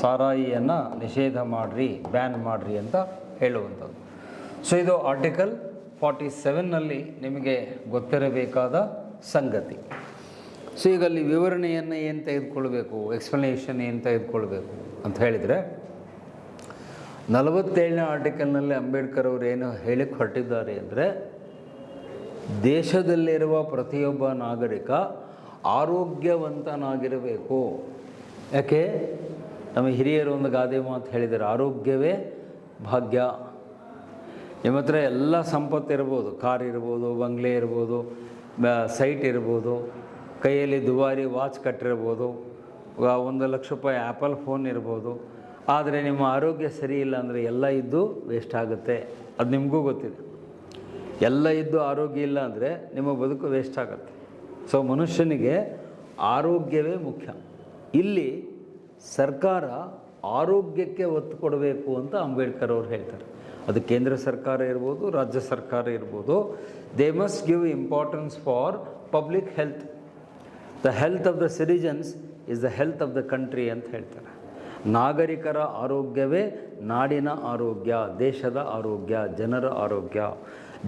ಸಾರಾಯಿಯನ್ನು ನಿಷೇಧ ಮಾಡಿರಿ, ಬ್ಯಾನ್ ಮಾಡಿರಿ ಅಂತ ಹೇಳುವಂಥದ್ದು. ಸೊ ಇದು ಆರ್ಟಿಕಲ್ 47ನಲ್ಲಿ ನಿಮಗೆ ಗೊತ್ತಿರಬೇಕಾದ ಸಂಗತಿ. ಸೊ ಈಗ ಅಲ್ಲಿ ವಿವರಣೆಯನ್ನು ಏನು ತೆಗೆದುಕೊಳ್ಬೇಕು, ಎಕ್ಸ್ಪ್ಲನೇಷನ್ ಏನು ತೆಗೆದುಕೊಳ್ಬೇಕು ಅಂತ ಹೇಳಿದರೆ, 47ನೇ ಆರ್ಟಿಕಲ್ನಲ್ಲಿ ಅಂಬೇಡ್ಕರ್ ಅವರು ಏನು ಹೇಳಿಕ್ಕೆ ಹೊರಟಿದ್ದಾರೆ ಅಂದರೆ, ದೇಶದಲ್ಲಿರುವ ಪ್ರತಿಯೊಬ್ಬ ನಾಗರಿಕ ಆರೋಗ್ಯವಂತನಾಗಿರಬೇಕು. ಯಾಕೆ? ನಮ್ಮ ಹಿರಿಯರು ಒಂದು ಗಾದೆ ಮಾತು ಹೇಳಿದ್ದಾರೆ, ಆರೋಗ್ಯವೇ ಭಾಗ್ಯ. ನಿಮ್ಮ ಹತ್ರ ಎಲ್ಲ ಸಂಪತ್ತು ಇರ್ಬೋದು, ಕಾರ್ ಇರ್ಬೋದು, ಬಂಗ್ಲೆ ಇರ್ಬೋದು, ಸೈಟ್ ಇರ್ಬೋದು, ಕೈಯಲ್ಲಿ ದುಬಾರಿ ವಾಚ್ ಕಟ್ಟಿರ್ಬೋದು, 1 ಲಕ್ಷ ರೂಪಾಯಿ ಆ್ಯಪಲ್ ಫೋನ್ ಇರ್ಬೋದು. ಆದರೆ ನಿಮ್ಮ ಆರೋಗ್ಯ ಸರಿ ಇಲ್ಲ ಅಂದರೆ ಎಲ್ಲ ಇದ್ದು ವೇಸ್ಟ್ ಆಗುತ್ತೆ. ಅದು ನಿಮಗೂ ಗೊತ್ತಿದೆ. ಎಲ್ಲ ಇದ್ದು ಆರೋಗ್ಯ ಇಲ್ಲ ಅಂದರೆ ನಿಮ್ಮ ಬದುಕು ವೇಸ್ಟ್ ಆಗುತ್ತೆ. ಸೊ ಮನುಷ್ಯನಿಗೆ ಆರೋಗ್ಯವೇ ಮುಖ್ಯ. ಇಲ್ಲಿ ಸರ್ಕಾರ ಆರೋಗ್ಯಕ್ಕೆ ಒತ್ತು ಕೊಡಬೇಕು ಅಂತ ಅಂಬೇಡ್ಕರ್ ಅವರು ಹೇಳ್ತಾರೆ. ಅದು ಕೇಂದ್ರ ಸರ್ಕಾರ ಇರ್ಬೋದು, ರಾಜ್ಯ ಸರ್ಕಾರ ಇರ್ಬೋದು. They must give importance for public health. The health of the citizens is the health of the country ಅಂತ ಹೇಳ್ತಾರೆ. ನಾಗರಿಕರ ಆರೋಗ್ಯವೇ ನಾಡಿನ ಆರೋಗ್ಯ, ದೇಶದ ಆರೋಗ್ಯ, ಜನರ ಆರೋಗ್ಯ.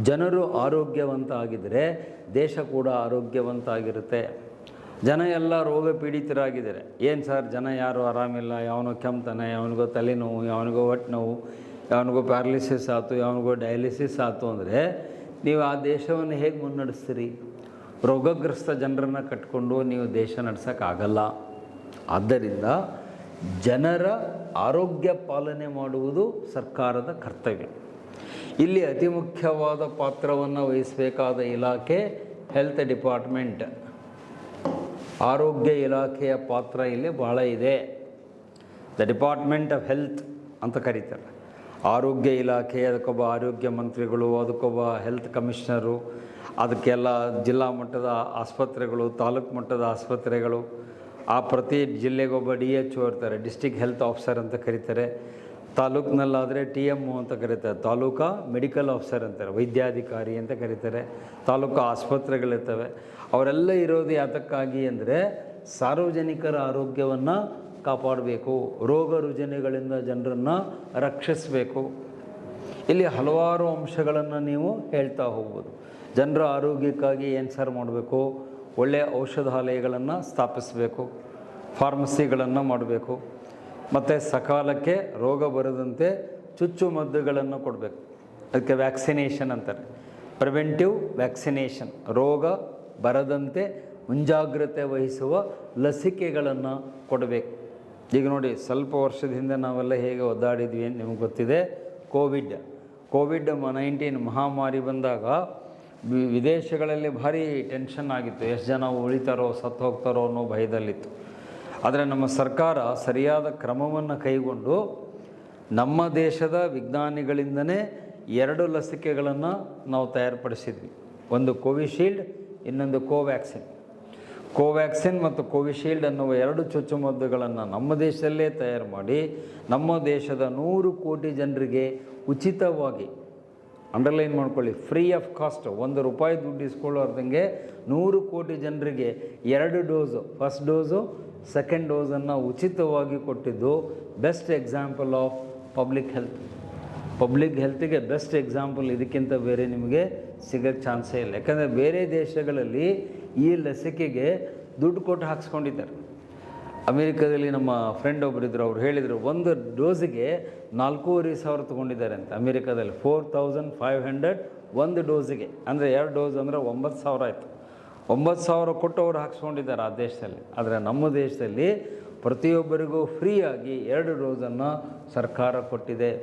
ಜನರು ಆರೋಗ್ಯವಂತ ಆಗಿದ್ದರೆ ದೇಶ ಕೂಡ ಆರೋಗ್ಯವಂತ ಆಗಿರುತ್ತೆ. ಜನ ಎಲ್ಲ ರೋಗ ಪೀಡಿತರಾಗಿದ್ದಾರೆ. ಏನು ಸರ್, ಜನ ಯಾರು ಆರಾಮಿಲ್ಲ, ಯಾವನೋ ಕೆಮ್ತಾನೆ, ಯಾವನಿಗೋ ತಲೆನೋವು, ಯಾವನಿಗೋ ಹೊಟ್ಟೆ ನೋವು, ಯಾವನಿಗೋ ಪ್ಯಾರಲಿಸಿಸ್ ಆಯ್ತು, ಯಾವನಿಗೋ ಡಯಾಲಿಸಿಸ್ ಆಯ್ತು ಅಂದರೆ ನೀವು ಆ ದೇಶವನ್ನು ಹೇಗೆ ಮುನ್ನಡೆಸ್ತೀರಿ? ರೋಗಗ್ರಸ್ತ ಜನರನ್ನು ಕಟ್ಕೊಂಡು ನೀವು ದೇಶ ನಡೆಸೋಕ್ಕಾಗಲ್ಲ. ಆದ್ದರಿಂದ ಜನರ ಆರೋಗ್ಯ ಪಾಲನೆ ಮಾಡುವುದು ಸರ್ಕಾರದ ಕರ್ತವ್ಯ. ಇಲ್ಲಿ ಅತಿ ಮುಖ್ಯವಾದ ಪಾತ್ರವನ್ನು ವಹಿಸಬೇಕಾದ ಇಲಾಖೆ ಹೆಲ್ತ್ ಡಿಪಾರ್ಟ್ಮೆಂಟ್. ಆರೋಗ್ಯ ಇಲಾಖೆಯ ಪಾತ್ರ ಇಲ್ಲಿ ಭಾಳ ಇದೆ. ದ ಡಿಪಾರ್ಟ್ಮೆಂಟ್ ಆಫ್ ಹೆಲ್ತ್ ಅಂತ ಕರೀತಾರೆ. ಆರೋಗ್ಯ ಇಲಾಖೆ, ಅದಕ್ಕೊಬ್ಬ ಆರೋಗ್ಯ ಮಂತ್ರಿಗಳು, ಅದಕ್ಕೊಬ್ಬ ಹೆಲ್ತ್ ಕಮಿಷನರು, ಅದಕ್ಕೆಲ್ಲ ಜಿಲ್ಲಾ ಮಟ್ಟದ ಆಸ್ಪತ್ರೆಗಳು, ತಾಲೂಕು ಮಟ್ಟದ ಆಸ್ಪತ್ರೆಗಳು, ಆ ಪ್ರತಿ ಜಿಲ್ಲೆಗೊಬ್ಬ DHO ಇರ್ತಾರೆ, ಡಿಸ್ಟ್ರಿಕ್ಟ್ ಹೆಲ್ತ್ ಆಫೀಸರ್ ಅಂತ ಕರೀತಾರೆ. ತಾಲೂಕಿನಲ್ಲಾದರೆ TMO ಅಂತ ಕರೀತಾರೆ, ತಾಲೂಕಾ ಮೆಡಿಕಲ್ ಆಫೀಸರ್ ಅಂತಾರೆ, ವೈದ್ಯಾಧಿಕಾರಿ ಅಂತ ಕರೀತಾರೆ. ತಾಲೂಕು ಆಸ್ಪತ್ರೆಗಳಿರ್ತವೆ. ಅವರೆಲ್ಲ ಇರೋದು ಯಾತಕ್ಕಾಗಿ ಅಂದರೆ ಸಾರ್ವಜನಿಕರ ಆರೋಗ್ಯವನ್ನು ಕಾಪಾಡಬೇಕು, ರೋಗ ರುಜಿನಗಳಿಂದ ಜನರನ್ನು ರಕ್ಷಿಸಬೇಕು. ಇಲ್ಲಿ ಹಲವಾರು ಅಂಶಗಳನ್ನು ನೀವು ಹೇಳ್ತಾ ಹೋಗ್ಬೋದು. ಜನರ ಆರೋಗ್ಯಕ್ಕಾಗಿ ಏನು ಸರ್ ಮಾಡಬೇಕು? ಒಳ್ಳೆಯ ಔಷಧಾಲಯಗಳನ್ನು ಸ್ಥಾಪಿಸಬೇಕು, ಫಾರ್ಮಸಿಗಳನ್ನು ಮಾಡಬೇಕು. ಮತ್ತು ಸಕಾಲಕ್ಕೆ ರೋಗ ಬರದಂತೆ ಚುಚ್ಚುಮದ್ದುಗಳನ್ನು ಕೊಡಬೇಕು. ಅದಕ್ಕೆ ವ್ಯಾಕ್ಸಿನೇಷನ್ ಅಂತಾರೆ, ಪ್ರಿವೆಂಟಿವ್ ವ್ಯಾಕ್ಸಿನೇಷನ್. ರೋಗ ಬರದಂತೆ ಮುಂಜಾಗ್ರತೆ ವಹಿಸುವ ಲಸಿಕೆಗಳನ್ನು ಕೊಡಬೇಕು. ಈಗ ನೋಡಿ, ಸ್ವಲ್ಪ ವರ್ಷದ ಹಿಂದೆ ನಾವೆಲ್ಲ ಹೇಗೆ ಒದ್ದಾಡಿದ್ವಿ ಅಂತ ನಿಮಗೆ ಗೊತ್ತಿದೆ. ಕೋವಿಡ್-19 ಮಹಾಮಾರಿ ಬಂದಾಗ ವಿದೇಶಗಳಲ್ಲಿ ಭಾರಿ ಟೆನ್ಷನ್ ಆಗಿತ್ತು. ಎಷ್ಟು ಜನ ಉಳಿತಾರೋ ಸತ್ತು ಹೋಗ್ತಾರೋ ಅನ್ನೋ ಭಯದಲ್ಲಿತ್ತು. ಆದರೆ ನಮ್ಮ ಸರ್ಕಾರ ಸರಿಯಾದ ಕ್ರಮವನ್ನು ಕೈಗೊಂಡು ನಮ್ಮ ದೇಶದ ವಿಜ್ಞಾನಿಗಳಿಂದನೇ 2 ಲಸಿಕೆಗಳನ್ನು ನಾವು ತಯಾರುಪಡಿಸಿದ್ವಿ. ಒಂದು ಕೋವಿಶೀಲ್ಡ್, ಇನ್ನೊಂದು ಕೋವ್ಯಾಕ್ಸಿನ್ ಮತ್ತು ಕೋವಿಶೀಲ್ಡ್ ಅನ್ನುವ 2 ಚುಚ್ಚುಮದ್ದುಗಳನ್ನು ನಮ್ಮ ದೇಶದಲ್ಲೇ ತಯಾರು ಮಾಡಿ ನಮ್ಮ ದೇಶದ 100 ಕೋಟಿ ಜನರಿಗೆ ಉಚಿತವಾಗಿ, ಅಂಡರ್ಲೈನ್ ಮಾಡ್ಕೊಳ್ಳಿ, ಫ್ರೀ ಆಫ್ ಕಾಸ್ಟ್, ₹1 ದುಡ್ಡು ಇಸ್ಕೊಳ್ಳೋರ್ದಂಗೆ 100 ಕೋಟಿ ಜನರಿಗೆ 2 ಡೋಸು, ಫಸ್ಟ್ ಡೋಸು ಸೆಕೆಂಡ್ ಡೋಸನ್ನು ಉಚಿತವಾಗಿ ಕೊಟ್ಟಿದ್ದು ಬೆಸ್ಟ್ ಎಕ್ಸಾಂಪಲ್ ಆಫ್ ಪಬ್ಲಿಕ್ ಹೆಲ್ತಿಗೆ ಬೆಸ್ಟ್ ಎಕ್ಸಾಂಪಲ್. ಇದಕ್ಕಿಂತ ಬೇರೆ ನಿಮಗೆ ಸಿಗೋಕ್ಕೆ ಚಾನ್ಸೇ ಇಲ್ಲ. ಯಾಕಂದರೆ ಬೇರೆ ದೇಶಗಳಲ್ಲಿ ಈ ಲಸಿಕೆಗೆ ದುಡ್ಡು ಕೊಟ್ಟು ಹಾಕ್ಸ್ಕೊಂಡಿದ್ದಾರೆ. ಅಮೇರಿಕಾದಲ್ಲಿ ನಮ್ಮ ಫ್ರೆಂಡ್ ಒಬ್ಬರಿದ್ದರು, ಅವ್ರು ಹೇಳಿದರು 1 ಡೋಸಿಗೆ 4,500 ತೊಗೊಂಡಿದ್ದಾರೆ ಅಂತ. ಅಮೇರಿಕಾದಲ್ಲಿ 4,500 1 ಡೋಸಿಗೆ, ಅಂದರೆ 2 ಡೋಸ್ ಅಂದರೆ 9,000 ಆಯಿತು. 9,000 ಕೊಟ್ಟು ಅವರು ಹಾಕ್ಸ್ಕೊಂಡಿದ್ದಾರೆ ಆ ದೇಶದಲ್ಲಿ. ಆದರೆ ನಮ್ಮ ದೇಶದಲ್ಲಿ ಪ್ರತಿಯೊಬ್ಬರಿಗೂ ಫ್ರೀಯಾಗಿ 2 ಡೋಸನ್ನು ಸರ್ಕಾರ ಕೊಟ್ಟಿದೆ.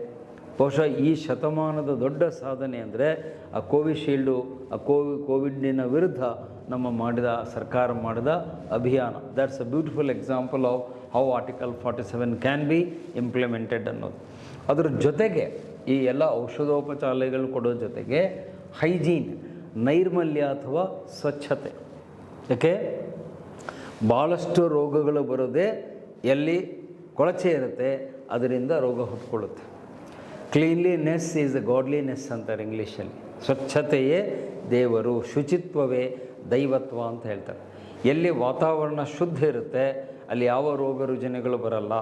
ಬಹುಶಃ ಈ ಶತಮಾನದ ದೊಡ್ಡ ಸಾಧನೆ ಅಂದರೆ ಆ ಕೋವಿಶೀಲ್ಡು, ಆ ಕೋವಿಡ್ನಿನ ವಿರುದ್ಧ ಸರ್ಕಾರ ಮಾಡಿದ ಅಭಿಯಾನ. That's a beautiful example of how article 47 can be implemented ಅನ್ನೋದು. ಅದರ ಜೊತೆಗೆ ಈ ಎಲ್ಲ ಔಷಧೋಪಚಾರಗಳು ಕೊಡೋ ಜೊತೆಗೆ ಹೈಜೀನ್, ನೈರ್ಮಲ್ಯ ಅಥವಾ ಸ್ವಚ್ಛತೆ. ಯಾಕೆ ಭಾಳಷ್ಟು ರೋಗಗಳು ಬರೋದೇ ಎಲ್ಲಿ ಕೊಳಚೆ ಇರುತ್ತೆ, ಅದರಿಂದ ರೋಗ ಹುಟ್ಕೊಳ್ಳುತ್ತೆ. ಕ್ಲೀನ್ಲಿನೆಸ್ ಈಸ್ ಅ ಗಾಡ್ಲಿನೆಸ್ ಅಂತಾರೆ ಇಂಗ್ಲೀಷಲ್ಲಿ. ಸ್ವಚ್ಛತೆಯೇ ದೇವರು, ಶುಚಿತ್ವವೇ ದೈವತ್ವ ಅಂತ ಹೇಳ್ತಾರೆ. ಎಲ್ಲಿ ವಾತಾವರಣ ಶುದ್ಧ ಇರುತ್ತೆ ಅಲ್ಲಿ ಯಾವ ರೋಗ ರುಜಿನಗಳು ಬರಲ್ಲ.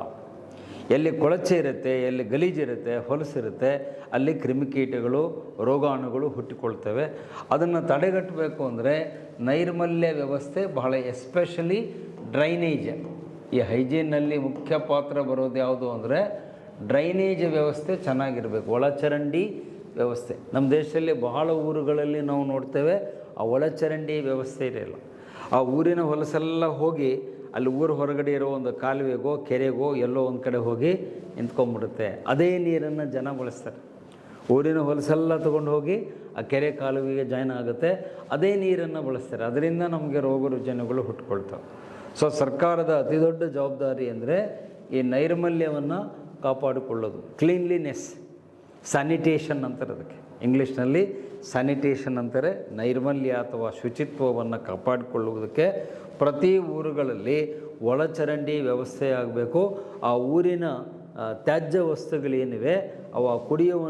ಎಲ್ಲಿ ಕೊಳಚೆ ಇರುತ್ತೆ, ಎಲ್ಲಿ ಗಲೀಜಿರುತ್ತೆ, ಹೊಲಸಿರುತ್ತೆ, ಅಲ್ಲಿ ಕ್ರಿಮಿಕೀಟಗಳು, ರೋಗಾಣುಗಳು ಹುಟ್ಟಿಕೊಳ್ತವೆ. ಅದನ್ನು ತಡೆಗಟ್ಟಬೇಕು ಅಂದರೆ ನೈರ್ಮಲ್ಯ ವ್ಯವಸ್ಥೆ ಬಹಳ, ಎಸ್ಪೆಷಲಿ ಡ್ರೈನೇಜ್. ಈ ಹೈಜೀನ್ನಲ್ಲಿ ಮುಖ್ಯ ಪಾತ್ರ ಬರೋದು ಯಾವುದು ಅಂದರೆ ಡ್ರೈನೇಜ್ ವ್ಯವಸ್ಥೆ ಚೆನ್ನಾಗಿರಬೇಕು, ಒಳಚರಂಡಿ ವ್ಯವಸ್ಥೆ. ನಮ್ಮ ದೇಶದಲ್ಲಿ ಬಹಳ ಊರುಗಳಲ್ಲಿ ನಾವು ನೋಡ್ತೇವೆ ಆ ಒಳಚರಂಡಿ ವ್ಯವಸ್ಥೆ ಇರಲ್ಲ. ಆ ಊರಿನ ಹೊಲಸೆಲ್ಲ ಹೋಗಿ ಅಲ್ಲಿ ಊರು ಹೊರಗಡೆ ಇರೋ ಒಂದು ಕಾಲುವೆಗೋ ಕೆರೆಗೋ ಎಲ್ಲೋ ಒಂದು ಕಡೆ ಹೋಗಿ ನಿಂತ್ಕೊಂಡ್ಬಿಡುತ್ತೆ. ಅದೇ ನೀರನ್ನು ಜನ ಬಳಸ್ತಾರೆ. ಊರಿನ ಹೊಲಸೆಲ್ಲ ತೊಗೊಂಡು ಹೋಗಿ ಆ ಕೆರೆ ಕಾಲುವೆಗೆ ಜಾಯ್ನ್ ಆಗುತ್ತೆ, ಅದೇ ನೀರನ್ನು ಬಳಸ್ತಾರೆ. ಅದರಿಂದ ನಮಗೆ ರೋಗ ರುಜಿನಗಳು ಹುಟ್ಕೊಳ್ತವೆ. ಸೊ ಸರ್ಕಾರದ ಅತಿ ದೊಡ್ಡ ಜವಾಬ್ದಾರಿ ಅಂದರೆ ಈ ನೈರ್ಮಲ್ಯವನ್ನು ಕಾಪಾಡಿಕೊಳ್ಳೋದು. ಕ್ಲೀನ್ಲಿನೆಸ್, ಸ್ಯಾನಿಟೇಷನ್ ಅಂತಾರೆ ಅದಕ್ಕೆ ಇಂಗ್ಲೀಷ್ನಲ್ಲಿ. ಸ್ಯಾನಿಟೇಷನ್ ಅಂತಾರೆ ನೈರ್ಮಲ್ಯ ಅಥವಾ ಶುಚಿತ್ವವನ್ನು ಕಾಪಾಡಿಕೊಳ್ಳುವುದಕ್ಕೆ. ಪ್ರತಿ ಊರುಗಳಲ್ಲಿ ಒಳಚರಂಡಿ ವ್ಯವಸ್ಥೆ ಆಗಬೇಕು. ಆ ಊರಿನ ತ್ಯಾಜ್ಯ ವಸ್ತುಗಳೇನಿವೆ ಅವು ಕುಡಿಯುವ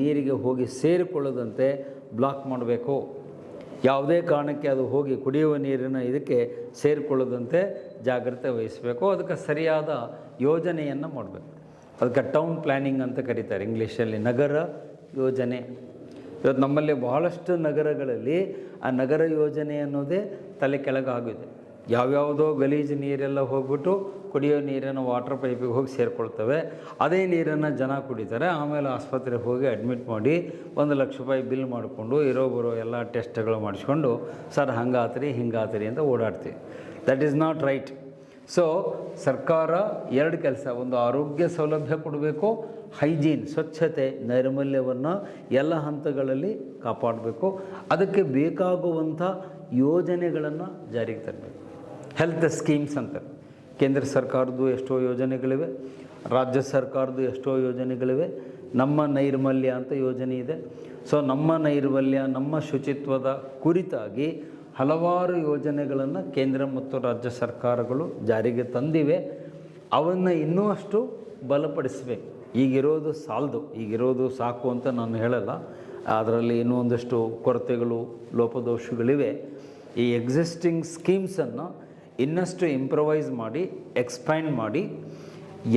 ನೀರಿಗೆ ಹೋಗಿ ಸೇರಿಕೊಳ್ಳದಂತೆ ಬ್ಲಾಕ್ ಮಾಡಬೇಕು. ಯಾವುದೇ ಕಾರಣಕ್ಕೆ ಅದು ಹೋಗಿ ಕುಡಿಯುವ ನೀರಿನ ಇದಕ್ಕೆ ಸೇರಿಕೊಳ್ಳದಂತೆ ಜಾಗ್ರತೆ ವಹಿಸಬೇಕು. ಅದಕ್ಕೆ ಸರಿಯಾದ ಯೋಜನೆಯನ್ನು ಮಾಡಬೇಕು. ಅದಕ್ಕೆ ಟೌನ್ ಪ್ಲ್ಯಾನಿಂಗ್ ಅಂತ ಕರೀತಾರೆ ಇಂಗ್ಲೀಷಲ್ಲಿ, ನಗರ ಯೋಜನೆ. ಇವತ್ತು ನಮ್ಮಲ್ಲಿ ಬಹಳಷ್ಟು ನಗರಗಳಲ್ಲಿ ಆ ನಗರ ಯೋಜನೆ ಅನ್ನೋದೇ ತಲೆ ಕೆಳಗಾಗಿದೆ. ಯಾವ್ಯಾವುದೋ ಗಲೀಜು ನೀರೆಲ್ಲ ಹೋಗ್ಬಿಟ್ಟು ಕುಡಿಯೋ ನೀರಿನ ವಾಟರ್ ಪೈಪಿಗೆ ಹೋಗಿ ಸೇರಿಕೊಳ್ತವೆ. ಅದೇ ನೀರನ್ನು ಜನ ಕುಡಿತಾರೆ. ಆಮೇಲೆ ಆಸ್ಪತ್ರೆಗೆ ಹೋಗಿ ಅಡ್ಮಿಟ್ ಮಾಡಿ ₹1,00,000 ಬಿಲ್ ಮಾಡಿಕೊಂಡು ಬರೋ ಎಲ್ಲ ಟೆಸ್ಟ್ಗಳು ಮಾಡಿಸ್ಕೊಂಡು ಸರ್ ಹಂಗಾತ್ರಿ ಹಿಂಗಾತ್ರಿ ಅಂತ ಓಡಾಡ್ತೀವಿ. That is not right. So ಸರ್ಕಾರ 2 ಕೆಲಸ, ಒಂದು ಆರೋಗ್ಯ ಸೌಲಭ್ಯ ಕೊಡಬೇಕು, ಹೈಜೀನ್ ಸ್ವಚ್ಛತೆ ನೈರ್ಮಲ್ಯವನ್ನು ಎಲ್ಲ ಹಂತಗಳಲ್ಲಿ ಕಾಪಾಡಬೇಕು. ಅದಕ್ಕೆ ಬೇಕಾಗುವಂಥ ಯೋಜನೆಗಳನ್ನು ಜಾರಿಗೆ ತರಬೇಕು. ಹೆಲ್ತ್ ಸ್ಕೀಮ್ಸ್ ಅಂತಾರೆ. ಕೇಂದ್ರ ಸರ್ಕಾರದ್ದು ಎಷ್ಟೋ ಯೋಜನೆಗಳಿವೆ, ರಾಜ್ಯ ಸರ್ಕಾರದ್ದು ಎಷ್ಟೋ ಯೋಜನೆಗಳಿವೆ. ನಮ್ಮ ನೈರ್ಮಲ್ಯ ಅಂತ ಯೋಜನೆ ಇದೆ. ಸೊ ನಮ್ಮ ನೈರ್ಮಲ್ಯ, ನಮ್ಮ ಶುಚಿತ್ವದ ಕುರಿತಾಗಿ ಹಲವಾರು ಯೋಜನೆಗಳನ್ನು ಕೇಂದ್ರ ಮತ್ತು ರಾಜ್ಯ ಸರ್ಕಾರಗಳು ಜಾರಿಗೆ ತಂದಿವೆ. ಅವನ್ನು ಇನ್ನೂ ಅಷ್ಟು ಬಲಪಡಿಸಬೇಕು. ಈಗಿರೋದು ಸಾಲದು, ಈಗಿರೋದು ಸಾಕು ಅಂತ ನಾನು ಹೇಳಲ್ಲ. ಅದರಲ್ಲಿ ಇನ್ನೂ ಒಂದಷ್ಟು ಕೊರತೆಗಳು, ಲೋಪದೋಷಗಳಿವೆ. ಈ ಎಕ್ಸಿಸ್ಟಿಂಗ್ ಸ್ಕೀಮ್ಸನ್ನು ಇನ್ನಷ್ಟು ಇಂಪ್ರವೈಸ್ ಮಾಡಿ, ಎಕ್ಸ್ಪ್ಯಾಂಡ್ ಮಾಡಿ,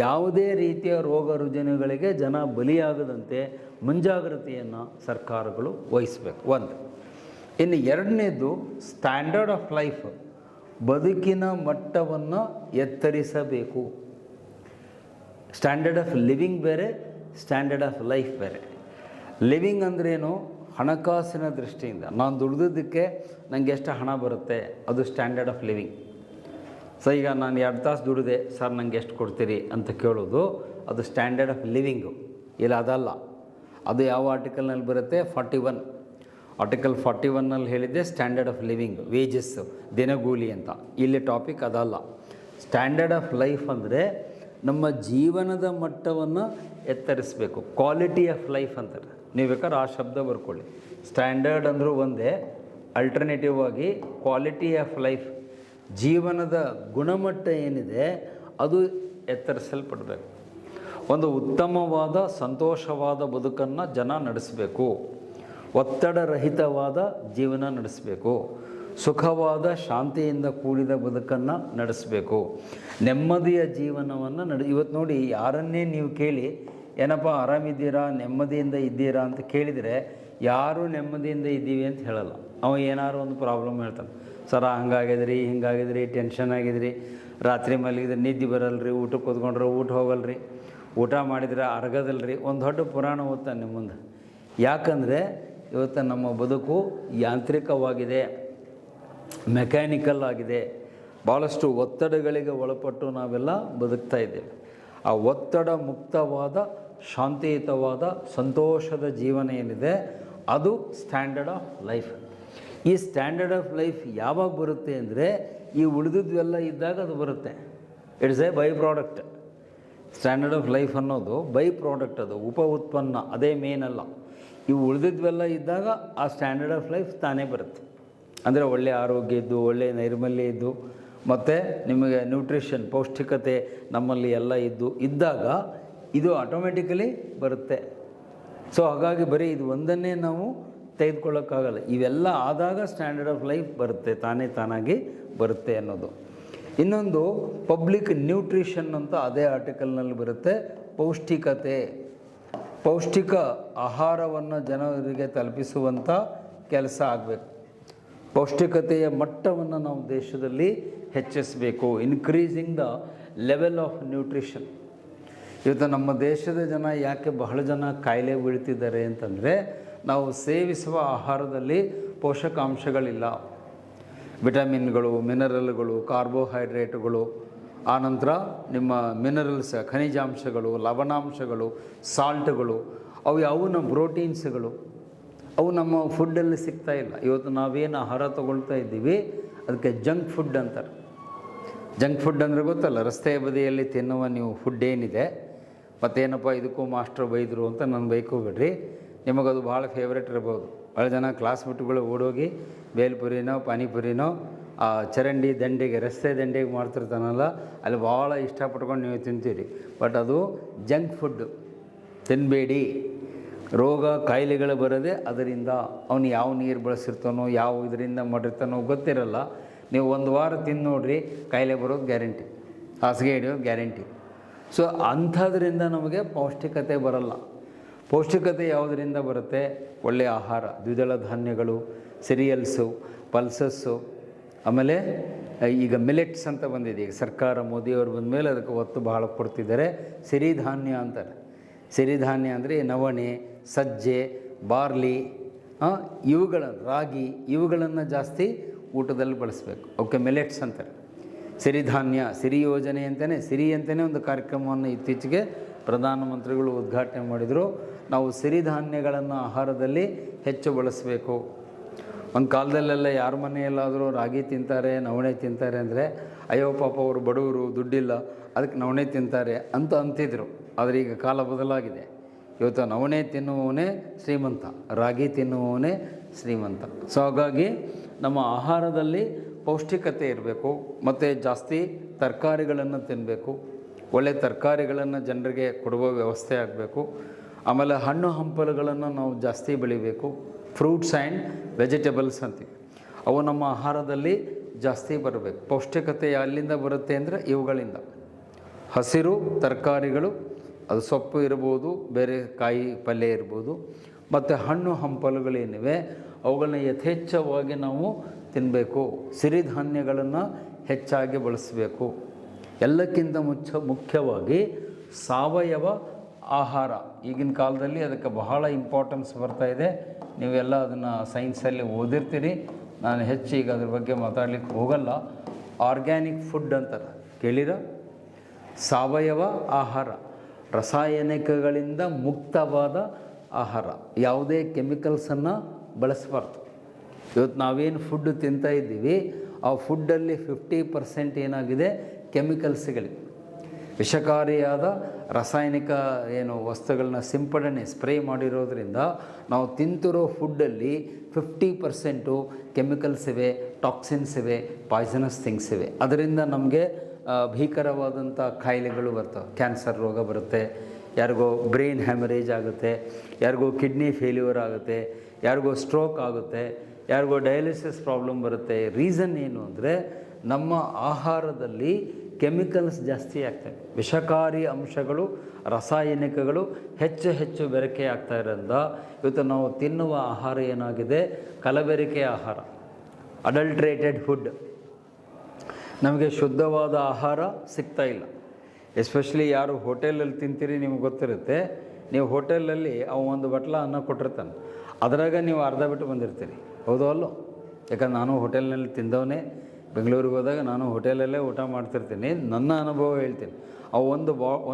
ಯಾವುದೇ ರೀತಿಯ ರೋಗ ರುಜಿನಗಳಿಗೆ ಜನ ಬಲಿಯಾಗದಂತೆ ಮುಂಜಾಗ್ರತೆಯನ್ನು ಸರ್ಕಾರಗಳು ವಹಿಸಬೇಕು. ಒಂದು. ಇನ್ನು ಎರಡನೇದು ಸ್ಟ್ಯಾಂಡರ್ಡ್ ಆಫ್ ಲೈಫ್, ಬದುಕಿನ ಮಟ್ಟವನ್ನು ಎತ್ತರಿಸಬೇಕು. ಸ್ಟ್ಯಾಂಡರ್ಡ್ ಆಫ್ ಲಿವಿಂಗ್ ಬೇರೆ, ಸ್ಟ್ಯಾಂಡರ್ಡ್ ಆಫ್ ಲೈಫ್ ಬೇರೆ. ಲಿವಿಂಗ್ ಅಂದ್ರೇನು? ಹಣಕಾಸಿನ ದೃಷ್ಟಿಯಿಂದ ನಾನು ದುಡಿದಕ್ಕೆ ನನಗೆ ಎಷ್ಟು ಹಣ ಬರುತ್ತೆ, ಅದು ಸ್ಟ್ಯಾಂಡರ್ಡ್ ಆಫ್ ಲಿವಿಂಗ್. ಸೊ ಈಗ ನಾನು 2 ತಾಸು ದುಡಿದೆ ಸರ್, ನನಗೆ ಎಷ್ಟು ಕೊಡ್ತೀರಿ ಅಂತ ಕೇಳೋದು, ಅದು ಸ್ಟ್ಯಾಂಡರ್ಡ್ ಆಫ್ ಲಿವಿಂಗು. ಇಲ್ಲ, ಅದಲ್ಲ. ಅದು ಯಾವ ಆರ್ಟಿಕಲ್ನಲ್ಲಿ ಬರುತ್ತೆ? 41. ಆರ್ಟಿಕಲ್ 41ನಲ್ಲಿ ಹೇಳಿದ್ದೆ ಸ್ಟ್ಯಾಂಡರ್ಡ್ ಆಫ್ ಲಿವಿಂಗ್, ವೇಜಸ್ಸು, ದಿನಗೂಲಿ ಅಂತ. ಇಲ್ಲಿ ಟಾಪಿಕ್ ಅದಲ್ಲ. ಸ್ಟ್ಯಾಂಡರ್ಡ್ ಆಫ್ ಲೈಫ್ ಅಂದರೆ ನಮ್ಮ ಜೀವನದ ಮಟ್ಟವನ್ನು ಎತ್ತರಿಸಬೇಕು. ಕ್ವಾಲಿಟಿ ಆಫ್ ಲೈಫ್ ಅಂತಾರೆ. ನೀವು ಬೇಕಾದ್ರೆ ಆ ಶಬ್ದ ಬರ್ಕೊಳ್ಳಿ. ಸ್ಟ್ಯಾಂಡರ್ಡ್ ಅಂದರೂ ಒಂದೇ, ಅಲ್ಟರ್ನೇಟಿವ್ ಆಗಿ ಕ್ವಾಲಿಟಿ ಆಫ್ ಲೈಫ್, ಜೀವನದ ಗುಣಮಟ್ಟ ಏನಿದೆ ಅದು ಎತ್ತರಿಸಲ್ಪಡಬೇಕು. ಒಂದು ಉತ್ತಮವಾದ ಸಂತೋಷವಾದ ಬದುಕನ್ನು ಜನ ನಡೆಸಬೇಕು. ಒತ್ತಡರಹಿತವಾದ ಜೀವನ ನಡೆಸಬೇಕು. ಸುಖವಾದ ಶಾಂತಿಯಿಂದ ಕೂಡಿದ ಬದುಕನ್ನು ನಡೆಸಬೇಕು. ನೆಮ್ಮದಿಯ ಜೀವನವನ್ನು ಇವತ್ತು ನೋಡಿ, ಯಾರನ್ನೇ ನೀವು ಕೇಳಿ ಏನಪ್ಪ ಆರಾಮಿದ್ದೀರಾ, ನೆಮ್ಮದಿಯಿಂದ ಇದ್ದೀರಾ ಅಂತ ಕೇಳಿದರೆ ಯಾರೂ ನೆಮ್ಮದಿಯಿಂದ ಇದ್ದೀವಿ ಅಂತ ಹೇಳಲ್ಲ. ಅವ ಏನಾದ್ರು ಒಂದು ಪ್ರಾಬ್ಲಮ್ ಹೇಳ್ತಾನೆ. ಸರ ಹಂಗಾಗಿದ್ರಿ, ಹಿಂಗಾಗಿದ್ರಿ, ಟೆನ್ಷನ್ ಆಗಿದ್ರಿ, ರಾತ್ರಿ ಮಲಗಿದ್ರೆ ನಿದ್ದೆ ಬರಲ್ರಿ, ಊಟಕ್ಕೆ ಕೂತ್ಕೊಂಡ್ರೆ ಊಟ ಹೋಗಲ್ರಿ, ಊಟ ಮಾಡಿದ್ರೆ ಅರಗದಲ್ರಿ, ಒಂದು ದೊಡ್ಡ ಪುರಾಣ ಓದ್ತಾನೆ ನಿಮ್ಮ ಮುಂದೆ. ಯಾಕಂದರೆ ಇವತ್ತು ನಮ್ಮ ಬದುಕು ಯಾಂತ್ರಿಕವಾಗಿದೆ, ಮೆಕ್ಯಾನಿಕಲ್ ಆಗಿದೆ. ಭಾಳಷ್ಟು ಒತ್ತಡಗಳಿಗೆ ಒಳಪಟ್ಟು ನಾವೆಲ್ಲ ಬದುಕ್ತಾ ಇದ್ದೇವೆ. ಆ ಒತ್ತಡ ಮುಕ್ತವಾದ, ಶಾಂತಿಯುತವಾದ, ಸಂತೋಷದ ಜೀವನ ಏನಿದೆ ಅದು ಸ್ಟ್ಯಾಂಡರ್ಡ್ ಆಫ್ ಲೈಫ್. ಈ ಸ್ಟ್ಯಾಂಡರ್ಡ್ ಆಫ್ ಲೈಫ್ ಯಾವಾಗ ಬರುತ್ತೆ ಅಂದರೆ ಈ ಉಳಿದಿದ್ವೆಲ್ಲ ಇದ್ದಾಗ ಅದು ಬರುತ್ತೆ. It's A by product. Standard of life ಅನ್ನೋದು ಬೈ ಪ್ರಾಡಕ್ಟ್, ಅದು ಉಪ ಉತ್ಪನ್ನ, ಅದೇ ಮೇನ್ ಅಲ್ಲ. ಇವು ಉಳಿದಿದ್ವೆಲ್ಲ ಇದ್ದಾಗ ಆ ಸ್ಟ್ಯಾಂಡರ್ಡ್ ಆಫ್ ಲೈಫ್ ತಾನೇ ಬರುತ್ತೆ. ಅಂದರೆ ಒಳ್ಳೆಯ ಆರೋಗ್ಯ ಇದ್ದು, ಒಳ್ಳೆಯ ನೈರ್ಮಲ್ಯ ಇದ್ದು, ಮತ್ತು ನಿಮಗೆ ನ್ಯೂಟ್ರಿಷನ್, ಪೌಷ್ಟಿಕತೆ ನಮ್ಮಲ್ಲಿ ಎಲ್ಲ ಇದ್ದಾಗ ಇದು ಆಟೋಮೆಟಿಕಲಿ ಬರುತ್ತೆ. ಸೊ ಹಾಗಾಗಿ ಬರೀ ಇದು ಒಂದನ್ನೇ ನಾವು ತೆಗೆದುಕೊಳ್ಳೋಕ್ಕಾಗಲ್ಲ. ಇವೆಲ್ಲ ಆದಾಗ ಸ್ಟ್ಯಾಂಡರ್ಡ್ ಆಫ್ ಲೈಫ್ ಬರುತ್ತೆ, ತಾನಾಗಿ ಬರುತ್ತೆ ಅನ್ನೋದು. ಇನ್ನೊಂದು ಪಬ್ಲಿಕ್ ನ್ಯೂಟ್ರಿಷನ್ ಅಂತ ಅದೇ ಆರ್ಟಿಕಲ್ನಲ್ಲಿ ಬರುತ್ತೆ. ಪೌಷ್ಟಿಕತೆ, ಪೌಷ್ಟಿಕ ಆಹಾರವನ್ನು ಜನರಿಗೆ ತಲುಪಿಸುವಂಥ ಕೆಲಸ ಆಗಬೇಕು. ಪೌಷ್ಟಿಕತೆಯ ಮಟ್ಟವನ್ನು ನಾವು ದೇಶದಲ್ಲಿ ಹೆಚ್ಚಿಸಬೇಕು. Increasing the level of nutrition. ಇವತ್ತು ನಮ್ಮ ದೇಶದ ಜನ ಯಾಕೆ ಬಹಳ ಜನ ಕಾಯಿಲೆ ಬೀಳ್ತಿದ್ದಾರೆ ಅಂತಂದರೆ ನಾವು ಸೇವಿಸುವ ಆಹಾರದಲ್ಲಿ ಪೋಷಕಾಂಶಗಳಿಲ್ಲ. ವಿಟಮಿನ್ಗಳು, ಮಿನರಲ್ಗಳು, ಕಾರ್ಬೋಹೈಡ್ರೇಟ್ಗಳು, ಆನಂತರ ನಿಮ್ಮ ಮಿನರಲ್ಸ್, ಖನಿಜಾಂಶಗಳು, ಲವಣಾಂಶಗಳು, ಸಾಲ್ಟ್ಗಳು, ಅವು ಯಾವುವು ನಮ್ಮ ಪ್ರೋಟೀನ್ಸ್ಗಳು, ಅವು ನಮ್ಮ ಫುಡ್ಡಲ್ಲಿ ಸಿಗ್ತಾ ಇಲ್ಲ. ಇವತ್ತು ನಾವೇನು ಆಹಾರ ತೊಗೊಳ್ತಾ ಇದ್ದೀವಿ ಅದಕ್ಕೆ ಜಂಕ್ ಫುಡ್ ಅಂತಾರೆ. ಜಂಕ್ ಫುಡ್ ಅಂದರೆ ಗೊತ್ತಲ್ಲ, ರಸ್ತೆಯ ಬದಿಯಲ್ಲಿ ತಿನ್ನುವ ನೀವು ಫುಡ್ ಏನಿದೆ, ಮತ್ತೇನಪ್ಪ ಇದಕ್ಕೂ ಮಾಸ್ಟ್ರು ಬೈದರು ಅಂತ ನಾನು ಬೈಕೋಬೇಡ್ರಿ. ನಿಮಗದು ಭಾಳ ಫೇವ್ರೇಟ್ ಇರ್ಬೋದು. ಭಾಳ ಜನ ಕ್ಲಾಸ್ ಬಿಟ್ಟುಗಳು ಓಡೋಗಿ ಬೇಲ್ಪುರಿನೋ ಪಾನಿಪುರಿನೋ ಆ ಚರಂಡಿ ದಂಡೆಗೆ, ರಸ್ತೆ ದಂಡೆಗೆ ಮಾಡ್ತಿರ್ತಾನಲ್ಲ, ಅಲ್ಲಿ ಭಾಳ ಇಷ್ಟಪಟ್ಕೊಂಡು ನೀವು ತಿಂತೀರಿ. ಬಟ್ ಅದು ಜಂಕ್ ಫುಡ್ಡು, ತಿನ್ನಬೇಡಿ. ರೋಗ ಕಾಯಿಲೆಗಳು ಬರೋದೇ ಅದರಿಂದ. ಅವನು ಯಾವ ನೀರು ಬಳಸಿರ್ತಾನೋ, ಯಾವ ಇದರಿಂದ ಮಾಡಿರ್ತಾನೋ ಗೊತ್ತಿರಲ್ಲ. ನೀವು 1 ವಾರ ತಿಂದು ನೋಡ್ರಿ, ಕಾಯಿಲೆ ಬರೋದು ಗ್ಯಾರಂಟಿ, ಹಾಸಿಗೆ ಹಿಡಿಯೋದು ಗ್ಯಾರಂಟಿ. ಸೊ ಅಂಥದ್ರಿಂದ ನಮಗೆ ಪೌಷ್ಟಿಕತೆ ಬರಲ್ಲ. ಪೌಷ್ಟಿಕತೆ ಯಾವುದರಿಂದ ಬರುತ್ತೆ? ಒಳ್ಳೆಯ ಆಹಾರ, ದ್ವಿದಳ ಧಾನ್ಯಗಳು, ಸಿರಿಯಲ್ಸು, ಪಲ್ಸಸ್ಸು, ಆಮೇಲೆ ಈಗ ಮಿಲೆಟ್ಸ್ ಅಂತ ಬಂದಿದೆ. ಈಗ ಸರ್ಕಾರ ಮೋದಿಯವರು ಬಂದ ಮೇಲೆ ಅದಕ್ಕೆ ಒತ್ತು ಭಾಳ ಕೊಡ್ತಿದ್ದಾರೆ. ಸಿರಿಧಾನ್ಯ ಅಂತಾರೆ. ಸಿರಿಧಾನ್ಯ ಅಂದರೆ ನವಣೆ, ಸಜ್ಜೆ, ಬಾರ್ಲಿ, ರಾಗಿ, ಇವುಗಳನ್ನು ಜಾಸ್ತಿ ಊಟದಲ್ಲಿ ಬಳಸಬೇಕು. ಅವಕ್ಕೆ ಮಿಲೆಟ್ಸ್ ಅಂತಾರೆ. ಸಿರಿಧಾನ್ಯ, ಸಿರಿ ಯೋಜನೆ ಅಂತಲೇ, ಸಿರಿ ಅಂತಲೇ ಒಂದು ಕಾರ್ಯಕ್ರಮವನ್ನು ಇತ್ತೀಚೆಗೆ ಪ್ರಧಾನಮಂತ್ರಿಗಳು ಉದ್ಘಾಟನೆ ಮಾಡಿದರು. ನಾವು ಸಿರಿಧಾನ್ಯಗಳನ್ನು ಆಹಾರದಲ್ಲಿ ಹೆಚ್ಚು ಬಳಸಬೇಕು. ಒಂದು ಕಾಲದಲ್ಲೆಲ್ಲ ಯಾರ ಮನೆಯಲ್ಲಾದರೂ ರಾಗಿ ತಿಂತಾರೆ, ನವಣೆ ತಿಂತಾರೆ ಅಂದರೆ ಅಯ್ಯೋ ಪಾಪ ಅವರು ಬಡವರು, ದುಡ್ಡಿಲ್ಲ, ಅದಕ್ಕೆ ನವಣೆ ತಿಂತಾರೆ ಅಂತ ಅಂತಿದ್ರು. ಆದರೆ ಈಗ ಕಾಲ ಬದಲಾಗಿದೆ. ಇವತ್ತು ನವಣೆ ತಿನ್ನುವವನೇ ಶ್ರೀಮಂತ, ರಾಗಿ ತಿನ್ನುವವನೇ ಶ್ರೀಮಂತ. ಸೊ ಹಾಗಾಗಿ ನಮ್ಮ ಆಹಾರದಲ್ಲಿ ಪೌಷ್ಟಿಕತೆ ಇರಬೇಕು. ಮತ್ತು ಜಾಸ್ತಿ ತರಕಾರಿಗಳನ್ನು ತಿನ್ನಬೇಕು. ಒಳ್ಳೆಯ ತರಕಾರಿಗಳನ್ನು ಜನರಿಗೆ ಕೊಡುವ ವ್ಯವಸ್ಥೆ ಆಗಬೇಕು. ಆಮೇಲೆ ಹಣ್ಣು ಹಂಪಲುಗಳನ್ನು ನಾವು ಜಾಸ್ತಿ ಬೆಳಿಬೇಕು. ಫ್ರೂಟ್ಸ್ ಆ್ಯಂಡ್ ವೆಜಿಟೇಬಲ್ಸ್ ಅಂತೀವಿ, ಅವು ನಮ್ಮ ಆಹಾರದಲ್ಲಿ ಜಾಸ್ತಿ ಬರಬೇಕು. ಪೌಷ್ಟಿಕತೆ ಎಲ್ಲಿಂದ ಬರುತ್ತೆ ಅಂದರೆ ಇವುಗಳಿಂದ. ಹಸಿರು ತರಕಾರಿಗಳು, ಅದು ಸೊಪ್ಪು ಇರ್ಬೋದು, ಬೇರೆ ಕಾಯಿ ಪಲ್ಯ ಇರ್ಬೋದು, ಮತ್ತು ಹಣ್ಣು ಹಂಪಲುಗಳೇನಿವೆ ಅವುಗಳನ್ನ ಯಥೇಚ್ಛವಾಗಿ ನಾವು ತಿನ್ನಬೇಕು. ಸಿರಿಧಾನ್ಯಗಳನ್ನು ಹೆಚ್ಚಾಗಿ ಬಳಸಬೇಕು. ಎಲ್ಲಕ್ಕಿಂತ ಮುಖ್ಯವಾಗಿ ಸಾವಯವ ಆಹಾರ. ಈಗಿನ ಕಾಲದಲ್ಲಿ ಅದಕ್ಕೆ ಬಹಳ ಇಂಪಾರ್ಟೆನ್ಸ್ ಬರ್ತಾ ಇದೆ. ನೀವೆಲ್ಲ ಅದನ್ನು ಸೈನ್ಸಲ್ಲಿ ಓದಿರ್ತೀರಿ. ನಾನು ಹೆಚ್ಚು ಈಗ ಅದ್ರ ಬಗ್ಗೆ ಮಾತಾಡ್ಲಿಕ್ಕೆ ಹೋಗಲ್ಲ. ಆರ್ಗ್ಯಾನಿಕ್ ಫುಡ್ ಅಂತಾರೆ, ಕೇಳಿರ? ಸಾವಯವ ಆಹಾರ, ರಾಸಾಯನಿಕಗಳಿಂದ ಮುಕ್ತವಾದ ಆಹಾರ, ಯಾವುದೇ ಕೆಮಿಕಲ್ಸನ್ನು ಬಳಸಬಾರ್ದು. ಇವತ್ತು ನಾವೇನು ಫುಡ್ ತಿಂತಾ ಇದ್ದೀವಿ, ಆ ಫುಡ್ಡಲ್ಲಿ 50% ಏನಾಗಿದೆ, ಕೆಮಿಕಲ್ಸ್ಗಳಿವೆ. ವಿಷಕಾರಿಯಾದ ರಾಸಾಯನಿಕ ವಸ್ತುಗಳನ್ನ ಸಿಂಪಡಣೆ ಸ್ಪ್ರೇ ಮಾಡಿರೋದ್ರಿಂದ ನಾವು ತಿಂತಿರೋ ಫುಡ್ಡಲ್ಲಿ 50% ಕೆಮಿಕಲ್ಸ್ ಇವೆ, ಟಾಕ್ಸಿನ್ಸ್ ಇವೆ, ಪಾಯ್ಸನಸ್ ಥಿಂಗ್ಸ್ ಇವೆ. ಅದರಿಂದ ನಮಗೆ ಭೀಕರವಾದಂಥ ಕಾಯಿಲೆಗಳು ಬರ್ತವೆ. ಕ್ಯಾನ್ಸರ್ ರೋಗ ಬರುತ್ತೆ, ಯಾರಿಗೋ ಬ್ರೈನ್ ಹ್ಯಾಮರೇಜ್ ಆಗುತ್ತೆ, ಯಾರಿಗೋ ಕಿಡ್ನಿ ಫೇಲ್ಯೂರ್ ಆಗುತ್ತೆ, ಯಾರಿಗೋ ಸ್ಟ್ರೋಕ್ ಆಗುತ್ತೆ, ಯಾರಿಗೋ ಡಯಾಲಿಸಿಸ್ ಪ್ರಾಬ್ಲಮ್ ಬರುತ್ತೆ. ರೀಸನ್ ಏನು ಅಂದರೆ ನಮ್ಮ ಆಹಾರದಲ್ಲಿ ಕೆಮಿಕಲ್ಸ್ ಜಾಸ್ತಿ ಆಗ್ತವೆ. ವಿಷಕಾರಿ ಅಂಶಗಳು, ರಾಸಾಯನಿಕಗಳು ಹೆಚ್ಚು ಬೆರಕೆ ಆಗ್ತಾ ಇರೋದ್ರಿಂದ ಇವತ್ತು ನಾವು ತಿನ್ನುವ ಆಹಾರ ಏನಾಗಿದೆ, ಕಲಬೆರಕೆ ಆಹಾರ, ಅಡಲ್ಟ್ರೇಟೆಡ್ ಫುಡ್. ನಮಗೆ ಶುದ್ಧವಾದ ಆಹಾರ ಸಿಗ್ತಾ ಇಲ್ಲ. ಎಸ್ಪೆಷಲಿ ಯಾರು ಹೋಟೆಲಲ್ಲಿ ತಿಂತೀರಿ ನಿಮ್ಗೆ ಗೊತ್ತಿರುತ್ತೆ. ನೀವು ಹೋಟೆಲಲ್ಲಿ ಒಂದು ಬಟ್ಲ ಅನ್ನ ಕೊಟ್ಟಿರ್ತಾನೆ, ಅದರಾಗ ನೀವು ಅರ್ಧ ಬಿಟ್ಟು ಬಂದಿರ್ತೀರಿ, ಹೌದೋ ಅಲ್ಲೋ? ಯಾಕಂದ್ರೆ ನಾನು ಹೋಟೆಲ್ನಲ್ಲಿ ತಿಂದವನೇ. ಬೆಂಗಳೂರಿಗೆ ಹೋದಾಗ ನಾನು ಹೋಟೆಲಲ್ಲೇ ಊಟ ಮಾಡ್ತಿರ್ತೀನಿ. ನನ್ನ ಅನುಭವ ಹೇಳ್ತೀನಿ. ಅವು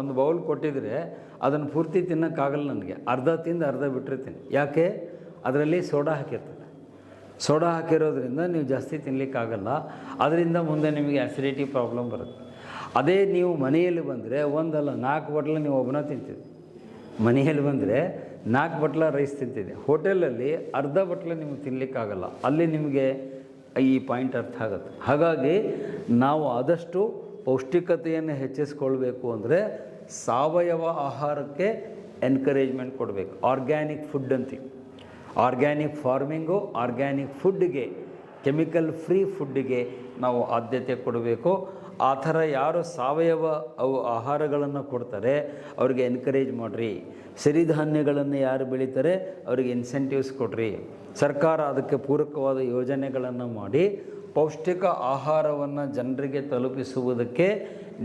ಒಂದು ಬೌಲ್ ಕೊಟ್ಟಿದ್ರೆ ಅದನ್ನು ಪೂರ್ತಿ ತಿನ್ನೋಕ್ಕಾಗಲ್ಲ ನನಗೆ. ಅರ್ಧ ತಿಂದು ಅರ್ಧ ಬಿಟ್ಟಿರ್ತೀನಿ. ಯಾಕೆ? ಅದರಲ್ಲಿ ಸೋಡಾ ಹಾಕಿರ್ತಾರೆ. ಸೋಡಾ ಹಾಕಿರೋದ್ರಿಂದ ನೀವು ಜಾಸ್ತಿ ತಿನ್ನಲಿಕ್ಕಾಗಲ್ಲ. ಅದರಿಂದ ಮುಂದೆ ನಿಮಗೆ ಆ್ಯಸಿಡಿಟಿ ಪ್ರಾಬ್ಲಮ್ ಬರುತ್ತೆ. ಅದೇ ನೀವು ಮನೆಯಲ್ಲಿ ಬಂದರೆ ಒಂದಲ್ಲ 4 ಬಟ್ಲ ನೀವು ಒಬ್ಬನ ತಿಂತೀರಿ. ಮನೆಯಲ್ಲಿ ಬಂದರೆ 4 ಬಟ್ಲ ರೈಸ್ ತಿಂತಿದ್ದೆ. ಹೋಟೆಲಲ್ಲಿ ಅರ್ಧ ಬಟ್ಲ ನಿಮಗೆ ತಿನ್ನಲಿಕ್ಕಾಗಲ್ಲ. ಅಲ್ಲಿ ನಿಮಗೆ ಈ ಪಾಯಿಂಟ್ ಅರ್ಥ ಆಗುತ್ತೆ. ಹಾಗಾಗಿ ನಾವು ಆದಷ್ಟು ಪೌಷ್ಟಿಕತೆಯನ್ನು ಹೆಚ್ಚಿಸ್ಕೊಳ್ಬೇಕು ಅಂದರೆ ಸಾವಯವ ಆಹಾರಕ್ಕೆ ಎನ್ಕರೇಜ್ಮೆಂಟ್ ಕೊಡಬೇಕು. ಆರ್ಗ್ಯಾನಿಕ್ ಫುಡ್ ಅಂತೀವಿ. ಆರ್ಗ್ಯಾನಿಕ್ ಫಾರ್ಮಿಂಗು, ಆರ್ಗ್ಯಾನಿಕ್ ಫುಡ್ಡಿಗೆ, ಕೆಮಿಕಲ್ ಫ್ರೀ ಫುಡ್ಡಿಗೆ ನಾವು ಆದ್ಯತೆ ಕೊಡಬೇಕು. ಆ ಥರ ಯಾರು ಸಾವಯವ ಆಹಾರಗಳನ್ನು ಕೊಡ್ತಾರೆ ಅವ್ರಿಗೆ ಎನ್ಕರೇಜ್ ಮಾಡಿರಿ. ಸಿರಿಧಾನ್ಯಗಳನ್ನು ಯಾರು ಬೆಳೀತಾರೆ ಅವರಿಗೆ ಇನ್ಸೆಂಟಿವ್ಸ್ ಕೊಡ್ರಿ. ಸರ್ಕಾರ ಅದಕ್ಕೆ ಪೂರಕವಾದ ಯೋಜನೆಗಳನ್ನು ಮಾಡಿ ಪೌಷ್ಟಿಕ ಆಹಾರವನ್ನು ಜನರಿಗೆ ತಲುಪಿಸುವುದಕ್ಕೆ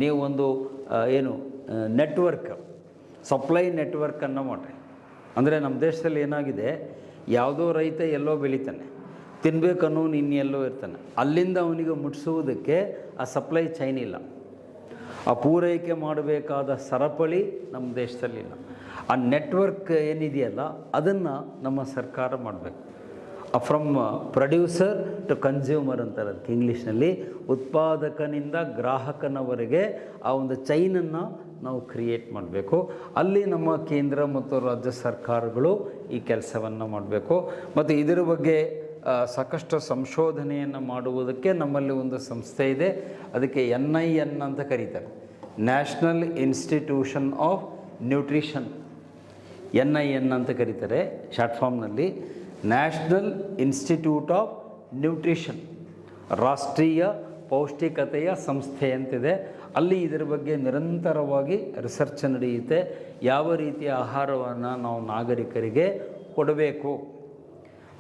ನೀವು ಒಂದು ನೆಟ್ವರ್ಕ್, ಸಪ್ಲೈ ನೆಟ್ವರ್ಕನ್ನು ಮಾಡಿರಿ. ಅಂದರೆ ನಮ್ಮ ದೇಶದಲ್ಲಿ ಏನಾಗಿದೆ, ಯಾವುದೋ ರೈತ ಎಲ್ಲೋ ಬೆಳೀತಾನೆ, ತಿನ್ನಬೇಕನ್ನೋನು ಇನ್ನೆಲ್ಲೋ ಇರ್ತಾನೆ. ಅಲ್ಲಿಂದ ಅವನಿಗೆ ಮುಟ್ಟಿಸುವುದಕ್ಕೆ ಆ ಸಪ್ಲೈ ಚೈನ್ ಇಲ್ಲ. ಆ ಪೂರೈಕೆ ಮಾಡಬೇಕಾದ ಸರಪಳಿ ನಮ್ಮ ದೇಶದಲ್ಲಿಲ್ಲ. ಆ ನೆಟ್ವರ್ಕ್ ಏನಿದೆಯಲ್ಲ ಅದನ್ನು ನಮ್ಮ ಸರ್ಕಾರ ಮಾಡಬೇಕು. ಫ್ರಮ್ ಪ್ರೊಡ್ಯೂಸರ್ ಟು ಕನ್ಸ್ಯೂಮರ್ ಅಂತಾರೆ ಅದಕ್ಕೆ ಇಂಗ್ಲೀಷ್ನಲ್ಲಿ. ಉತ್ಪಾದಕನಿಂದ ಗ್ರಾಹಕನವರೆಗೆ ಆ ಒಂದು ಚೈನನ್ನು ನಾವು ಕ್ರಿಯೇಟ್ ಮಾಡಬೇಕು. ಅಲ್ಲಿ ನಮ್ಮ ಕೇಂದ್ರ ಮತ್ತು ರಾಜ್ಯ ಸರ್ಕಾರಗಳು ಈ ಕೆಲಸವನ್ನು ಮಾಡಬೇಕು. ಮತ್ತು ಇದರ ಬಗ್ಗೆ ಸಾಕಷ್ಟು ಸಂಶೋಧನೆಯನ್ನು ಮಾಡುವುದಕ್ಕೆ ನಮ್ಮಲ್ಲಿ ಒಂದು ಸಂಸ್ಥೆ ಇದೆ. ಅದಕ್ಕೆ NIN ಅಂತ ಕರೀತಾರೆ, national institution of nutrition. NIN ಅಂತ ಕರೀತಾರೆ ಶಾರ್ಟ್ ಫಾರ್ಮ್ನಲ್ಲಿ. ನ್ಯಾಷನಲ್ ಇನ್ಸ್ಟಿಟ್ಯೂಟ್ ಆಫ್ ನ್ಯೂಟ್ರಿಷನ್, ರಾಷ್ಟ್ರೀಯ ಪೌಷ್ಟಿಕತೆಯ ಸಂಸ್ಥೆ ಅಂತಿದೆ. ಅಲ್ಲಿ ಇದರ ಬಗ್ಗೆ ನಿರಂತರವಾಗಿ ರಿಸರ್ಚ್ ನಡೆಯುತ್ತೆ. ಯಾವ ರೀತಿಯ ಆಹಾರವನ್ನು ನಾವು ನಾಗರಿಕರಿಗೆ ಕೊಡಬೇಕು.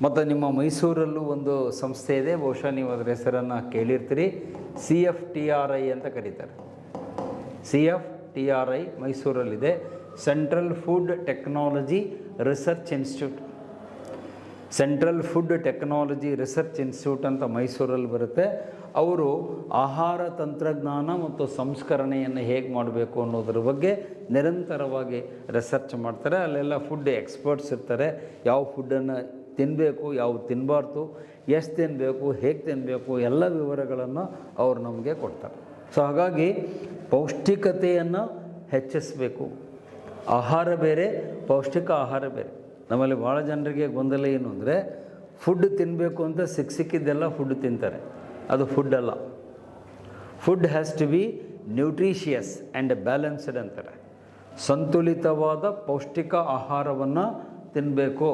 ಮತ್ತು ನಿಮ್ಮ ಮೈಸೂರಲ್ಲೂ ಒಂದು ಸಂಸ್ಥೆ ಇದೆ, ಬಹುಶಃ ನೀವು ಅದರ ಹೆಸರನ್ನು ಕೇಳಿರ್ತೀರಿ. CFTRI ಅಂತ ಕರೀತಾರೆ. CFTRI ಮೈಸೂರಲ್ಲಿದೆ, central food technology research institute. Central food technology research institute ಅಂತ ಮೈಸೂರಲ್ಲಿ ಬರುತ್ತೆ. ಅವರು ಆಹಾರ ತಂತ್ರಜ್ಞಾನ ಮತ್ತು ಸಂಸ್ಕರಣೆಯನ್ನು ಹೇಗೆ ಮಾಡಬೇಕು ಅನ್ನೋದ್ರ ಬಗ್ಗೆ ನಿರಂತರವಾಗಿ ರಿಸರ್ಚ್ ಮಾಡ್ತಾರೆ. ಅಲ್ಲೆಲ್ಲ ಫುಡ್ ಎಕ್ಸ್ಪರ್ಟ್ಸ್ ಇರ್ತಾರೆ. ಯಾವ ಫುಡ್ಡನ್ನು ತಿನ್ನಬೇಕು, ಯಾವುದು ತಿನ್ನಬಾರ್ದು, ಎಷ್ಟು ತಿನ್ನಬೇಕು, ಹೇಗೆ ತಿನ್ನಬೇಕು, ಎಲ್ಲ ವಿವರಗಳನ್ನು ಅವರು ನಮಗೆ ಕೊಡ್ತಾರೆ. ಸೊ ಹಾಗಾಗಿ ಪೌಷ್ಟಿಕತೆಯನ್ನು ಹೆಚ್ಚಿಸಬೇಕು. ಆಹಾರ ಬೇರೆ, ಪೌಷ್ಟಿಕ ಆಹಾರ ಬೇರೆ. ನಮ್ಮಲ್ಲಿ ಭಾಳ ಜನರಿಗೆ ಗೊಂದಲ ಏನು ಅಂದರೆ, ಫುಡ್ ತಿನ್ನಬೇಕು ಅಂತ ಸಿಕ್ಕಿದ್ದೆಲ್ಲ ಫುಡ್ ತಿಂತಾರೆ. ಅದು ಫುಡ್ ಅಲ್ಲ. Food has to be nutritious and balanced ಅಂತಾರೆ. ಸಂತುಲಿತವಾದ ಪೌಷ್ಟಿಕ ಆಹಾರವನ್ನು ತಿನ್ನಬೇಕು.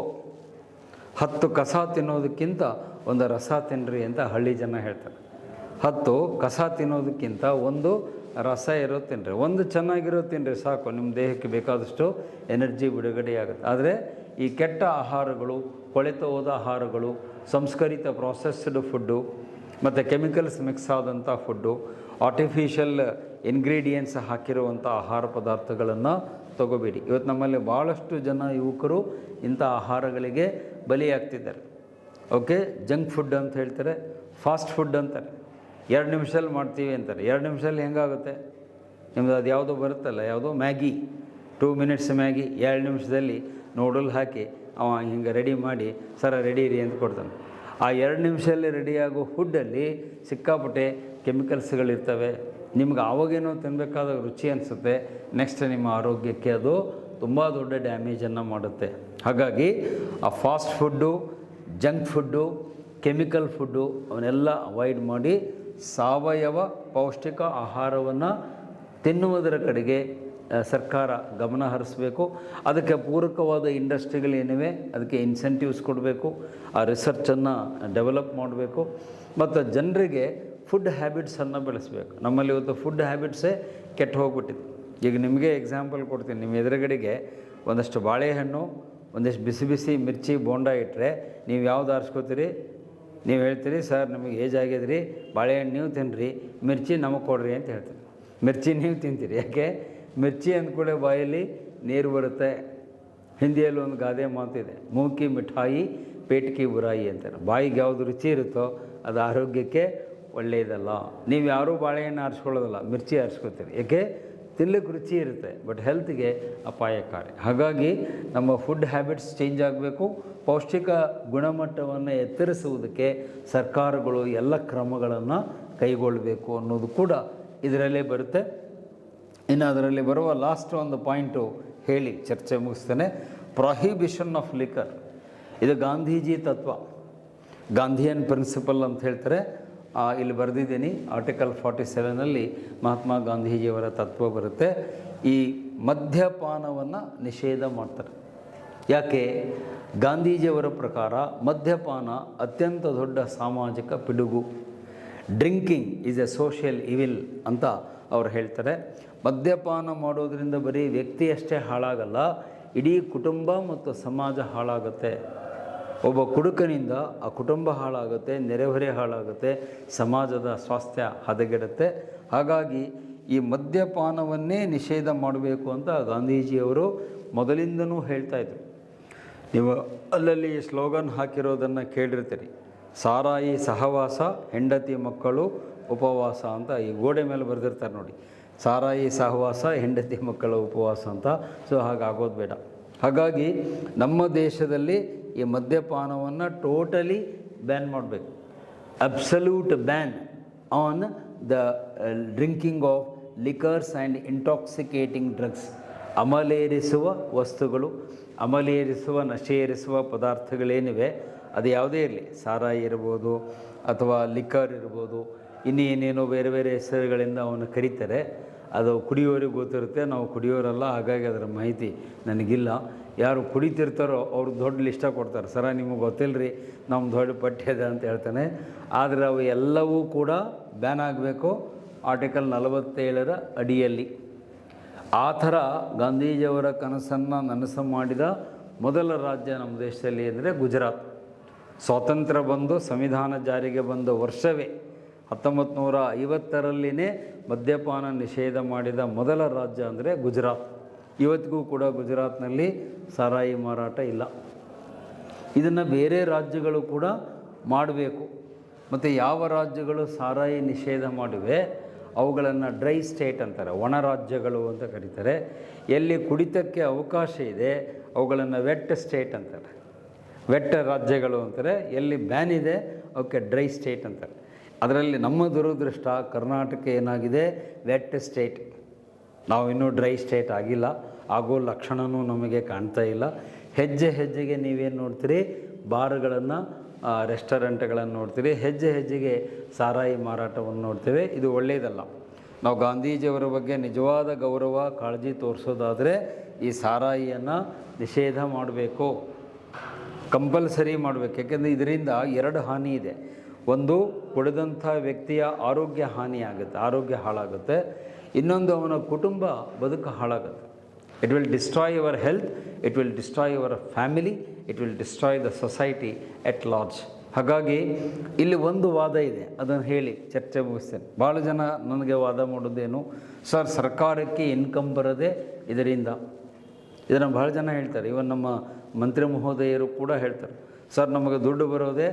10 ಕಸ ತಿನ್ನೋದಕ್ಕಿಂತ ಒಂದು ರಸ ತಿನ್ನಿರಿ ಅಂತ ಹಳ್ಳಿ ಜನ ಹೇಳ್ತಾರೆ. 10 ಕಸ ತಿನ್ನೋದಕ್ಕಿಂತ ಒಂದು ರಸ ಇರೋ ತಿನ್ನಿರಿ, ಒಂದು ಚೆನ್ನಾಗಿರೋ ತಿನ್ನಿರಿ, ಸಾಕು, ನಿಮ್ಮ ದೇಹಕ್ಕೆ ಬೇಕಾದಷ್ಟು ಎನರ್ಜಿ ಬಿಡುಗಡೆ ಆಗುತ್ತೆ. ಆದರೆ ಈ ಕೆಟ್ಟ ಆಹಾರಗಳು, ಕೊಳೆತು ಹೋದ ಆಹಾರಗಳು, ಸಂಸ್ಕರಿತ ಪ್ರಾಸೆಸ್ಡ್ ಫುಡ್ಡು ಮತ್ತು ಕೆಮಿಕಲ್ಸ್ ಮಿಕ್ಸ್ ಆದಂಥ ಫುಡ್ಡು, ಆರ್ಟಿಫಿಷಿಯಲ್ ಇಂಗ್ರೀಡಿಯೆಂಟ್ಸ್ ಹಾಕಿರುವಂಥ ಆಹಾರ ಪದಾರ್ಥಗಳನ್ನು ತಗೋಬೇಡಿ. ಇವತ್ತು ನಮ್ಮಲ್ಲಿ ಭಾಳಷ್ಟು ಜನ ಯುವಕರು ಇಂಥ ಆಹಾರಗಳಿಗೆ ಬಲಿಯಾಗ್ತಿದ್ದಾರೆ. ಓಕೆ, ಜಂಕ್ ಫುಡ್ ಅಂತ ಹೇಳ್ತಾರೆ, ಫಾಸ್ಟ್ ಫುಡ್ ಅಂತಾರೆ. 2 ನಿಮಿಷದಲ್ಲಿ ಮಾಡ್ತೀವಿ ಅಂತಾರೆ. 2 ನಿಮಿಷದಲ್ಲಿ ಹೆಂಗಾಗುತ್ತೆ? ನಿಮ್ಮದು ಅದು ಯಾವುದೋ ಬರುತ್ತಲ್ಲ, ಯಾವುದೋ ಮ್ಯಾಗಿ, 2 ಮಿನಿಟ್ಸ್ ಮ್ಯಾಗಿ 2 ನಿಮಿಷದಲ್ಲಿ ನೂಡಲ್ ಹಾಕಿ ಅವ ಹಿಂಗೆ ರೆಡಿ ಮಾಡಿ ಸರ ರೆಡಿ ಇರಿ ಅಂತ ಕೊಡ್ತಾನೆ. ಆ 2 ನಿಮಿಷದಲ್ಲಿ ರೆಡಿಯಾಗೋ ಫುಡ್ಡಲ್ಲಿ ಸಿಕ್ಕಾಪಟ್ಟೆ ಕೆಮಿಕಲ್ಸ್ಗಳಿರ್ತವೆ. ನಿಮ್ಗೆ ಆವಾಗೇನೋ ತಿನ್ನಬೇಕಾದ ರುಚಿ ಅನಿಸುತ್ತೆ, ನೆಕ್ಸ್ಟ್ ನಿಮ್ಮ ಆರೋಗ್ಯಕ್ಕೆ ಅದು ತುಂಬ ದೊಡ್ಡ ಡ್ಯಾಮೇಜನ್ನು ಮಾಡುತ್ತೆ. ಹಾಗಾಗಿ ಆ fast food, junk food, chemical food ಅವನ್ನೆಲ್ಲ ಅವಾಯ್ಡ್ ಮಾಡಿ ಸಾವಯವ ಪೌಷ್ಟಿಕ ಆಹಾರವನ್ನು ತಿನ್ನುವುದರ ಕಡೆಗೆ ಸರ್ಕಾರ ಗಮನ ಹರಿಸಬೇಕು. ಅದಕ್ಕೆ ಪೂರಕವಾದ ಇಂಡಸ್ಟ್ರಿಗಳೇನಿವೆ ಅದಕ್ಕೆ ಇನ್ಸೆಂಟಿವ್ಸ್ ಕೊಡಬೇಕು, ಆ ರಿಸರ್ಚನ್ನು ಡೆವಲಪ್ ಮಾಡಬೇಕು ಮತ್ತು ಜನರಿಗೆ ಫುಡ್ ಹ್ಯಾಬಿಟ್ಸನ್ನು ಬೆಳೆಸಬೇಕು. ನಮ್ಮಲ್ಲಿ ಇವತ್ತು ಫುಡ್ ಹ್ಯಾಬಿಟ್ಸೇ ಕೆಟ್ಟು ಹೋಗ್ಬಿಟ್ಟಿದೆ. ಈಗ ನಿಮಗೆ ಎಕ್ಸಾಂಪಲ್ ಕೊಡ್ತೀನಿ. ನಿಮ್ಮ ಎದುರುಗಡೆಗೆ ಒಂದಷ್ಟು ಬಾಳೆಹಣ್ಣು, ಒಂದಿಷ್ಟು ಬಿಸಿ ಬಿಸಿ ಮಿರ್ಚಿ ಬೋಂಡ ಇಟ್ಟರೆ ನೀವು ಯಾವ್ದು ಆರಿಸ್ಕೋತೀರಿ? ನೀವು ಹೇಳ್ತೀರಿ, ಸರ್ ನಮಗೆ ಏಜ್ ಆಗ್ಯದ್ರಿ, ಬಾಳೆಹಣ್ಣು ನೀವು ತಿನ್ನಿರಿ, ಮಿರ್ಚಿ ನಮಗೆ ಕೊಡ್ರಿ ಅಂತ ಹೇಳ್ತೀರಿ. ಮಿರ್ಚಿ ನೀವು ತಿಂತೀರಿ. ಯಾಕೆ? ಮಿರ್ಚಿ ಅಂದ್ಕೂಡಲೇ ಬಾಯಲ್ಲಿ ನೀರು ಬರುತ್ತೆ. ಹಿಂದಿಯಲ್ಲಿ ಒಂದು ಗಾದೆ ಮಾತಿದೆ, ಮೂಕಿ ಮಿಠಾಯಿ ಪೇಟ್ಕಿ ಬುರಾಯಿ ಅಂತಾರೆ. ಬಾಯಿಗೆ ಯಾವುದು ರುಚಿ ಇರುತ್ತೋ ಅದು ಆರೋಗ್ಯಕ್ಕೆ ಒಳ್ಳೆಯದಲ್ಲ. ನೀವು ಯಾರೂ ಬಾಳೆಹಣ್ಣು ಆರಿಸ್ಕೊಳ್ಳೋದಲ್ಲ, ಮಿರ್ಚಿ ಆರಿಸ್ಕೊತೀರಿ. ಏಕೆ? ತಿನ್ನಲಿಕ್ಕೆ ರುಚಿ ಇರುತ್ತೆ, ಬಟ್ ಹೆಲ್ತ್ಗೆ ಅಪಾಯಕಾರಿ. ಹಾಗಾಗಿ ನಮ್ಮ ಫುಡ್ ಹ್ಯಾಬಿಟ್ಸ್ ಚೇಂಜ್ ಆಗಬೇಕು. ಪೌಷ್ಟಿಕ ಗುಣಮಟ್ಟವನ್ನು ಎತ್ತರಿಸುವುದಕ್ಕೆ ಸರ್ಕಾರಗಳು ಎಲ್ಲ ಕ್ರಮಗಳನ್ನು ಕೈಗೊಳ್ಳಬೇಕು ಅನ್ನೋದು ಕೂಡ ಇದರಲ್ಲೇ ಬರುತ್ತೆ. ಇನ್ನು ಅದರಲ್ಲಿ ಬರುವ ಲಾಸ್ಟ್ ಒಂದು ಪಾಯಿಂಟು ಹೇಳಿ ಚರ್ಚೆ ಮುಗಿಸ್ತೇನೆ. Prohibition of liquor. ಇದು ಗಾಂಧೀಜಿ ತತ್ವ, ಗಾಂಧಿಯನ್ ಪ್ರಿನ್ಸಿಪಲ್ ಅಂತ ಹೇಳ್ತಾರೆ. ಇಲ್ಲಿ ಬರೆದಿದ್ದೀನಿ, ಆರ್ಟಿಕಲ್ 47ನಲ್ಲಿ ಮಹಾತ್ಮ ಗಾಂಧೀಜಿಯವರ ತತ್ವ ಬರುತ್ತೆ. ಈ ಮದ್ಯಪಾನವನ್ನು ನಿಷೇಧ ಮಾಡ್ತಾರೆ. ಯಾಕೆ? ಗಾಂಧೀಜಿಯವರ ಪ್ರಕಾರ ಮದ್ಯಪಾನ ಅತ್ಯಂತ ದೊಡ್ಡ ಸಾಮಾಜಿಕ ಪಿಡುಗು. Drinking is A social evil ಅಂತ ಅವ್ರು ಹೇಳ್ತಾರೆ. ಮದ್ಯಪಾನ ಮಾಡೋದರಿಂದ ಬರೀ ವ್ಯಕ್ತಿಯಷ್ಟೇ ಹಾಳಾಗಲ್ಲ, ಇಡೀ ಕುಟುಂಬ ಮತ್ತು ಸಮಾಜ ಹಾಳಾಗುತ್ತೆ. ಒಬ್ಬ ಕುಡುಕನಿಂದ ಆ ಕುಟುಂಬ ಹಾಳಾಗುತ್ತೆ, ನೆರೆಹೊರೆ ಹಾಳಾಗುತ್ತೆ, ಸಮಾಜದ ಸ್ವಾಸ್ಥ್ಯ ಹದಗೆಡುತ್ತೆ. ಹಾಗಾಗಿ ಈ ಮದ್ಯಪಾನವನ್ನೇ ನಿಷೇಧ ಮಾಡಬೇಕು ಅಂತ ಗಾಂಧೀಜಿಯವರು ಮೊದಲಿಂದನೂ ಹೇಳ್ತಾಯಿದ್ರು. ನೀವು ಅಲ್ಲಲ್ಲಿ ಸ್ಲೋಗನ್ ಹಾಕಿರೋದನ್ನು ಕೇಳಿರ್ತೀರಿ. ಸಾರಾಯಿ ಸಹವಾಸ, ಹೆಂಡತಿ ಮಕ್ಕಳು ಉಪವಾಸ ಅಂತ ಈ ಗೋಡೆ ಮೇಲೆ ಬರೆದಿರ್ತಾರೆ ನೋಡಿ. ಸಾರಾಯಿ ಸಹವಾಸ, ಹೆಂಡತಿ ಮಕ್ಕಳ ಉಪವಾಸ ಅಂತ. ಸೊ ಹಾಗಾಗೋದು ಬೇಡ. ಹಾಗಾಗಿ ನಮ್ಮ ದೇಶದಲ್ಲಿ ಈ ಮದ್ಯಪಾನವನ್ನು ಟೋಟಲಿ ಬ್ಯಾನ್ ಮಾಡಬೇಕು. Absolute ban on the drinking of liquors and intoxicating drugs. ಅಮಲೇರಿಸುವ ವಸ್ತುಗಳು, ಅಮಲೇರಿಸುವ ನಶೆಯೇರಿಸುವ ಪದಾರ್ಥಗಳೇನಿವೆ ಅದು ಯಾವುದೇ ಇರಲಿ, ಸಾರಾಯಿ ಇರ್ಬೋದು ಅಥವಾ ಲಿಕರ್ ಇರ್ಬೋದು, ಇನ್ನೇನೇನೋ ಬೇರೆ ಬೇರೆ ಹೆಸರುಗಳಿಂದ ಅವನು ಕರೀತಾರೆ. ಅದು ಕುಡಿಯೋರಿಗೆ ಗೊತ್ತಿರುತ್ತೆ, ನಾವು ಕುಡಿಯೋರಲ್ಲ, ಹಾಗಾಗಿ ಅದರ ಮಾಹಿತಿ ನನಗಿಲ್ಲ. ಯಾರು ಕುಡಿತಿರ್ತಾರೋ ಅವ್ರು ದೊಡ್ಡ ಲಿಷ್ಟ ಕೊಡ್ತಾರೆ, ಸರ ನಿಮಗೆ ಗೊತ್ತಿಲ್ಲ ರೀ ನಮ್ಮ ದೊಡ್ಡ ಪಠ್ಯ ಇದೆ ಅಂತ ಹೇಳ್ತಾನೆ. ಆದರೆ ಅವು ಎಲ್ಲವೂ ಕೂಡ ಬ್ಯಾನ್ ಆಗಬೇಕು ಆರ್ಟಿಕಲ್ 47ರ ಅಡಿಯಲ್ಲಿ. ಆ ಥರ ಗಾಂಧೀಜಿಯವರ ಕನಸನ್ನು ನನಸು ಮಾಡಿದ ಮೊದಲ ರಾಜ್ಯ ನಮ್ಮ ದೇಶದಲ್ಲಿ ಅಂದರೆ ಗುಜರಾತ್. ಸ್ವಾತಂತ್ರ್ಯ ಬಂದು ಸಂವಿಧಾನ ಜಾರಿಗೆ ಬಂದ ವರ್ಷವೇ 1950ರಲ್ಲಿನೇ ಮದ್ಯಪಾನ ನಿಷೇಧ ಮಾಡಿದ ಮೊದಲ ರಾಜ್ಯ ಅಂದರೆ ಗುಜರಾತ್. ಇವತ್ತಿಗೂ ಕೂಡ ಗುಜರಾತ್ನಲ್ಲಿ ಸಾರಾಯಿ ಮಾರಾಟ ಇಲ್ಲ. ಇದನ್ನು ಬೇರೆ ರಾಜ್ಯಗಳು ಕೂಡ ಮಾಡಬೇಕು. ಮತ್ತು ಯಾವ ರಾಜ್ಯಗಳು ಸಾರಾಯಿ ನಿಷೇಧ ಮಾಡಿವೆ ಅವುಗಳನ್ನು ಡ್ರೈ ಸ್ಟೇಟ್ ಅಂತಾರೆ, ಒಣ ರಾಜ್ಯಗಳು ಅಂತ ಕರೀತಾರೆ. ಎಲ್ಲಿ ಕುಡಿತಕ್ಕೆ ಅವಕಾಶ ಇದೆ ಅವುಗಳನ್ನು ವೆಟ್ ಸ್ಟೇಟ್ ಅಂತಾರೆ, ವೆಟ್ ರಾಜ್ಯಗಳು ಅಂತಾರೆ. ಎಲ್ಲಿ ಬ್ಯಾನ್ ಇದೆ ಅವಕ್ಕೆ ಡ್ರೈ ಸ್ಟೇಟ್ ಅಂತಾರೆ. ಅದರಲ್ಲಿ ನಮ್ಮ ದುರದೃಷ್ಟ ಕರ್ನಾಟಕ ಏನಾಗಿದೆ, ವೆಟ್ ಸ್ಟೇಟ್. ನಾವು ಇನ್ನೂ ಡ್ರೈ ಸ್ಟೇಟ್ ಆಗಿಲ್ಲ, ಆಗೋ ಲಕ್ಷಣವೂ ನಮಗೆ ಕಾಣ್ತಾ ಇಲ್ಲ. ಹೆಜ್ಜೆ ಹೆಜ್ಜೆಗೆ ನೀವೇನು ನೋಡ್ತೀರಿ, ಬಾರ್ಗಳನ್ನು, ರೆಸ್ಟೋರೆಂಟ್ಗಳನ್ನು ನೋಡ್ತೀರಿ, ಹೆಜ್ಜೆ ಹೆಜ್ಜೆಗೆ ಸಾರಾಯಿ ಮಾರಾಟವನ್ನು ನೋಡ್ತೇವೆ. ಇದು ಒಳ್ಳೆಯದಲ್ಲ. ನಾವು ಗಾಂಧೀಜಿಯವರ ಬಗ್ಗೆ ನಿಜವಾದ ಗೌರವ ಕಾಳಜಿ ತೋರಿಸೋದಾದರೆ ಈ ಸಾರಾಯಿಯನ್ನು ನಿಷೇಧ ಮಾಡಬೇಕು, ಕಂಪಲ್ಸರಿ ಮಾಡಬೇಕು. ಯಾಕೆಂದರೆ ಇದರಿಂದ ಎರಡು ಹಾನಿ ಇದೆ. ಒಂದು, ಕುಡಿದಂಥ ವ್ಯಕ್ತಿಯ ಆರೋಗ್ಯ ಹಾನಿಯಾಗುತ್ತೆ, ಆರೋಗ್ಯ ಹಾಳಾಗುತ್ತೆ. ಇನ್ನೊಂದು, ಅವನ ಕುಟುಂಬ ಬದುಕು ಹಾಳಾಗುತ್ತೆ. It will destroy your health, it will destroy your family, it will destroy the society at large. ಹಾಗಾಗಿ ಇಲ್ಲಿ ಒಂದು ವಾದ ಇದೆ, ಅದನ್ನು ಹೇಳಿ ಚರ್ಚೆ ಮುಗಿಸ್ತೇನೆ. ಭಾಳ ಜನ ನನಗೆ ವಾದ ಮಾಡೋದೇನು, ಸರ್ ಸರ್ಕಾರಕ್ಕೆ ಇನ್ಕಮ್ ಬರೋದೇ ಇದರಿಂದ. ಇದನ್ನು ಭಾಳ ಜನ ಹೇಳ್ತಾರೆ. ಇವನ್ ನಮ್ಮ ಮಂತ್ರಿ ಮಹೋದಯರು ಕೂಡ ಹೇಳ್ತಾರೆ, ಸರ್ ನಮಗೆ ದುಡ್ಡು ಬರೋದೇ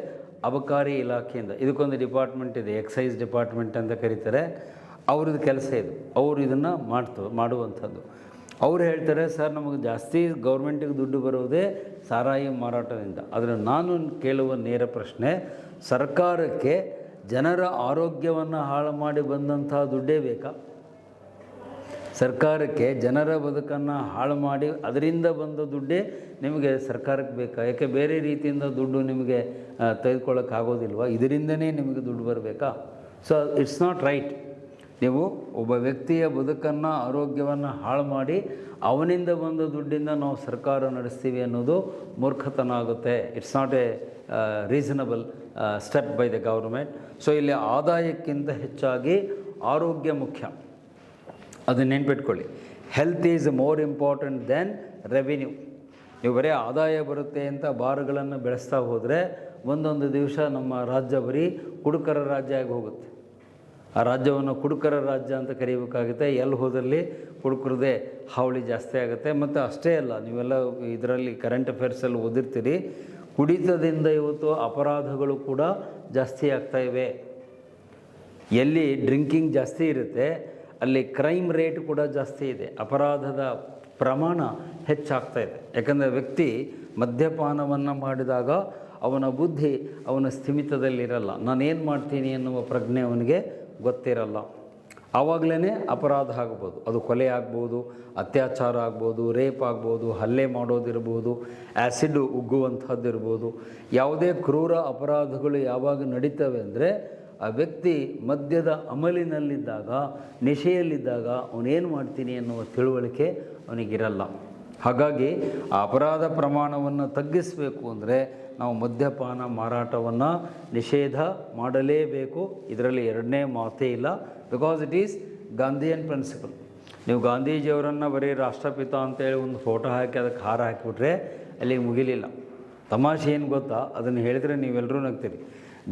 ಅಬಕಾರಿ ಇಲಾಖೆಯಿಂದ. ಇದಕ್ಕೊಂದು ಡಿಪಾರ್ಟ್ಮೆಂಟ್ ಇದೆ, ಎಕ್ಸೈಸ್ ಡಿಪಾರ್ಟ್ಮೆಂಟ್ ಅಂತ ಕರೀತಾರೆ. ಅವ್ರದ್ದು ಕೆಲಸ ಇದು, ಅವರು ಇದನ್ನು ಮಾಡುವಂಥದ್ದು. ಅವ್ರು ಹೇಳ್ತಾರೆ, ಸರ್ ನಮಗೆ ಜಾಸ್ತಿ ಗೌರ್ಮೆಂಟಿಗೆ ದುಡ್ಡು ಬರೋದೇ ಸಾರಾಯಿ ಮಾರಾಟದಿಂದ. ಆದರೆ ನಾನು ಕೇಳುವ ನೇರ ಪ್ರಶ್ನೆ, ಸರ್ಕಾರಕ್ಕೆ ಜನರ ಆರೋಗ್ಯವನ್ನು ಹಾಳು ಮಾಡಿ ಬಂದಂಥ ದುಡ್ಡೇ ಬೇಕಾ? ಸರ್ಕಾರಕ್ಕೆ ಜನರ ಬದುಕನ್ನು ಹಾಳು ಮಾಡಿ ಅದರಿಂದ ಬಂದ ದುಡ್ಡೇ ನಿಮಗೆ ಸರ್ಕಾರಕ್ಕೆ ಬೇಕಾ? ಯಾಕೆ ಬೇರೆ ರೀತಿಯಿಂದ ದುಡ್ಡು ನಿಮಗೆ ತೆಗೆದುಕೊಳ್ಳೋಕ್ಕಾಗೋದಿಲ್ವ? ಇದರಿಂದನೇ ನಿಮಗೆ ದುಡ್ಡು ಬರಬೇಕಾ? So it's not right. ನೀವು ಒಬ್ಬ ವ್ಯಕ್ತಿಯ ಬದುಕನ್ನು ಆರೋಗ್ಯವನ್ನು ಹಾಳು ಮಾಡಿ ಅವನಿಂದ ಬಂದ ದುಡ್ಡಿಂದ ನಾವು ಸರ್ಕಾರ ನಡೆಸ್ತೀವಿ ಅನ್ನೋದು ಮೂರ್ಖತನ ಆಗುತ್ತೆ. It's not a reasonable step by the government. So ಇಲ್ಲಿ ಆದಾಯಕ್ಕಿಂತ ಹೆಚ್ಚಾಗಿ ಆರೋಗ್ಯ ಮುಖ್ಯ, ಅದನ್ನು ನೆನ್ಪಿಟ್ಕೊಳ್ಳಿ. Health is more important than revenue. ನೀವು ಬರೀ ಆದಾಯ ಬರುತ್ತೆ ಅಂತ ಬಾರ್ಗಳನ್ನು ಬೆಳೆಸ್ತಾ ಹೋದರೆ ಒಂದೊಂದು ದಿವಸ ನಮ್ಮ ರಾಜ್ಯ ಬರೀ ಕುಡುಕರ ರಾಜ್ಯ ಆಗಿ ಹೋಗುತ್ತೆ. ಆ ರಾಜ್ಯವನ್ನು ಕುಡುಕರ ರಾಜ್ಯ ಅಂತ ಕರೀಬೇಕಾಗುತ್ತೆ. ಎಲ್ಲಿ ಹೋದಲ್ಲಿ ಕುಡುಕರದೇ ಹಾವಳಿ ಜಾಸ್ತಿ ಆಗುತ್ತೆ. ಮತ್ತು ಅಷ್ಟೇ ಅಲ್ಲ, ನೀವೆಲ್ಲ ಇದರಲ್ಲಿ ಕರೆಂಟ್ ಅಫೇರ್ಸಲ್ಲಿ ಓದಿರ್ತೀರಿ, ಕುಡಿತದಿಂದ ಇವತ್ತು ಅಪರಾಧಗಳು ಕೂಡ ಜಾಸ್ತಿ ಆಗ್ತಾಯಿವೆ. ಎಲ್ಲಿ ಡ್ರಿಂಕಿಂಗ್ ಜಾಸ್ತಿ ಇರುತ್ತೆ ಅಲ್ಲಿ ಕ್ರೈಮ್ ರೇಟ್ ಕೂಡ ಜಾಸ್ತಿ ಇದೆ, ಅಪರಾಧದ ಪ್ರಮಾಣ ಹೆಚ್ಚಾಗ್ತಾಯಿದೆ. ಯಾಕಂದರೆ ವ್ಯಕ್ತಿ ಮದ್ಯಪಾನವನ್ನು ಮಾಡಿದಾಗ ಅವನ ಬುದ್ಧಿ ಅವನ ಸ್ಥಿಮಿತದಲ್ಲಿರಲ್ಲ, ನಾನೇನು ಮಾಡ್ತೀನಿ ಎನ್ನುವ ಪ್ರಜ್ಞೆ ಅವನಿಗೆ ಗೊತ್ತಿರಲ್ಲ. ಆವಾಗಲೇ ಅಪರಾಧ ಆಗ್ಬೋದು. ಅದು ಕೊಲೆ ಆಗ್ಬೋದು, ಅತ್ಯಾಚಾರ ಆಗ್ಬೋದು, ರೇಪ್ ಆಗ್ಬೋದು, ಹಲ್ಲೆ ಮಾಡೋದಿರ್ಬೋದು, ಆ್ಯಸಿಡ್ ಉಗ್ಗುವಂಥದ್ದು ಇರ್ಬೋದು. ಯಾವುದೇ ಕ್ರೂರ ಅಪರಾಧಗಳು ಯಾವಾಗ ನಡೀತವೆ ಅಂದರೆ ಆ ವ್ಯಕ್ತಿ ಮದ್ಯದ ಅಮಲಿನಲ್ಲಿದ್ದಾಗ, ನಿಶೆಯಲ್ಲಿದ್ದಾಗ ಅವನೇನು ಮಾಡ್ತೀನಿ ಅನ್ನುವ ತಿಳುವಳಿಕೆ ಅವನಿಗಿರಲ್ಲ. ಹಾಗಾಗಿ ಆ ಅಪರಾಧ ಪ್ರಮಾಣವನ್ನು ತಗ್ಗಿಸಬೇಕು ಅಂದರೆ ನಾವು ಮದ್ಯಪಾನ ಮಾರಾಟವನ್ನು ನಿಷೇಧ ಮಾಡಲೇಬೇಕು. ಇದರಲ್ಲಿ ಎರಡನೇ ಮಾತೇ ಇಲ್ಲ. Because it is Gandhian principle. ನೀವು ಗಾಂಧೀಜಿಯವರನ್ನು ಬರೀ ರಾಷ್ಟ್ರಪಿತ ಅಂತೇಳಿ ಒಂದು ಫೋಟೋ ಹಾಕಿ ಅದಕ್ಕೆ ಹಾರ ಹಾಕಿಬಿಟ್ರೆ ಅಲ್ಲಿಗೆ ಮುಗಿಲಿಲ್ಲ. ತಮಾಷೆ ಏನು ಗೊತ್ತಾ, ಅದನ್ನು ಹೇಳಿದರೆ ನೀವೆಲ್ಲರೂ ನಗ್ತೀರಿ.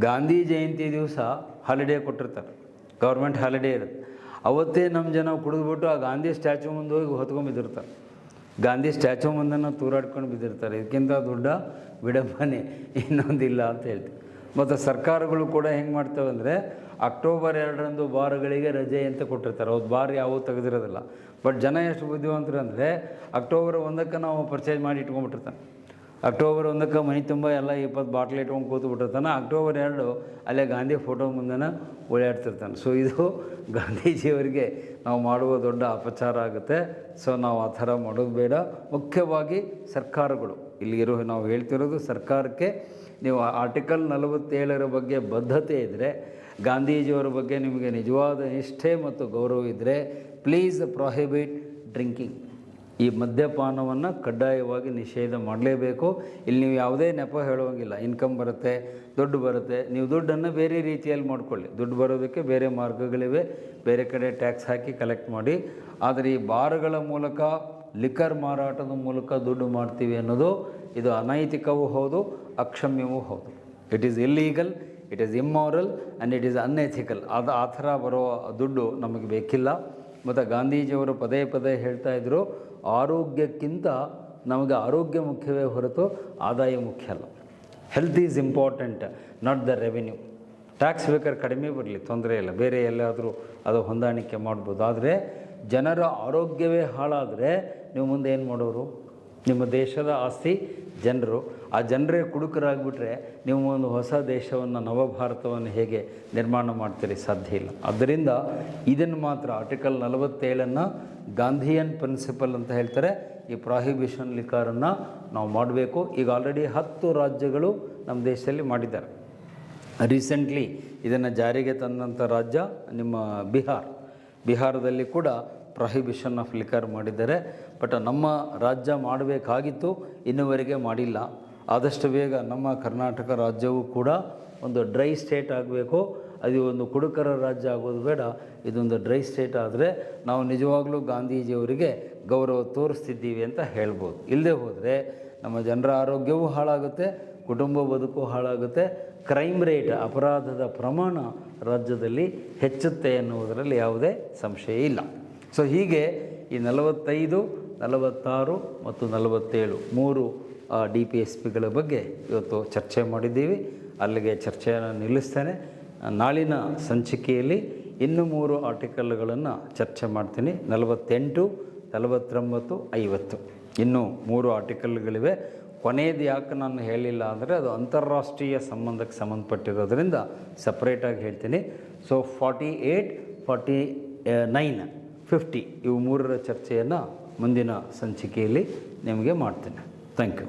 ಗಾಂಧಿ ಜಯಂತಿ ದಿವಸ ಹಾಲಿಡೇ ಕೊಟ್ಟಿರ್ತಾರೆ, ಗೌರ್ಮೆಂಟ್ ಹಾಲಿಡೇ ಇರುತ್ತೆ. ಅವತ್ತೇ ನಮ್ಮ ಜನ ಕುಡಿದ್ಬಿಟ್ಟು ಆ ಗಾಂಧಿ ಸ್ಟ್ಯಾಚು ಮುಂದೆ ಹೋಗಿ ಹೊತ್ಕೊಂಡು ಬಿದ್ದಿರ್ತಾರೆ. ಗಾಂಧಿ ಸ್ಟ್ಯಾಚು ಮುಂದನ್ನು ತೂರಾಡ್ಕೊಂಡು ಬಿದ್ದಿರ್ತಾರೆ. ಇದಕ್ಕಿಂತ ದೊಡ್ಡ ವಿಡಂಬನೆ ಇನ್ನೊಂದಿಲ್ಲ ಅಂತ ಹೇಳ್ತೀವಿ. ಮತ್ತು ಸರ್ಕಾರಗಳು ಕೂಡ ಹೆಂಗೆ ಮಾಡ್ತವೆ ಅಂದರೆ ಅಕ್ಟೋಬರ್ 2ರಂದು ಬಾರ್ಗಳಿಗೆ ರಜೆ ಅಂತ ಕೊಟ್ಟಿರ್ತಾರೆ. ಅವ್ರು ಬಾರ್ ಯಾವೂ ತೆಗೆದಿರೋದಿಲ್ಲ. ಬಟ್ ಜನ ಎಷ್ಟು ಬುದ್ಧಿವಂತರು ಅಂದರೆ ಅಕ್ಟೋಬರ್ 1ಕ್ಕೆ ನಾವು ಪರ್ಚೇಸ್ ಮಾಡಿ ಇಟ್ಕೊಂಡ್ಬಿಟ್ಟಿರ್ತಾನೆ. ಅಕ್ಟೋಬರ್ 1ಕ್ಕೆ ಮನೆ ತುಂಬ ಎಲ್ಲ 20 ಬಾಟ್ಲ್ ಇಟ್ಕೊಂಡು ಕೂತು ಬಿಟ್ಟಿರ್ತಾನೆ. ಅಕ್ಟೋಬರ್ 2 ಅಲ್ಲೇ ಗಾಂಧಿ ಫೋಟೋ ಮುಂದೆ ಓಡಾಡ್ತಿರ್ತಾನೆ. ಸೊ ಇದು ಗಾಂಧೀಜಿಯವರಿಗೆ ನಾವು ಮಾಡುವ ದೊಡ್ಡ ಅಪಚಾರ ಆಗುತ್ತೆ. ಸೊ ನಾವು ಆ ಥರ ಮಾಡೋದು ಬೇಡ. ಮುಖ್ಯವಾಗಿ ಸರ್ಕಾರಗಳು ಇಲ್ಲಿರೋ ನಾವು ಹೇಳ್ತಿರೋದು ಸರ್ಕಾರಕ್ಕೆ, ನೀವು ಆರ್ಟಿಕಲ್ 47 ಬಗ್ಗೆ ಬದ್ಧತೆ ಇದ್ದರೆ, ಗಾಂಧೀಜಿಯವರ ಬಗ್ಗೆ ನಿಮಗೆ ನಿಜವಾದ ನಿಷ್ಠೆ ಮತ್ತು ಗೌರವ ಇದ್ದರೆ, ಪ್ಲೀಸ್ ಪ್ರೊಹಿಬಿಟ್ ಡ್ರಿಂಕಿಂಗ್. ಈ ಮದ್ಯಪಾನವನ್ನು ಕಡ್ಡಾಯವಾಗಿ ನಿಷೇಧ ಮಾಡಲೇಬೇಕು. ಇಲ್ಲಿ ನೀವು ಯಾವುದೇ ನೆಪ ಹೇಳುವಂಗಿಲ್ಲ. ಇನ್ಕಮ್ ಬರುತ್ತೆ, ದುಡ್ಡು ಬರುತ್ತೆ, ನೀವು ದುಡ್ಡನ್ನು ಬೇರೆ ರೀತಿಯಲ್ಲಿ ಮಾಡ್ಕೊಳ್ಳಿ. ದುಡ್ಡು ಬರೋದಕ್ಕೆ ಬೇರೆ ಮಾರ್ಗಗಳಿವೆ, ಬೇರೆ ಕಡೆ ಟ್ಯಾಕ್ಸ್ ಹಾಕಿ ಕಲೆಕ್ಟ್ ಮಾಡಿ. ಆದರೆ ಈ ಬಾರ್ಗಳ ಮೂಲಕ, ಲಿಕ್ಕರ್ ಮಾರಾಟದ ಮೂಲಕ ದುಡ್ಡು ಮಾಡ್ತೀವಿ ಅನ್ನೋದು ಇದು ಅನೈತಿಕವೂ ಹೌದು, ಅಕ್ಷಮ್ಯವೂ ಹೌದು. It is illegal, it is immoral and it is unethical. ಆ ಥರ ಬರೋ ದುಡ್ಡು ನಮಗೆ ಬೇಕಿಲ್ಲ. ಮತ್ತು ಗಾಂಧೀಜಿಯವರು ಪದೇ ಪದೇ ಹೇಳ್ತಾ ಇದ್ದರು, ಆರೋಗ್ಯಕ್ಕಿಂತ ನಮಗೆ ಆರೋಗ್ಯ ಮುಖ್ಯವೇ ಹೊರತು ಆದಾಯ ಮುಖ್ಯ ಅಲ್ಲ. Health is important, not the revenue. Tax ಬೇಕಾದ್ರೆ ಕಡಿಮೆ ಬರಲಿ, ತೊಂದರೆ ಇಲ್ಲ, ಬೇರೆ ಎಲ್ಲಾದರೂ ಅದು ಹೊಂದಾಣಿಕೆ ಮಾಡ್ಬೋದು. ಆದರೆ ಜನರ ಆರೋಗ್ಯವೇ ಹಾಳಾದರೆ ನೀವು ಮುಂದೆ ಏನು ಮಾಡೋರು? ನಿಮ್ಮ ದೇಶದ ಆಸ್ತಿ ಜನರು. ಆ ಜನರೇ ಕುಡುಕರಾಗಿಬಿಟ್ರೆ ನೀವು ಒಂದು ಹೊಸ ದೇಶವನ್ನು, ನವಭಾರತವನ್ನು ಹೇಗೆ ನಿರ್ಮಾಣ ಮಾಡ್ತೀರಿ? ಸಾಧ್ಯ ಇಲ್ಲ. ಆದ್ದರಿಂದ ಇದನ್ನು ಮಾತ್ರ ಆರ್ಟಿಕಲ್ 47 ಗಾಂಧಿಯನ್ ಪ್ರಿನ್ಸಿಪಲ್ ಅಂತ ಹೇಳ್ತಾರೆ. ಈ ಪ್ರಾಹಿಬಿಷನ್ ಲಿಕ್ಕರನ್ನು ನಾವು ಮಾಡಬೇಕು. ಈಗ ಆಲ್ರೆಡಿ 10 ರಾಜ್ಯಗಳು ನಮ್ಮ ದೇಶದಲ್ಲಿ ಮಾಡಿದ್ದಾರೆ. ರೀಸೆಂಟ್ಲಿ ಇದನ್ನು ಜಾರಿಗೆ ತಂದಂಥ ರಾಜ್ಯ ನಿಮ್ಮ ಬಿಹಾರದಲ್ಲಿ ಕೂಡ ಪ್ರಾಹಿಬಿಷನ್ ಆಫ್ ಲಿಕ್ಕರ್ ಮಾಡಿದ್ದಾರೆ. ಬಟ್ ನಮ್ಮ ರಾಜ್ಯ ಮಾಡಬೇಕಾಗಿತ್ತು, ಇನ್ನುವರೆಗೆ ಮಾಡಿಲ್ಲ. ಆದಷ್ಟು ಬೇಗ ನಮ್ಮ ಕರ್ನಾಟಕ ರಾಜ್ಯವು ಕೂಡ ಒಂದು ಡ್ರೈ ಸ್ಟೇಟ್ ಆಗಬೇಕು. ಅದು ಒಂದು ಕುಡುಕರ ರಾಜ್ಯ ಆಗೋದು ಬೇಡ, ಇದೊಂದು ಡ್ರೈ ಸ್ಟೇಟ್ ಆದರೆ ನಾವು ನಿಜವಾಗ್ಲೂ ಗಾಂಧೀಜಿಯವರಿಗೆ ಗೌರವ ತೋರಿಸ್ತಿದ್ದೀವಿ ಅಂತ ಹೇಳ್ಬೋದು. ಇಲ್ಲದೆ ಹೋದರೆ ನಮ್ಮ ಜನರ ಆರೋಗ್ಯವೂ ಹಾಳಾಗುತ್ತೆ ಕುಟುಂಬ ಬದುಕು ಹಾಳಾಗುತ್ತೆ, ಕ್ರೈಮ್ ರೇಟ್ ಅಪರಾಧದ ಪ್ರಮಾಣ ರಾಜ್ಯದಲ್ಲಿ ಹೆಚ್ಚುತ್ತೆ ಎನ್ನುವುದರಲ್ಲಿ ಯಾವುದೇ ಸಂಶಯ ಇಲ್ಲ. ಸೊ ಹೀಗೆ ಈ 45, 46 ಮತ್ತು 47 3 DPSPಗಳ ಬಗ್ಗೆ ಇವತ್ತು ಚರ್ಚೆ ಮಾಡಿದ್ದೀವಿ. ಅಲ್ಲಿಗೆ ಚರ್ಚೆಯನ್ನು ನಿಲ್ಲಿಸ್ತೇನೆ. ನಾಳಿನ ಸಂಚಿಕೆಯಲ್ಲಿ ಇನ್ನೂ 3 ಆರ್ಟಿಕಲ್ಗಳನ್ನು ಚರ್ಚೆ ಮಾಡ್ತೀನಿ. 48, 49, 50 ಇನ್ನೂ 3 ಆರ್ಟಿಕಲ್ಗಳಿವೆ. ಕೊನೆಯದು ಯಾಕೆ ನಾನು ಹೇಳಿಲ್ಲ ಅಂದರೆ ಅದು ಅಂತಾರಾಷ್ಟ್ರೀಯ ಸಂಬಂಧಕ್ಕೆ ಸಂಬಂಧಪಟ್ಟಿರೋದ್ರಿಂದ ಸಪ್ರೇಟಾಗಿ ಹೇಳ್ತೀನಿ. ಸೊ 48, 49, 50 ಇವು 3ರ ಚರ್ಚೆಯನ್ನು ಮುಂದಿನ ಸಂಚಿಕೆಯಲ್ಲಿ ನಿಮಗೆ ಮಾಡ್ತೀನಿ. Thank you.